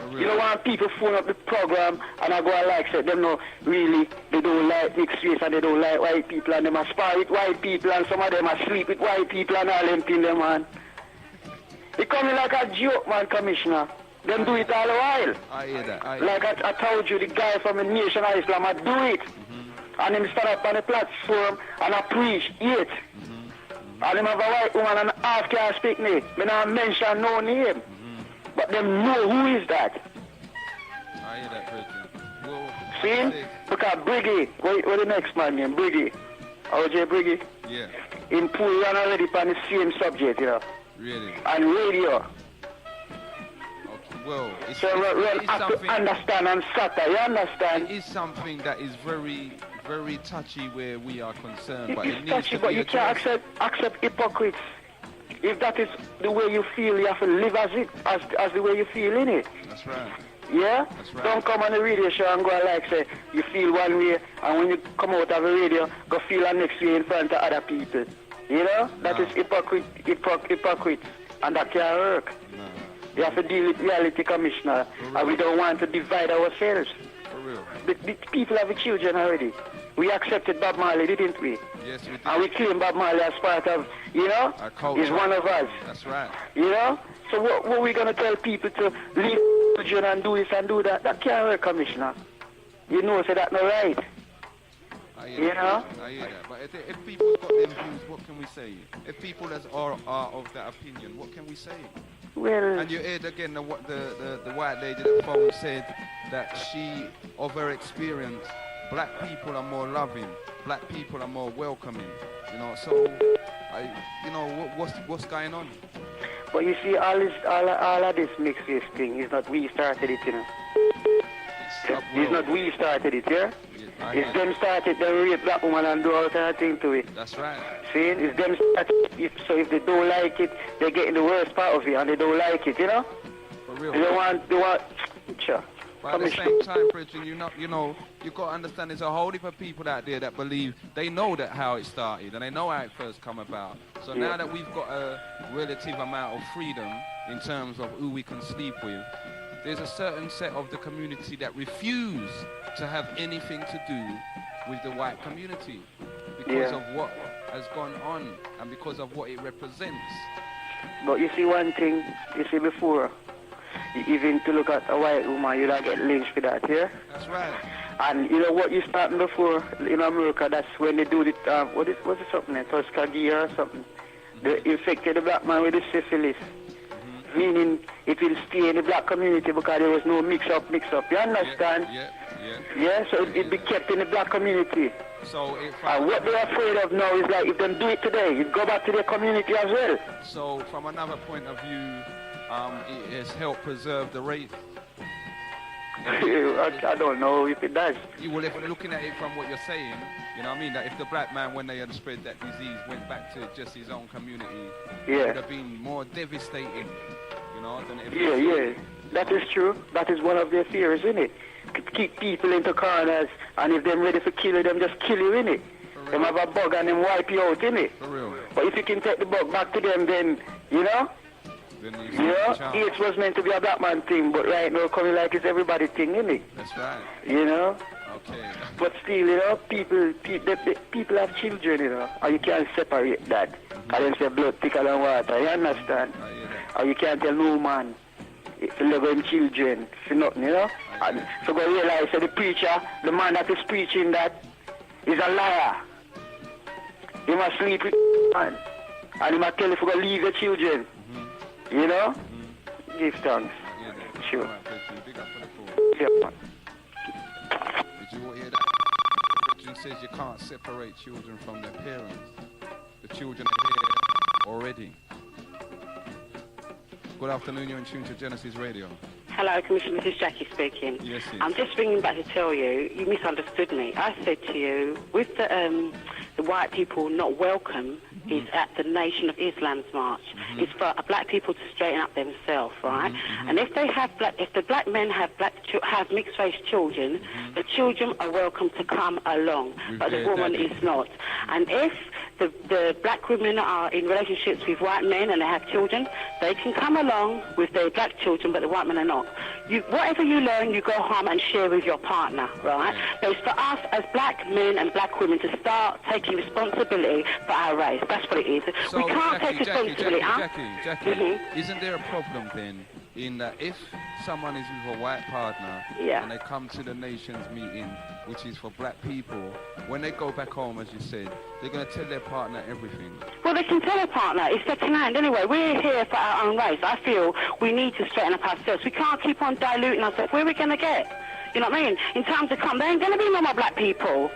Really? You don't want people phone up the program and I go like say them no really they don't like mixed race and they don't like white people and them a spar with white people and some of them a sleep with white people and all them things, man. It coming like a joke, man, Commissioner. Them do it all the while. I hear that. Like I told you, the guy from the Nation of Islam, I do it. And him stand up on the platform and I preach it. And him have a white woman and half can't speak me. Me not mention no name. But them know who is that. I hear that, Bridget. See? Because Briggy, what the next man name? Briggy. OJ Briggy? Yeah. In pool run already on the same subject, you know. Really? And radio. Okay. Well, it's, so it is something. Understand and scatter. You understand? It is something that is very, very touchy where we are concerned, but it It's needs touchy, to but be you can't addressed. accept hypocrites. If that is the way you feel, you have to live as the way you feel, innit? That's right. Yeah? That's right. Don't come on the radio show and go like say you feel one way, and when you come out of the radio, go feel the next way in front of other people. You know? That is hypocrite, and that can't work. No. You have to deal with reality, Commissioner, and we don't want to divide ourselves. For real. The people have children already. We accepted Bob Marley, didn't we? Yes, we did. And we claim Bob Marley as part of, you know, Our culture. he's one of us. That's right. You know? So what are we going to tell people to leave children and do this and do that? That can't work, Commissioner. You know, so that's not right. I You know? I hear that. But if people got them views, what can we say? If people are of that opinion, what can we say? Well, and you heard again the white lady that phone said that she, of her experience, black people are more loving, black people are more welcoming. You know, so what's going on? but you see, all of this mixed race thing is not we started it, you know. It's not we started it, yeah? It's them started, they rape black woman and do all kind of thing to it. That's right. See, it's them started, so if they don't like it, they get in the worst part of it and they don't like it, you know? For real. They want, sure. But at the same time, Bridget, you know, you got to understand there's a whole heap of people out there that believe, they know that how it started and they know how it first come about. So now that we've got a relative amount of freedom in terms of who we can sleep with, there's a certain set of the community that refuse to have anything to do with the white community because of what has gone on and because of what it represents. But you see one thing, you see before, even to look at a white woman, you don't get lynched for that, yeah? That's right. And you know what you starting before in America, that's when they do the, what's it something, Tuskegee or something? They infected the black man with the syphilis. Meaning it will stay in the black community because there was no mix-up, you understand? Yeah, so it be kept in the black community. So what they're afraid of now is like if they do it today, it go back to their community as well. So from another point of view, it has helped preserve the race. I don't know if it does. Well, if we're looking at it from what you're saying, you know what I mean, that if the black man, when they had spread that disease, went back to just his own community, it would have been more devastating, you know, than if... Yeah, that is true. That is one of their fears, isn't it? Keep people into corners, and if they're ready to kill you, them just kill you, innit? Them have a bug and them wipe you out, innit? For real. But if you can take the bug back to them, then, you know? AIDS was meant to be a black man thing, but right now coming like it's everybody thing, innit? That's right. You know? Okay. But still, you know, people have children, you know, and you can't separate that. And then say blood thicker than water, you understand? Or you can't tell no man to love him children for nothing, you know? And so go realize that the preacher, the man that is preaching that, is a liar. He must sleep with man. And he must tell you to go leave your children. You know? Give thanks. Sure. Big up for the call. Yeah. Did you hear that? Richard says you can't separate children from their parents. The children are here already. Good afternoon, you're in tune to Genesis Radio. Hello, Commissioner, this is Jackie speaking. Yes, yes. I'm just ringing back to tell you, you misunderstood me. I said to you, with the white people not welcome is at the Nation of Islam's march. It's for black people to straighten up themselves, right? And if they have if the black men have mixed race children, the children are welcome to come along, but the woman is not. And if the black women are in relationships with white men and they have children, they can come along with their black children, but the white men are not. Whatever you learn, you go home and share with your partner, right? So it's for us as black men and black women to start taking responsibility for our race. That's what it is. So, we can't take responsibility, Jackie, isn't there a problem then in that if someone is with a white partner and they come to the nations meeting, which is for black people, when they go back home, as you said, they're going to tell their partner everything? Well, they can tell their partner. It's second hand anyway. We're here for our own race. I feel we need to straighten up ourselves. We can't keep on diluting ourselves. Where are we going to get? You know what I mean? In times to come, there ain't going to be no more black people.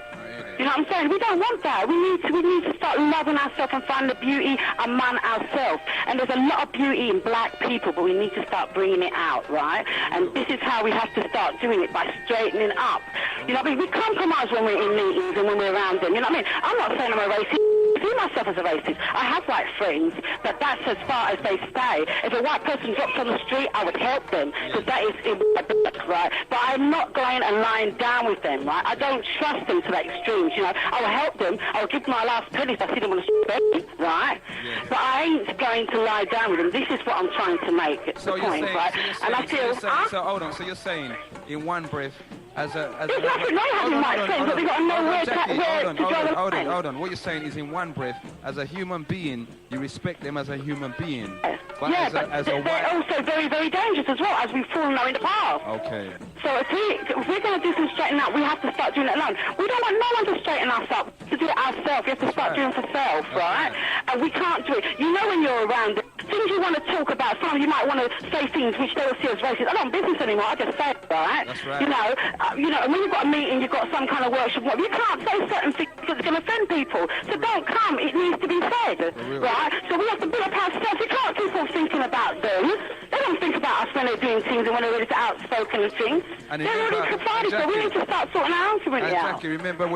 You know what I'm saying? We don't want that. We need to start start loving ourselves and finding the beauty among ourselves. And there's a lot of beauty in black people, but we need to start bringing it out, right? And this is how we have to start doing it, by straightening up. You know what I mean? We compromise when we're in meetings and when we're around them. You know what I mean? I'm not saying I'm a racist. I see myself as a racist. I have white friends, but that's as far as they stay. If a white person drops on the street, I would help them, because that is in my blood, right? But I'm not going and lying down with them, right? I don't trust them to the extremes, you know. I will help them. I will give my last penny if I see them on the street, right? Yeah. But I ain't going to lie down with them. This is what I'm trying to make the point, right? And I feel... So hold on, so you're saying, in one breath, as a... It's like they having white friends, but they've got to know where to draw the line. Hold on. What you're saying is, in one breath, as a human being, you respect them as a human being. But yeah, but they're also very, very dangerous as well, as we've fallen out in the past. Okay. So if we're going to do some straightening up, we have to start doing it alone. We don't want no one to straighten us up, to do it ourselves. We have to start doing it for self, right? And we can't do it. You know, when you're around, things you want to talk about, some of you might want to say things which they will see as racist. I don't business anymore, I just say it, right? That's right. You know, and when you've got a meeting, you've got some kind of workshop, you can't say certain things because it's going to offend people. So don't come, it needs to be said, right? So we have to build up ourselves. We can't keep on thinking about them. They don't think about us when they're doing things and when they're ready to outspoken and things. And they're already provided, so we need to start sorting our own community out. Jackie, remember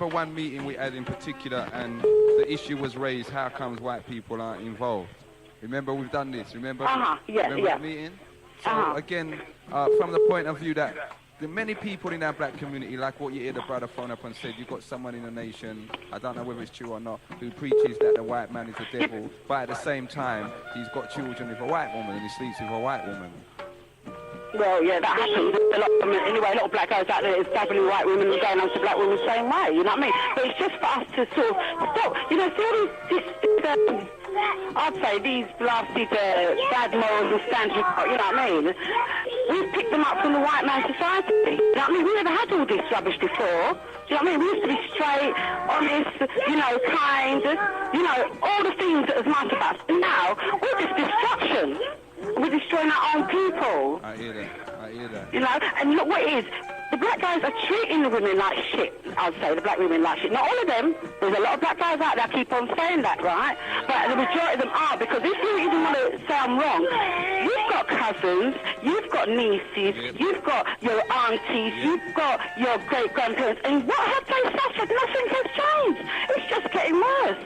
one meeting we had in particular, and the issue was raised, how comes white people aren't involved? Remember, we've done this, remember? Remember that meeting? So again, from the point of view that the many people in our black community, like what you hear the brother phone up and said, you've got someone in the nation, I don't know whether it's true or not, who preaches that the white man is the devil, but at the same time, he's got children with a white woman and he sleeps with a white woman. Well, yeah, that happens. Anyway, a lot of black guys out there is dabbling white women and going on to black women the same way, you know what I mean? But it's just for us to sort of stop, you know, see all these I'd say these blasted bad morals and standards we've got, you know what I mean? We've picked them up from the white man society, you know what I mean? We never had all this rubbish before, do you know what I mean? We used to be straight, honest, you know, kind, you know, all the things that was nice about us. And now, we're just destruction. We're destroying our own people. I hear that. You know, and look what it is. The black guys are treating the women like shit, I'd say, the black women like shit. Not all of them. There's a lot of black guys out there keep on saying that, right? But the majority of them are, because if you even want to say I'm wrong, you've got cousins, you've got nieces, you've got your aunties, you've got your great-grandparents, and what have they suffered? Nothing has changed. It's just getting worse.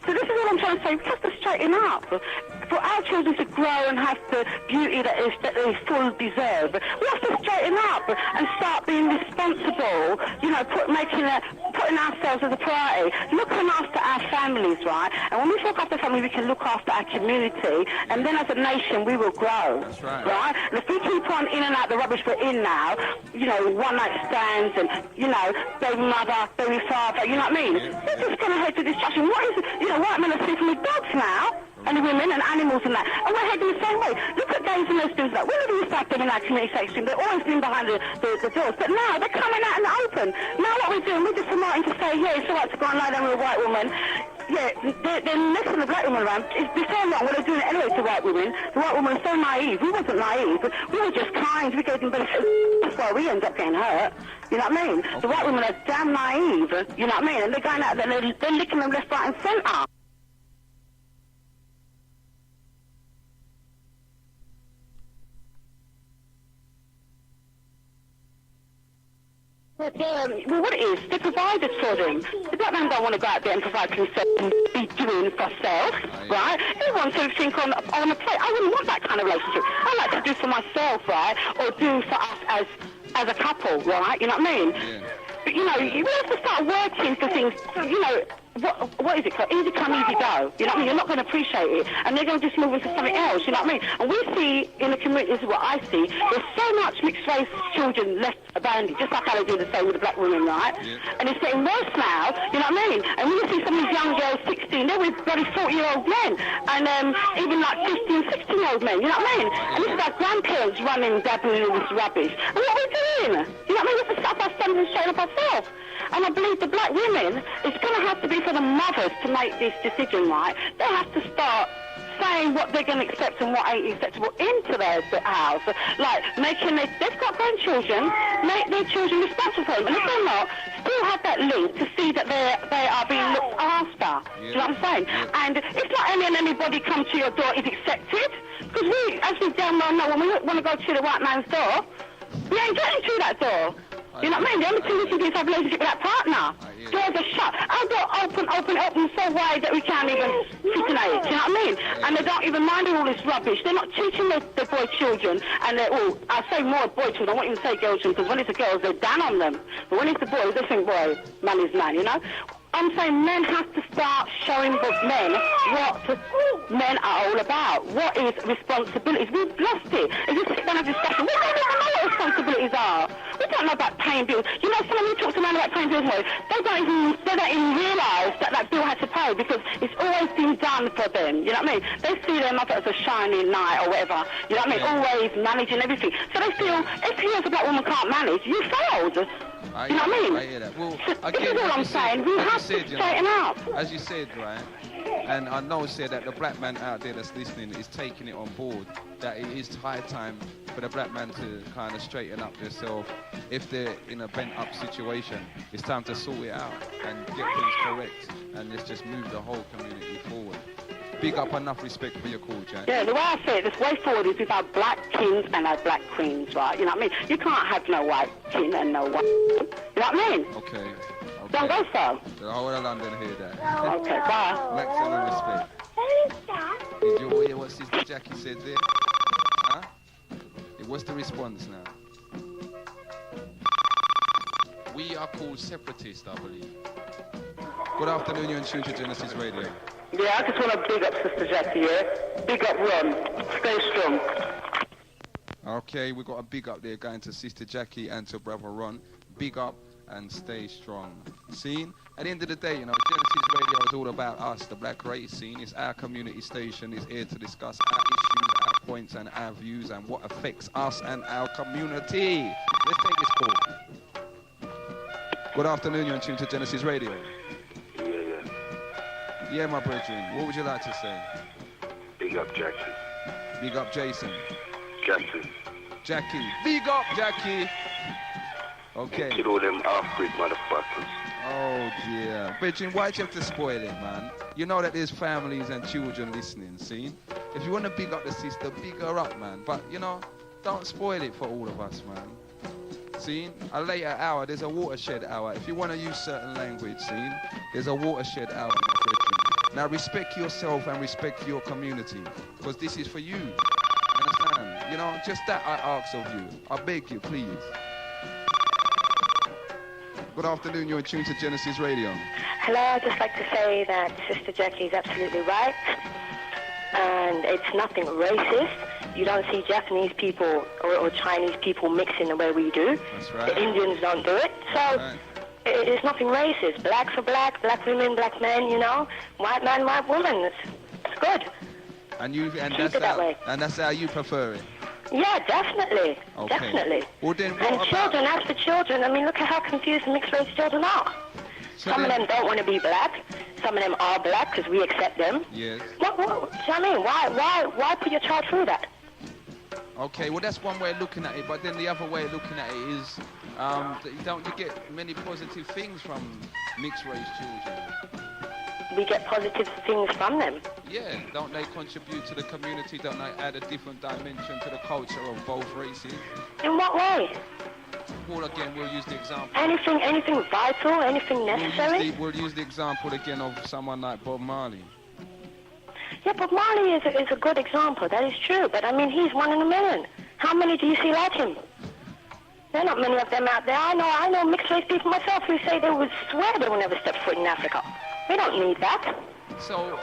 So this is what I'm trying to say. We have to straighten up. For our children to grow and have the beauty that they full deserve, we have to straighten up and start being responsible, you know, putting ourselves as a priority, looking after our families, right? And when we look after family, we can look after our community, and then as a nation, we will grow. That's right. Right? And if we keep on in and out the rubbish we're in now, you know, one-night stands and, you know, baby mother, baby father, you know what I mean? We're just going to head to destruction. What is it? You know, white men are sleeping with dogs now, and the women and animals and that. And we're heading the same way. Look at gays and lesbians like, we never used to have them in our community section. They've always been behind the doors. But now they're coming out in the open. Now what we're doing, we're just promoting to say, yeah, it's all right to go and lie down with a white woman. Yeah, they're messing the black woman around. It's before long, they're doing it anyway to white women. The white woman was so naive. We wasn't naive. We were just kind. We gave them benefits. That's why we end up getting hurt. You know what I mean? Okay. The white women are damn naive. You know what I mean? And they're going out there, they're licking them left, right and centre. Well, what it is, they're provided for them. The black man don't want to go out there and provide himself and be doing for self, right? He wants everything on a plate. I wouldn't want that kind of relationship. I like to do for myself, right? Or do for us as a couple, right? You know what I mean? Yeah. But, you know, you have to start working for things, you know, what is it called? Easy come, easy go. You know what I mean? You're not going to appreciate it. And they're going to just move into something else. You know what I mean? And we see in the community, this is what I see, there's so much mixed race children left abandoned, just like how they do the same with the black women, right? Yeah. And it's getting worse now. You know what I mean? And when you see some of these young girls, 16, they're with bloody 40-year-old men. And even like 15, 16-year-old men. You know what I mean? And this is our grandparents running, dabbling in this rubbish. And what are we doing? You know what I mean? We have to stop our standards and straighten up ourselves. And I believe the black women, it's going to have to be for the mothers to make this decision, right? They have to start saying what they're going to accept and what ain't acceptable into their house. Like, they've got grandchildren, make their children responsible for them. And if they're not, still have that link to see that they are being looked after. Do you know what I'm saying? And it's not anybody come to your door is accepted. Because we, as we damn well know, when we want to go to the white man's door, we ain't getting to that door. You know what I mean? The only thing we can do is have a relationship with that partner. Doors are shut. Our door open so wide that we can't even fit in it. You know what I mean? And they don't even mind all this rubbish. They're not teaching the boy children. And I say more boy children. I won't even say girl children, because when it's the girls, they're down on them. But when it's the boys, they think, boy, man is man, you know? I'm saying men have to start showing the men what men are all about. What is responsibilities? We've lost it. If you sit down and discussion, we don't even know what responsibilities are. We don't know about paying bills. You know, some of you talk to men about paying bills, they don't even realise that bill has to pay, because it's always been done for them. You know what I mean? They see their mother as a shining knight or whatever. You know what I mean? Always managing everything. So they feel, if you as a black woman can't manage, you failed. You know what I mean? I hear that. Well, again, this is all I'm saying. We have to straighten out. As you said, right, and I know said that the black man out there that's listening is taking it on board, that it is high time for the black man to kind of straighten up themselves. If they're in a bent-up situation, it's time to sort it out and get things correct, and let's just move the whole community forward. Big up, enough respect for your call, Jack. Yeah, the way I say it, this way forward is with our black kings and our black queens, right? You know what I mean? You can't have no white king and no white... You know what I mean? Okay. Don't go so. The whole of London hear that. Okay, bye. Maximum respect. Did you hear what Sister Jackie said there? Huh? What's the response now? We are called separatists, I believe. Good afternoon, you're in tune to Genesis Radio. Yeah, I just want to big up Sister Jackie, yeah? Big up Ron. Stay strong. Okay, we've got a big up there going to Sister Jackie and to Brother Ron. Big up and stay strong. See? At the end of the day, you know, Genesis Radio is all about us, the black race scene. It's our community station. It's here to discuss our issues, our points and our views and what affects us and our community. Let's take this call. Good afternoon, you're in tune to Genesis Radio. Yeah, my brethren, what would you like to say? Big up Jackie. Big up Jason. Jackie. Jackie. Big up Jackie. Okay. Kill all them half-breed motherfuckers. Oh dear. Brethren, why'd you have to spoil it, man? You know that there's families and children listening, see? If you want to big up the sister, big her up, man. But, you know, don't spoil it for all of us, man. See, a later hour, there's a watershed hour. If you want to use certain language, see, there's a watershed hour. Now respect yourself and respect your community, because this is for you. Understand? You know, just that I ask of you. I beg you, please. Good afternoon, you're in tune to Genesis Radio. Hello, I'd just like to say that Sister Jackie is absolutely right. And it's nothing racist. You don't see Japanese people or Chinese people mixing the way we do. That's right. The Indians don't do it. So it's nothing racist. Blacks are black women, black men, you know. White man, white woman. It's good. And Keep it that way. And that's how you prefer it. Yeah, definitely. Okay. Definitely. Well then, and children, as for children, I mean, look at how confused mixed race children are. So some of them don't want to be black. Some of them are black because we accept them. Yes. What do you know what I mean? Why put your child through that? Okay, well that's one way of looking at it, but then the other way of looking at it is, don't you get many positive things from mixed race children? We get positive things from them. Yeah, don't they contribute to the community? Don't they add a different dimension to the culture of both races? In what way? Well, again, we'll use the example. Anything vital, anything necessary? We'll use the example again of someone like Bob Marley. Yeah, Bob Marley is a good example, that is true, but I mean, he's one in a million. How many do you see like him? There are not many of them out there. I know mixed race people myself who say they would swear they will never step foot in Africa. We don't need that. So,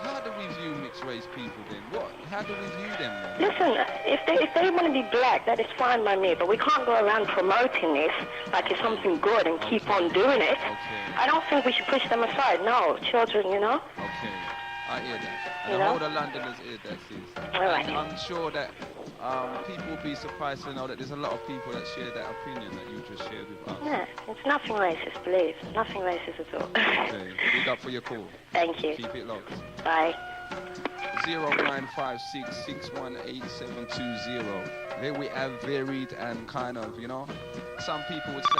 how do we view mixed race people then? How do we view them then? Listen, if they want to be black, that is fine by me, but we can't go around promoting this like it's something good and keep on doing it. Okay. I don't think we should push them aside. No, children, you know. Okay. I hear that. And You the know? whole of Londoners hear that, sis. All right. And I'm sure that people will be surprised to know that there's a lot of people that share that opinion that you just shared with us. Yeah, it's nothing racist, believe. Nothing racist at all. Okay. Big up for your call. Thank you. Keep it locked. Bye. 0956618720. There we have varied and kind of, you know, some people would say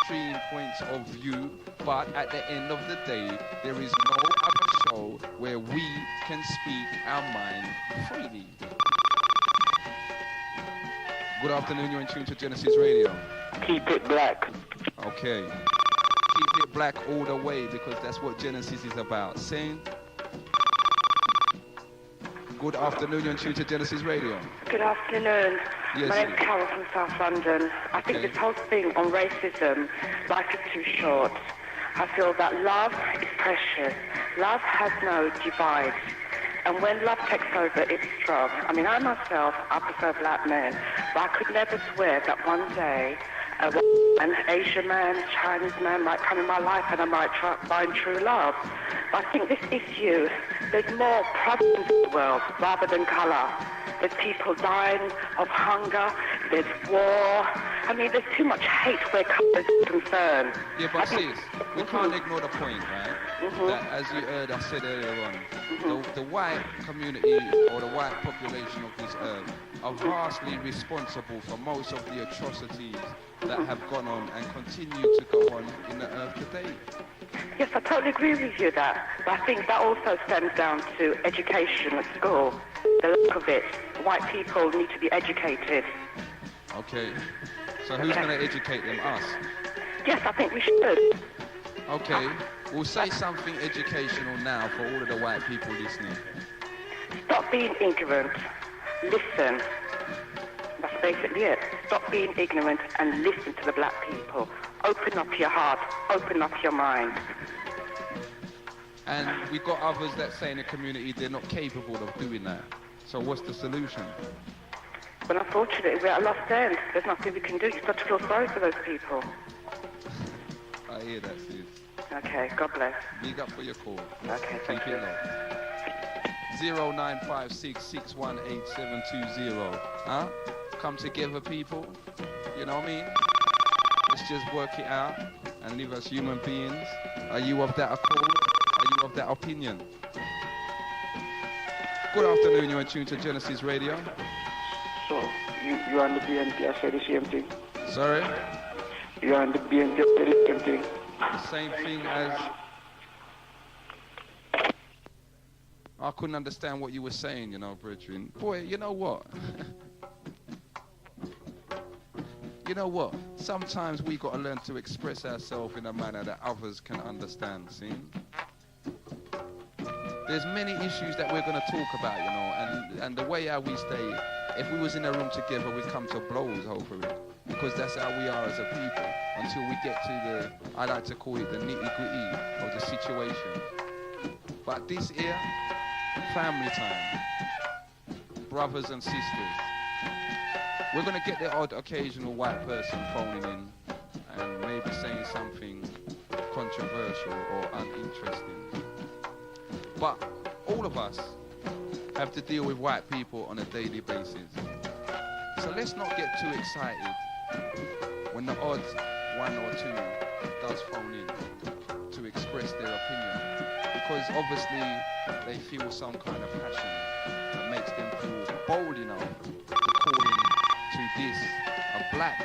extreme points of view, but at the end of the day, there is no other show where we can speak our mind freely. Good afternoon, you're in tune to Genesis Radio. Keep it black. Okay. Keep it black all the way, because that's what Genesis is about. Sing. Good afternoon, you're in tune to Genesis Radio. Good afternoon. Yes, My name's Carol from South London. I think this whole thing on racism, life is too short. I feel that love is precious. Love has no divides. And when love takes over, it's strong. I mean, I myself, I prefer black men, but I could never swear that one day an Asian man, Chinese man might come in my life and I might find true love. But I think this issue, there's more problems in the world rather than colour. There's people dying of hunger, there's war. I mean, there's too much hate where colour is concerned. Yeah, but sis, we can't ignore the point, right? That, as you heard, I said earlier on, the white community or the white population of this earth are vastly responsible for most of the atrocities that have gone on and continue to go on in the earth today. Yes, I totally agree with you that. But I think that also stems down to education at school. The lack of it. White people need to be educated. Okay. So who's going to educate them? Us? Yes, I think we should. Okay. We'll say something educational now for all of the white people listening. Stop being ignorant. Listen. That's basically it. Stop being ignorant and listen to the black people. Open up your heart. Open up your mind. And we've got others that say in the community they're not capable of doing that. So what's the solution? But unfortunately, we're at a lost end. There's nothing we can do. You've got to feel sorry for those people. I hear that, sis. Okay, God bless. Big up for your call. Okay, Keep it low. 0956618720. Huh? Come together, people. You know what I mean? Let's just work it out and live as human beings. Are you of that accord? Are you of that opinion? Good afternoon, you're in tune to Genesis Radio. So, you on the BNT, I say the same thing. Sorry? You on the BNT, I say the same thing. The same thing as... I couldn't understand what you were saying, you know, brethren. Boy, you know what? You know what? Sometimes we got to learn to express ourselves in a manner that others can understand, see? There's many issues that we're going to talk about, you know, and the way how we stay, if we was in a room together, we'd come to blows over it, because that's how we are as a people, until we get to the, I like to call it the nitty-gritty of the situation. But this here, family time, brothers and sisters, we're going to get the odd occasional white person phoning in and maybe saying something controversial or uninteresting. But all of us have to deal with white people on a daily basis. So let's not get too excited when the odd one or two does phone in to express their opinion, because obviously they feel some kind of passion that makes them feel bold enough to call in to this, a black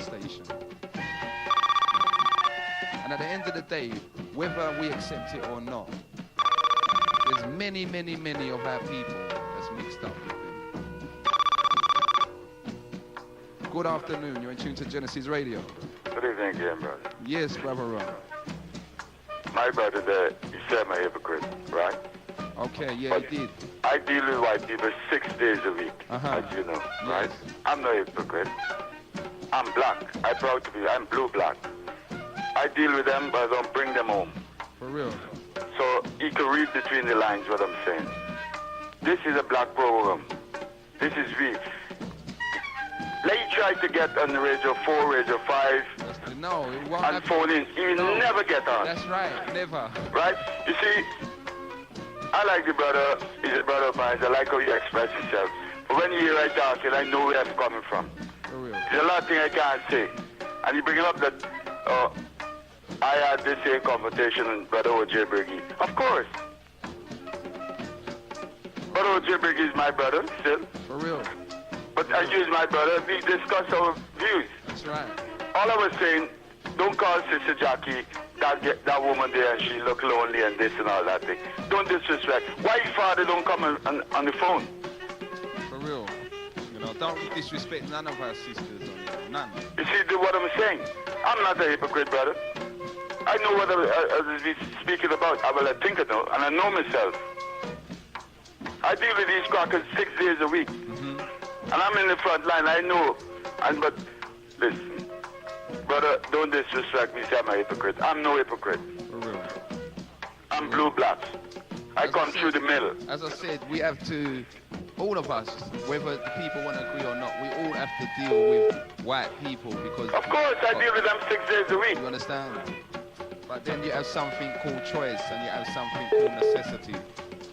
station. And at the end of the day, whether we accept it or not, there's many, many, many of our people that's mixed up with them. Good afternoon, you're in tune to Genesis Radio. Good evening again, brother. Yes, Brother Ron. My brother there, he said I'm a hypocrite, right? Okay, yeah, but he did. I deal with white people 6 days a week, as you know, right? I'm no hypocrite. I'm black. I'm proud to be. I'm blue-black. I deal with them, but I don't bring them home. For real? So he can read between the lines what I'm saying. This is a black program. This is we. Let you try to get on the Radio 4, Radio 5, no, it won't and phone in. You will never get on. That's right, never. Right? You see, I like the brother. He's a brother of mine. I like how he expresses himself. But when you hear I talking, I know where I'm coming from. For real. There's a lot of things I can't say. And you bring up that I had this same confrontation with Brother O.J. Briggy. Of course. Brother O.J. Briggy is my brother, still. For real. But I use my brother. We discuss our views. That's right. All I was saying, Don't call Sister Jackie that woman there and she look lonely and this and all that thing. Don't disrespect. Why your father don't come on the phone? For real. You know, don't disrespect none of our sisters on here. None. You see what I'm saying? I'm not a hypocrite, brother. I know what I was speaking about. I think I know, and I know myself. I deal with these crackers 6 days a week. And I'm in the front line, I know. But listen, brother, don't disrespect me, say I'm a hypocrite. I'm no hypocrite. For real. I'm blue-black. I come through the middle. As I said, we have to, all of us, whether the people want to agree or not, we all have to deal with white people because... Of course, I deal with them 6 days a week. You understand? But then you have something called choice and you have something called necessity.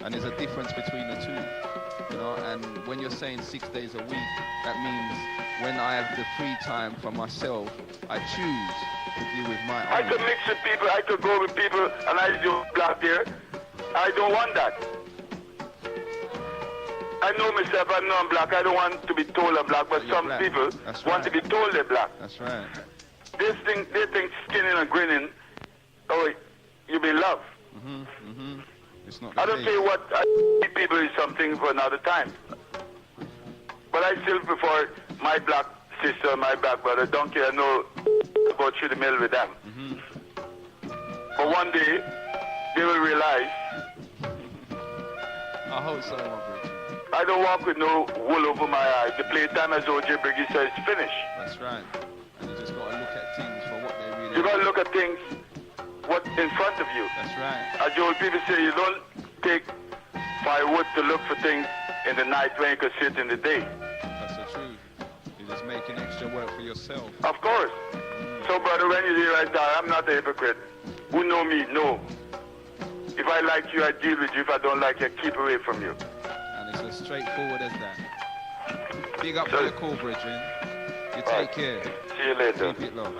And there's a difference between the two. You know, and when you're saying 6 days a week, that means when I have the free time for myself, I choose to deal with my own. I could mix with people, I could go with people, and I do black there. I don't want that. I know myself, I know I'm black. I don't want to be told I'm black, but some black. people want to be told they're black. That's right. They think skinning and grinning, oh, you be loved. It's not I don't say what I see people is something for another time. But I still prefer my black sister, my black brother. Don't care, no go through the middle with them. But one day, they will realize. I hope so, my brother. I don't walk with no wool over my eyes. The playtime, as O.J. Briggy says, is finished. That's right. And you just got to look at things for what they really are. You got to look at things what's in front of you. That's right. As the old people say, you don't take firewood to look for things in the night when you can sit in the day. That's the truth. You're just making extra work for yourself. Of course. So, brother, when you hear like that, I'm not a hypocrite. Who know me, know. If I like you, I deal with you. If I don't like you, I keep away from you. And it's as straightforward as that. Big up for your call, brethren. You take care. See you later. Keep it low.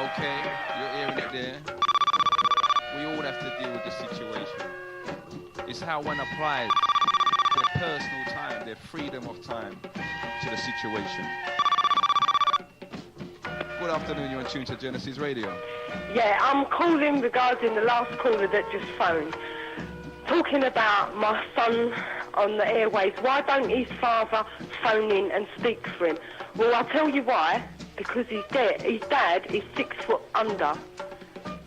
Okay, you're hearing it there. We all have to deal with the situation. It's how one applies their personal time, their freedom of time to the situation. Good afternoon, you're in tune to Genesis Radio. Yeah, I'm calling regarding the last caller that just phoned. Talking about my son on the airways. Why don't his father phone in and speak for him? Well, I'll tell you why. Because his dad is 6 foot under.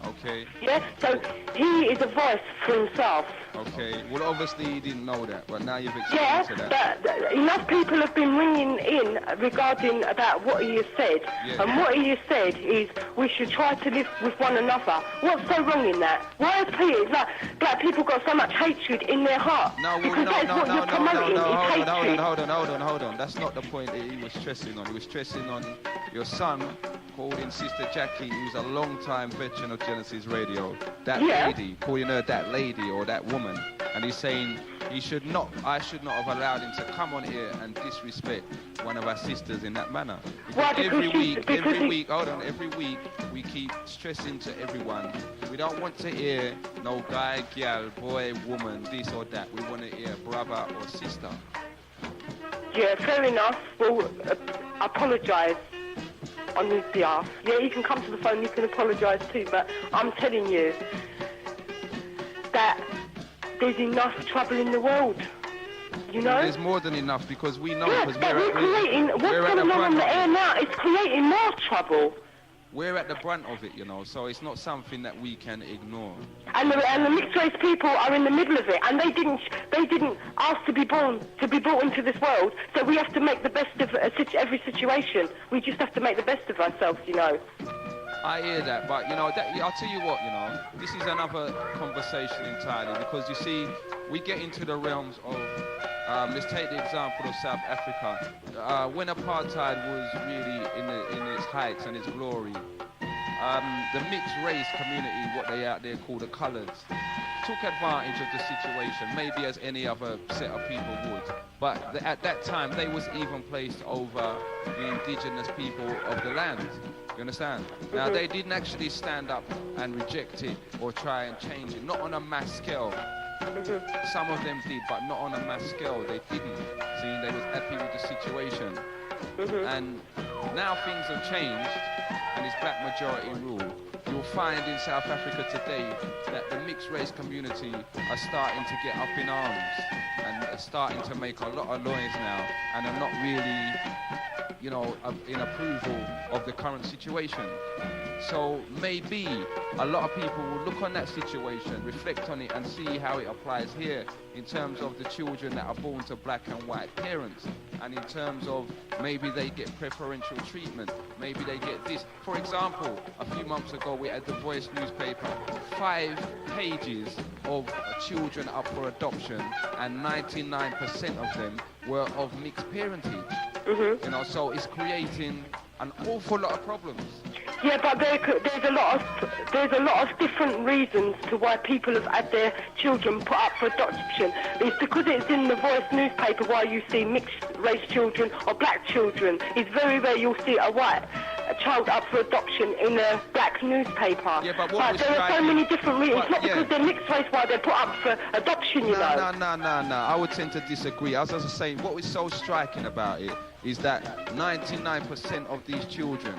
Okay. Yeah, so he is a voice for himself. Okay, well obviously you didn't know that, but now you've explained to that. Yeah, but enough people have been ringing in regarding about what he has said. Yeah. What he has said is we should try to live with one another. What's so wrong in that? Why have people, black people got so much hatred in their heart? No, because that's what you're promoting, is hatred. Hold on. That's not the point that he was stressing on. He was stressing on your son called in Sister Jackie, who's a long-time veteran of Genesis Radio. That lady, calling her that lady or that woman. And he's saying I should not have allowed him to come on here and disrespect one of our sisters in that manner. Because every week we keep stressing to everyone. We don't want to hear no guy, girl, boy, woman, this or that. We want to hear brother or sister. Yeah, fair enough. Well, apologise on his behalf. Yeah, he can come to the phone, he can apologise too, but I'm telling you that there's enough trouble in the world, you know? There's more than enough because we know... Yeah, but we're creating... What's going on on the air now is creating more trouble. We're at the brunt of it, you know, so it's not something that we can ignore. And the mixed race people are in the middle of it, and they didn't ask to be brought into this world, so we have to make the best of every situation. We just have to make the best of ourselves, you know. I hear that, but, you know, I'll tell you what, you know, this is another conversation entirely, because, you see, we get into the realms of, let's take the example of South Africa. When apartheid was really in its heights and its glory, the mixed race community, what they out there call the colours, took advantage of the situation, maybe as any other set of people would. But at that time, they was even placed over the indigenous people of the land. You understand? Now, they didn't actually stand up and reject it or try and change it, not on a mass scale. Some of them did, but not on a mass scale. They didn't. See, they was happy with the situation. And now things have changed, and it's black majority rule, you'll find in South Africa today that the mixed race community are starting to get up in arms and are starting to make a lot of noise now, and are not really, you know, in approval of the current situation. So maybe a lot of people will look on that situation, reflect on it, and see how it applies here in terms of the children that are born to black and white parents, and in terms of maybe they get preferential treatment, maybe they get this. For example, a few months ago we had the Voice newspaper, 5 pages of children up for adoption, and 99% of them were of mixed parentage. You know, so it's creating an awful lot of problems. Yeah, but there's a lot of different reasons to why people have had their children put up for adoption. It's because it's in the Voice newspaper why you see mixed race children or black children. It's very rare you'll see a child up for adoption in a black newspaper. Yeah, but there are so many different reasons. It's not because they're mixed race why they're put up for adoption, you know. No. I would tend to disagree. As I was saying, what was so striking about it is that 99% of these children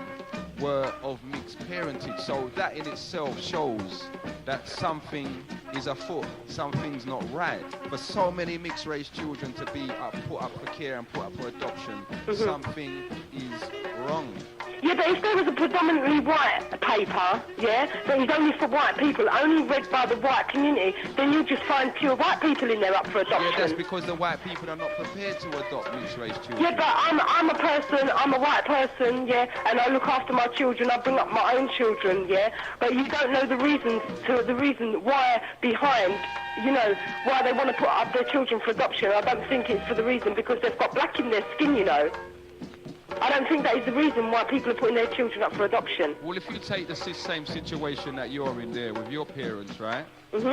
were of mixed parentage, so that in itself shows that something is afoot, something's not right. For so many mixed race children to be put up for care and put up for adoption, something is wrong. Yeah, but if there was a predominantly white paper, yeah, that is only for white people, only read by the white community, then you just find pure white people in there up for adoption. Yeah, that's because the white people are not prepared to adopt mixed race children. Yeah, but I'm a white person, yeah, and I look after my children, I bring up my own children, yeah, but you don't know the reason why behind, you know, why they want to put up their children for adoption. I don't think it's for the reason because they've got black in their skin, you know. I don't think that is the reason why people are putting their children up for adoption. Well, if you take the same situation that you're in there with your parents, right?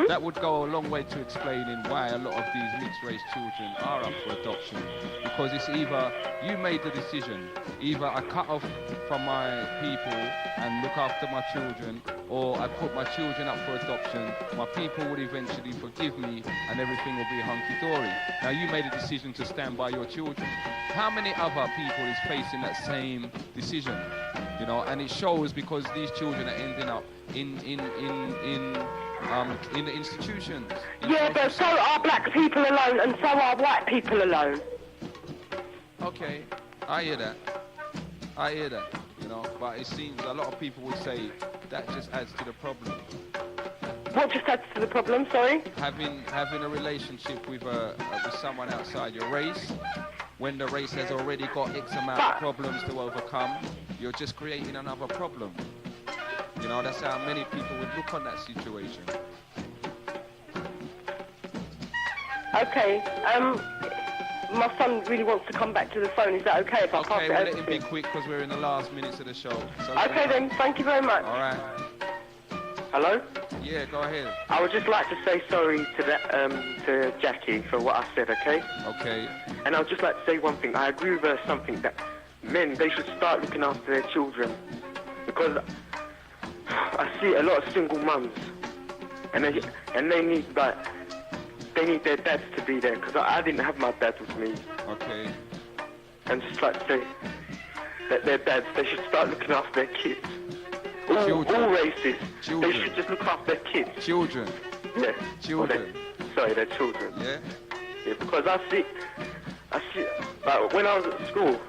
That would go a long way to explaining why a lot of these mixed race children are up for adoption. Because it's either you made the decision, either I cut off from my people and look after my children, or I put my children up for adoption, my people would eventually forgive me and everything will be hunky-dory. Now you made a decision to stand by your children. How many other people is facing that same decision? You know, and it shows because these children are ending up in the institutions. Yeah, but so are black people alone and so are white people alone. Okay, I hear that, you know, but it seems a lot of people would say that just adds to the problem. What just adds to the problem, sorry? Having a relationship with someone outside your race, when the race has already got X amount of problems to overcome, you're just creating another problem. You know, that's how many people would look on that situation. Okay, my son really wants to come back to the phone. Is that okay if I pass it over? Okay, let it be quick because we're in the last minutes of the show. So okay then, thank you very much. All right. Hello? Yeah, go ahead. I would just like to say sorry to to Jackie for what I said, okay? Okay. And I would just like to say one thing. I agree with her something that men, they should start looking after their children. Because I see a lot of single mums. And they need, like, they need their dads to be there. Because I didn't have my dad with me. Okay. And just like to say that their dads, they should start looking after their kids. All races. Children. They should just look after their kids. Children. Yeah. Children. They're children. Yeah. Yeah, because I see, like when I was at school,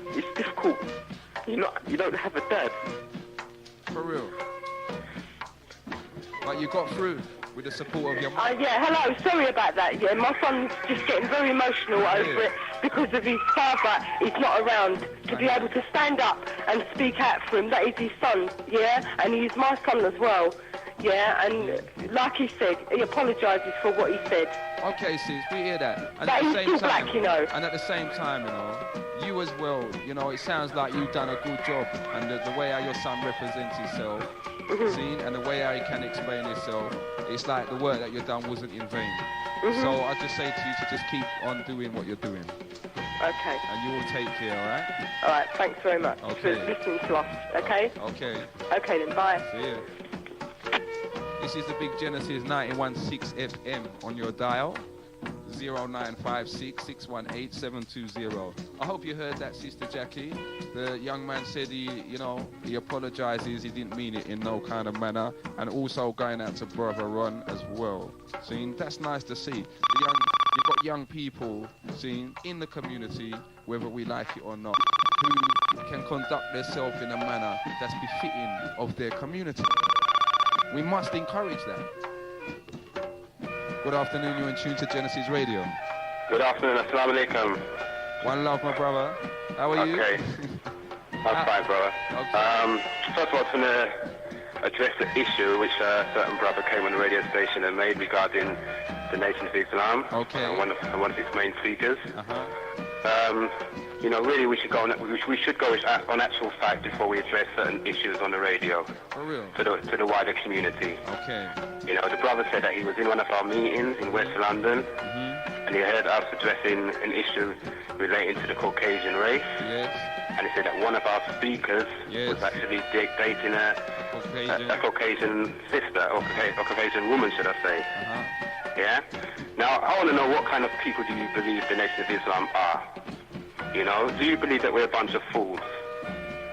it's difficult. You don't have a dad. For real. But you got through with the support of your mum. Yeah, hello, sorry about that. Yeah, my son's just getting very emotional over it because of his father is not around to be able to stand up and speak out for him. That is his son, yeah, and he's my son as well. Yeah, and like he said, he apologises for what he said. Okay, sis, we hear that. And that he's still black, you know. And at the same time, you know, you as well, you know, it sounds like you've done a good job. And the way how your son represents himself, see, and the way how he can explain himself, it's like the work that you've done wasn't in vain. So I just say to you to just keep on doing what you're doing. Okay. And you will take care, all right? All right, thanks very much for listening to us, okay? Okay. Okay then, bye. See you. This is the Big Genesis 91.6 FM on your dial. 0956 618 720. I hope you heard that, Sister Jackie. The young man said he apologizes, he didn't mean it in no kind of manner, and also going out to Brother Ron as well. See, that's nice to see. You've got young people, see, in the community, whether we like it or not, who can conduct themselves in a manner that's befitting of their community. We must encourage that. Good afternoon, you're in tune to Genesis Radio. Good afternoon, assalamu alaikum. One love, my brother. How are you? Okay. I'm fine, brother. Okay. First of all, I was going to address the issue which a certain brother came on the radio station and made regarding the Nation of Islam. Okay. And one of its main speakers. Uh-huh. You know, really, we should go on actual fact before we address certain issues on the radio. For real? To the wider community. Okay. You know, the brother said that he was in one of our meetings in West London, and he heard us addressing an issue relating to the Caucasian race. Yes. And he said that one of our speakers was actually dating a Caucasian sister, or Caucasian woman, should I say. Yeah? Now, I want to know, what kind of people do you believe the Nation of Islam are? You know, do you believe that we're a bunch of fools?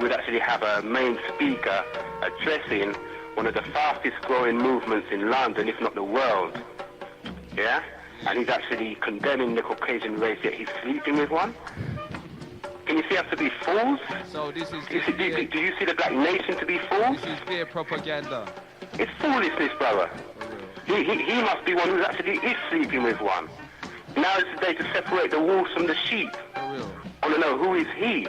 We'd actually have a main speaker addressing one of the fastest growing movements in London, if not the world. Yeah? And he's actually condemning the Caucasian race, yet he's sleeping with one? Can you see us to be fools? So this is... Do you see the black nation to be fools? This is fear propaganda. It's foolishness, brother. He must be one who actually is sleeping with one. Now is the day to separate the wolves from the sheep. For real. I want to know, who is he?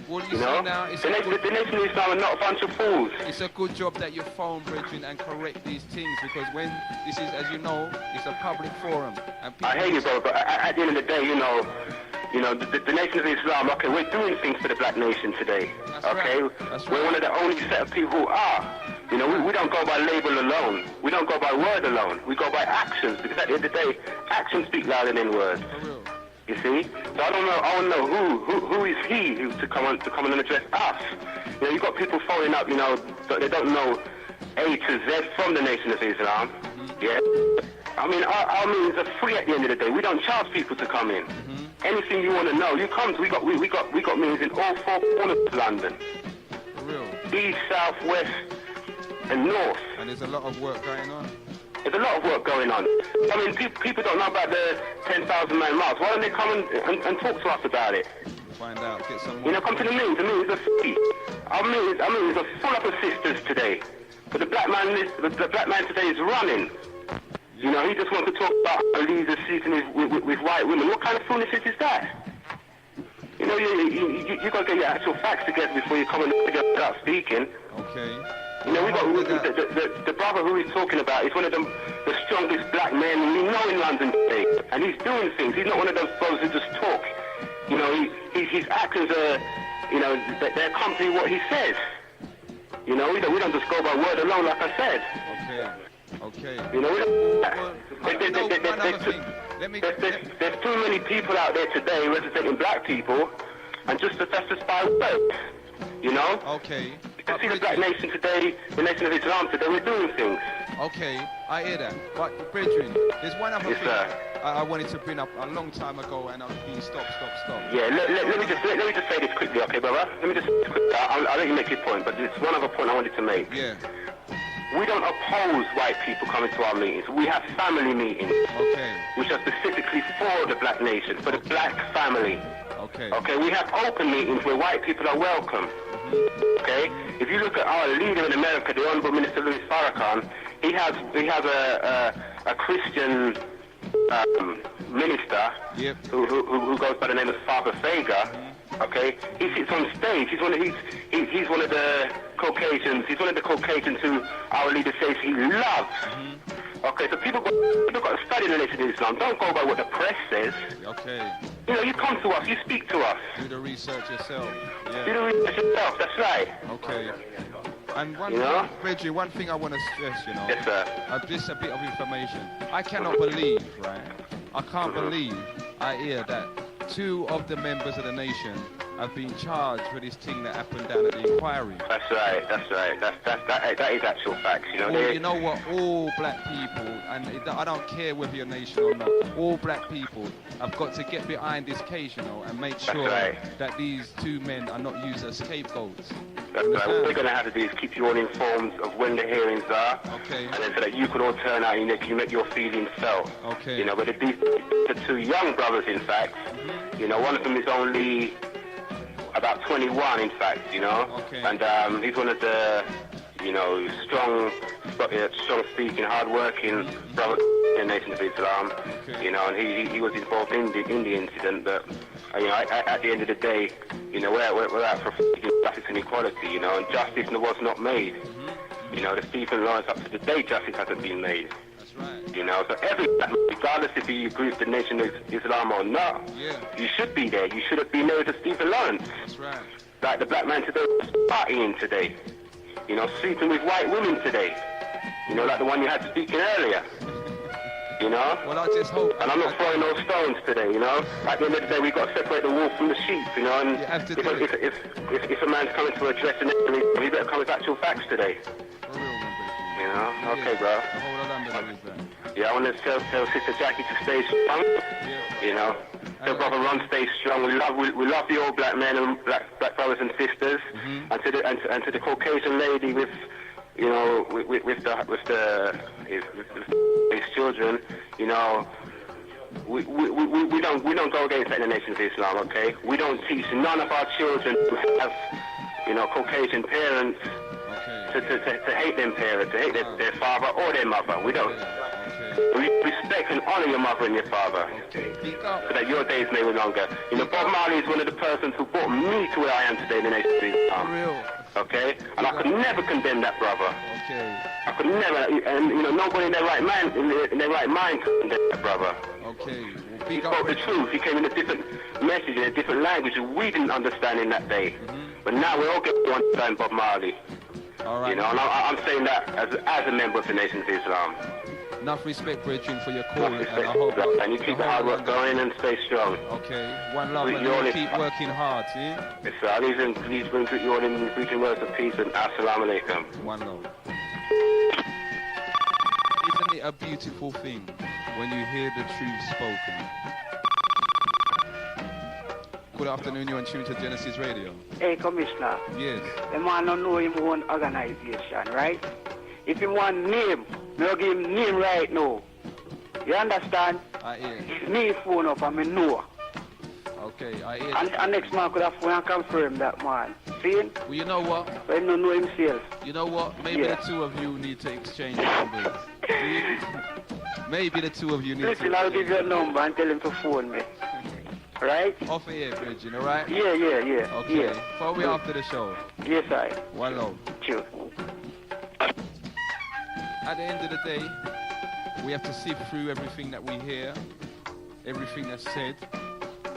What you know? Now, the Nation of Islam are not a bunch of fools. It's a good job that you phone, brethren, and correct these things, because when this is, as you know, it's a public forum. And I hear you, bro, but at the end of the day, you know, the Nation of Islam, okay, we're doing things for the black nation today. That's okay? Right. That's we're one of the only set of people who are. You know, we don't go by label alone. We don't go by word alone. We go by actions, because at the end of the day, actions speak louder than words. You see? So I want to know who is he to come on and address us. You know, you've got people phoning up, you know, but they don't know A to Z from the Nation of Islam. Yeah? I mean, our meetings are free at the end of the day. We don't charge people to come in. Anything you want to know, you come. We got meetings in all four corners of London. For real. East, south, west, and north. And there's a lot of work going on. There's a lot of work going on. I mean, people don't know about the 10,000 man march. Why don't they come and talk to us about it? Find out, get some more. You know, come to the meetings. The meetings are free. Our meetings are full up of sisters today. But the black man today is running. You know, he just wants to talk about how leaders sleeping with white women. What kind of foolishness is that? You know, you got to get your actual facts together before you come and start speaking. Okay. You know, we got the brother who he's talking about is one of the strongest black men we know in London today, and he's doing things. He's not one of those brothers who just talk. You know, his actions are, you know, they accompany what he says. You know, we don't just go by word alone, like I said. Okay. You know, there's too many people out there today representing black people, and that's just by word. You know? Okay. You can see the black nation today, the Nation of Islam today, we're doing things. Okay, I hear that. But, brethren, there's one other thing I wanted to bring up a long time ago, and I've been stop. Yeah, let me just say this quickly, okay, brother? Let me just quickly, I'll let you make your point, but there's one other point I wanted to make. Yeah. We don't oppose white people coming to our meetings. We have family meetings. Okay. Which are specifically for the black nation, for the black family. Okay. Okay, we have open meetings where white people are welcome. Okay? If you look at our leader in America, the Honorable Minister Louis Farrakhan, he has a Christian minister who goes by the name of Father Vega. Okay, he sits on stage. He's one of the Caucasians. He's one of the Caucasians who our leader says he loves. Okay, so people got to study the Nation of Islam. Don't go by what the press says. Okay. You know, you come to us, you speak to us. Do the research yourself. Yeah. Do the research yourself. That's right. Okay. And one thing I want to stress, you know. Yes, sir. Just a bit of information. I cannot believe, right? I can't believe I hear that 2 of the members of the nation have been charged for this thing that happened down at the inquiry. That's right. That is actual facts. You know. You know what? All black people, and I don't care whether you're nation or not. All black people have got to get behind this case, you know, and make sure that these two men are not used as scapegoats. That's right. What we're going to have to do is keep you all informed of when the hearings are, and then so that you can all turn out and you can make your feelings felt. Okay. You know, but these the two young brothers, in fact, you know, one of them is only about 21, in fact, you know, and he's one of the, you know, strong speaking, hard-working brothers in the Nation of Islam, you know, and he was involved in the incident, but, you know, at the end of the day, you know, we're out for justice and equality, you know, and justice was not made. You know, the Stephen Lawrence, up to the day, justice hasn't been made. That's right. You know, so regardless if you agree with the Nation of Islam or not, you should be there. You should have been there with the Stephen Lawrence. That's right. Like the black man today was partying today. You know, sleeping with white women today. You know, like the one you had speaking earlier. You know? Well, I just hope... And I'm not throwing no stones today, you know? At the end of the day, we've got to separate the wolf from the sheep, you know? And if a man's coming to address an enemy, he better come with actual facts today. You know? Okay, bro. Yeah, I want to tell Sister Jackie to stay strong. You know? Tell Brother Ron stay strong. We love the old black men and black brothers and sisters. And to the Caucasian lady with... You know, with his children, you know, we don't go against the Nation of Islam, okay? We don't teach none of our children who have, you know, Caucasian parents to hate them parents, to hate their father or their mother. We don't. We respect and honor your mother and your father, so that your days may be longer. You know, Bob Marley is one of the persons who brought me to where I am today in the Nation of Islam. Okay? And I could never condemn that brother. Okay. I could never, and you know, nobody in their right mind, in their right mind could condemn that brother. Okay. Well, he spoke the truth. He came in a different message, in a different language that we didn't understand in that day. But now we're all getting to understand Bob Marley. All right. You know, and I'm saying that as a member of the Nation of Islam. Enough respect, Bridget, for your call. And you keep the hard work going and stay strong. Okay. One love, and you keep working hard, see? Yes, sir. Please bring you all in preaching words of peace and assalamu alaikum. One love. Isn't it a beautiful thing when you hear the truth spoken? Good afternoon, you're on tune to Genesis Radio. Hey, Commissioner. Yes. The man don't know him own organization, right? If he want name, I'll give him name right now. You understand? I hear. It's me phone up and I know. Okay, I hear. And next man could have phone and confirm that man. See? Well, you know what? But he don't know himself. You know what? Maybe the two of you need to exchange numbers. See? Maybe the two of you need to... Listen, I'll give you a number and tell him to phone me. Right? Off air, Bridget, alright? Yeah. Okay. Yeah. Phone me after the show. Yes, I. One love. Sure. At the end of the day, we have to sift through everything that we hear, everything that's said.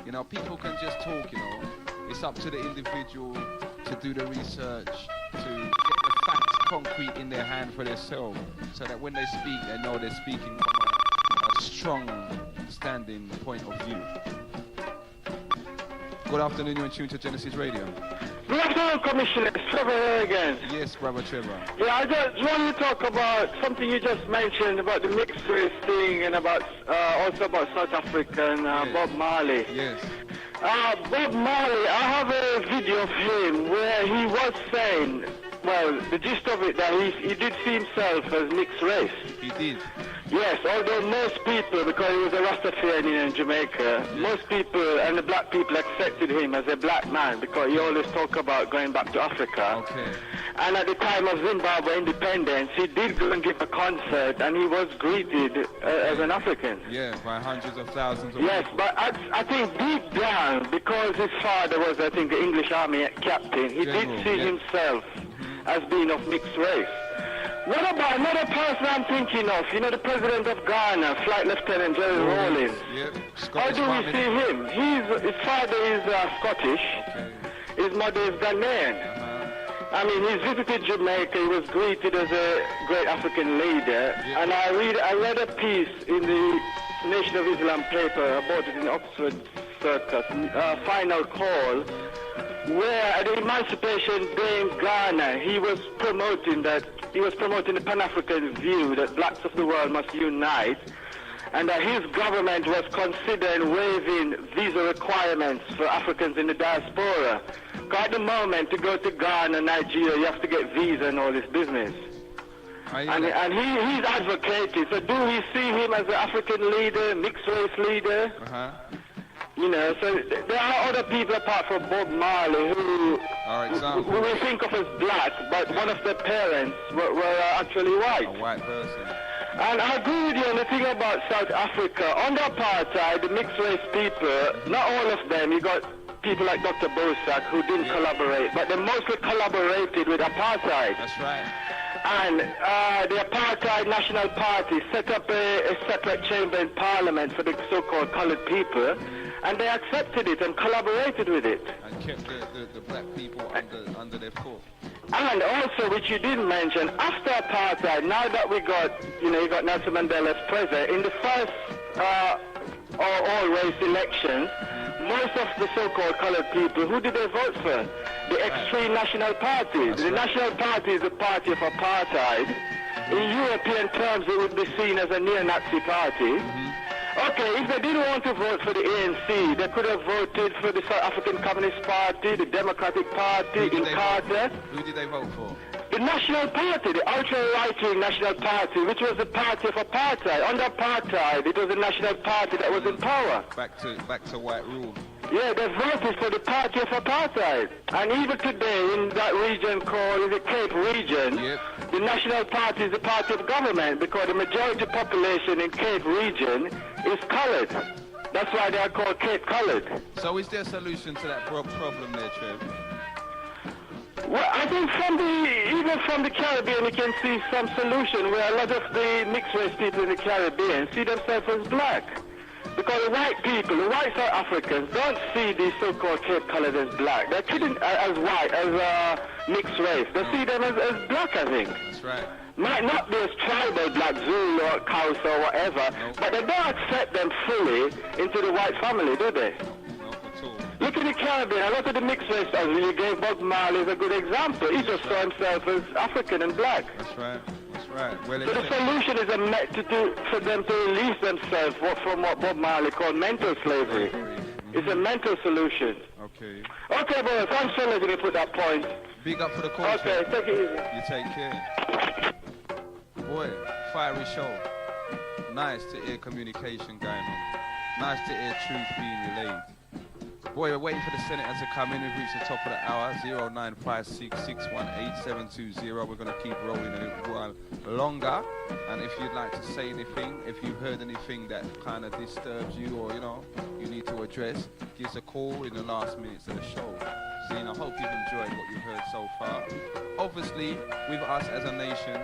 You know, people can just talk, you know. It's up to the individual to do the research, to get the facts concrete in their hand for themselves, so that when they speak, they know they're speaking from a strong standing point of view. Good afternoon, you're in tune to Genesis Radio. Good afternoon, Commissioner. Trevor here again. Yes, Brother Trevor. Yeah, I just want to talk about something you just mentioned about the mixed race thing and about also about South African Bob Marley. Yes. Bob Marley, I have a video of him where he was saying, well, the gist of it, that he did see himself as mixed race. He did. Yes, although most people, because he was a Rastafarian in Jamaica, most people and the black people accepted him as a black man because he always talked about going back to Africa. Okay. And at the time of Zimbabwe independence, he did go and give a concert and he was greeted as an African. Yeah, by hundreds of thousands of Yes, people. but I think deep down, because his father was, I think, the English Army captain, he did see himself as being of mixed race. What about another person I'm thinking of? You know, the president of Ghana, Flight Lieutenant Jerry Rawlings. Yep. How do we see him? His father is Scottish. Okay. His mother is Ghanaian. I mean, he visited Jamaica. He was greeted as a great African leader. And I read a piece in the Nation of Islam paper about it in Oxford Circus, Final Call, where at the Emancipation Day in Ghana, he was promoting the Pan-African view that blacks of the world must unite, and that his government was considering waiving visa requirements for Africans in the diaspora. At the moment, to go to Ghana, Nigeria, you have to get visa and all this business. And he's advocating. So do we see him as an African leader, mixed race leader? You know, so there are other people apart from Bob Marley who we think of as black, but one of their parents were actually white. A white person. And I agree with you on the thing about South Africa. Under apartheid, the mixed race people, not all of them, you got people like Dr. Bosak who didn't collaborate, but they mostly collaborated with apartheid. That's right. And the Apartheid National Party set up a separate chamber in Parliament for the so-called colored people, and they accepted it and collaborated with it. And kept the black people under their foot. And also, which you didn't mention, after apartheid, now that we got, you got Nelson Mandela as president, in the first all-race elections, most of the so-called colored people, who did they vote for? The extreme National Party. The National Party is the party of apartheid. In European terms, it would be seen as a neo-Nazi party. Okay, if they didn't want to vote for the ANC, they could have voted for the South African Communist Party, the Democratic Party, in Carter. Who did they vote for? The National Party, the ultra-right-wing National Party, which was the party of apartheid. Under apartheid, it was the National Party that was in power. Back to white rule. Yeah, they voted for the party of apartheid. And even today, in that region called the Cape region, the National Party is the party of government because the majority population in Cape region is colored. That's why they are called Cape colored. So is there a solution to that problem there, Trev? Well, I think even from the Caribbean, you can see some solution where a lot of the mixed race people in the Caribbean see themselves as black. Because the white people, the white South Africans, don't see these so-called Cape colored as black. They're treated as white, as mixed race. They see them as black, I think. That's right. Might not be as tribal, black Zulu or Xhosa or whatever, but they don't accept them fully into the white family, do they? Look at the Caribbean, a lot of the mixed race, as you gave Bob Marley as a good example. He just saw himself as African and black. That's right. That's right. Well, so the solution is for them to release themselves from what Bob Marley called mental slavery. It's a mental solution. Okay. Okay, boy, thanks for letting me put that point. Big up for the call. Okay, take it easy. You take care. Boy, fiery show. Nice to hear communication going on. Nice to hear truth being relayed. Boy, we're waiting for the senators to come in. We've reached the top of the hour, 0956618720. We're going to keep rolling a little while longer. And if you'd like to say anything, if you've heard anything that kind of disturbs you or, you need to address, give us a call in the last minutes of the show. So, I hope you've enjoyed what you've heard so far. Obviously, with us as a nation,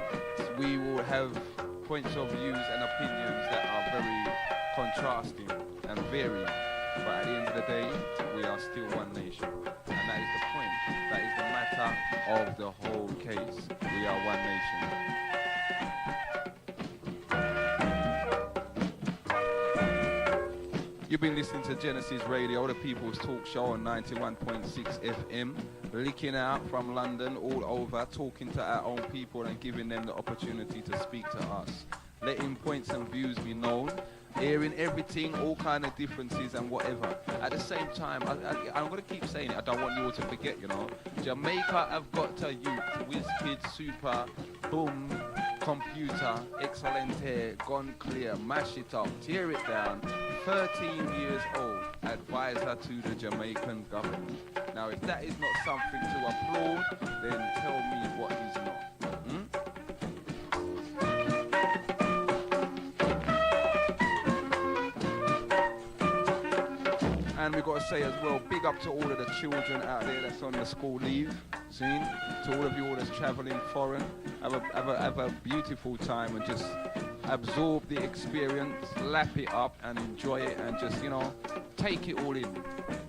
we will have points of views and opinions that are very contrasting and varying. But at the end of the day, we are still one nation. And that is the point. That is the matter of the whole case. We are one nation. You've been listening to Genesis Radio, the People's Talk Show on 91.6 FM. Licking out from London all over, talking to our own people and giving them the opportunity to speak to us. Letting points and views be known. Hearing everything, all kind of differences and whatever. At the same time, I'm going to keep saying it. I don't want you all to forget, Jamaica have got to youth, whizz, kids, super, boom, computer, excelente, gone clear, mash it up, tear it down. 13 years old, advisor to the Jamaican government. Now, if that is not something to applaud, then tell me what is not. And we've got to say as well, big up to all of the children out there that's on the school leave. See? To all of you all that's traveling foreign. Have a beautiful time and just absorb the experience, lap it up and enjoy it and just, take it all in.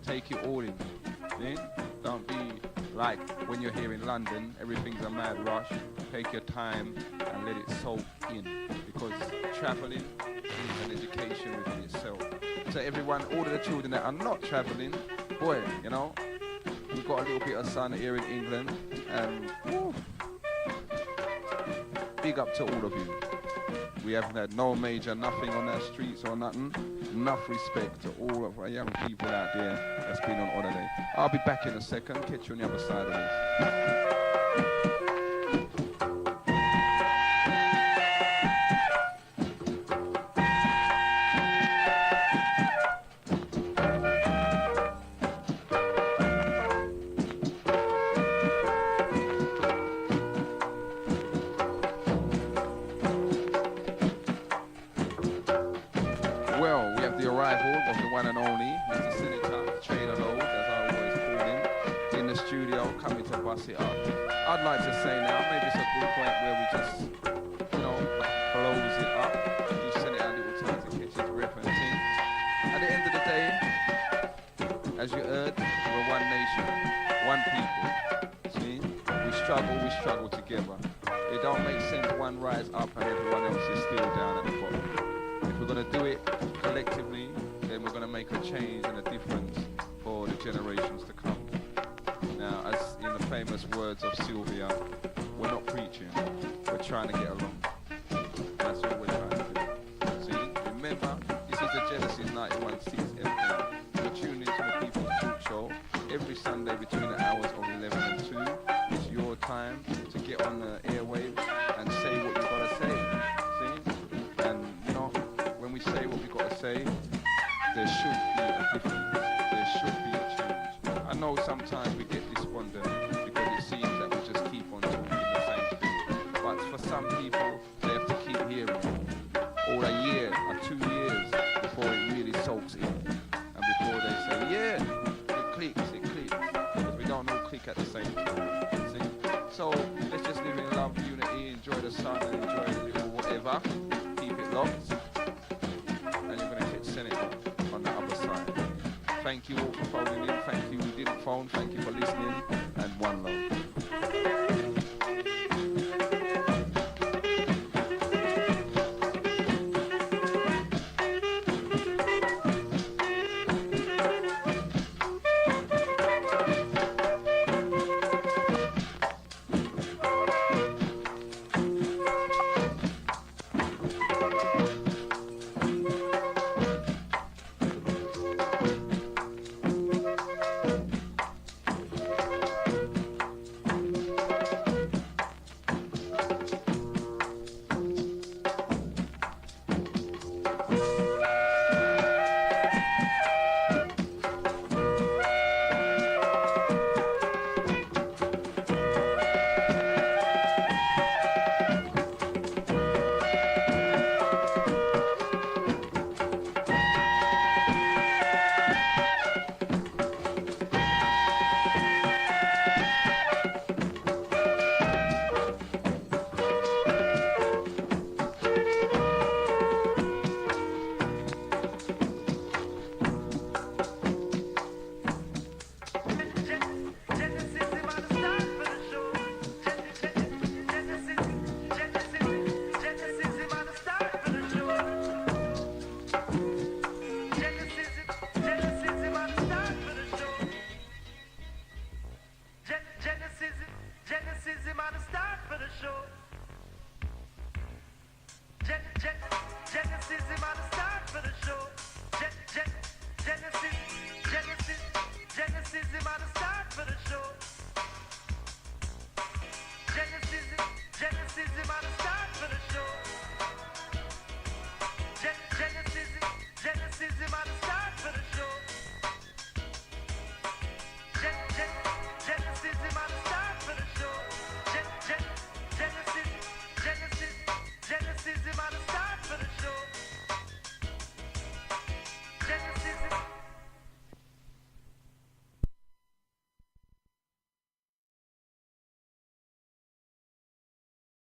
Take it all in. See? Don't be like when you're here in London, everything's a mad rush. Take your time and let it soak in. Because traveling is an education within itself. So everyone, all of the children that are not traveling, boy, We've got a little bit of sun here in England, and woo, big up to all of you. We haven't had no major nothing on our streets or nothing. Enough respect to all of our young people out there that's been on holiday. I'll be back in a second. Catch you on the other side of this. I'd like to say now, maybe it's a good point where we just, you know, close it up. You send it out little times to catch its rip and thing. At the end of the day, as you heard, we're one nation, one people. See? We struggle together. It don't make sense one rise up and everyone else is still down at the bottom. If we're going to do it collectively, then we're going to make a change and a difference for the generations to come. Now, as in the famous words of Sylvia, we're not preaching, we're trying to get along. That's what we're trying to do. See, remember, this is the Genesis 91.6 FM. You're tuned into the People's Talk Show every Sunday between the hours of 11 and 2. It's your time to get on the airwaves and say what you've got to say. See? And, you know, when we say what we've got to say, there should be a difference. There should be a change. I know sometimes we get despondent because it seems that we just keep on talking the same thing. But for some people, they have to keep hearing all a year or 2 years before it really soaks in. And before they say, yeah, it clicks. Because we don't all click at the same time. See? So let's just live in love, unity, enjoy the sun and enjoy the little whatever. Keep it locked. And you're going to catch Senegal on the other side. Thank you all for phoning in. Thank you who didn't phone. Thank you for listening. And one love.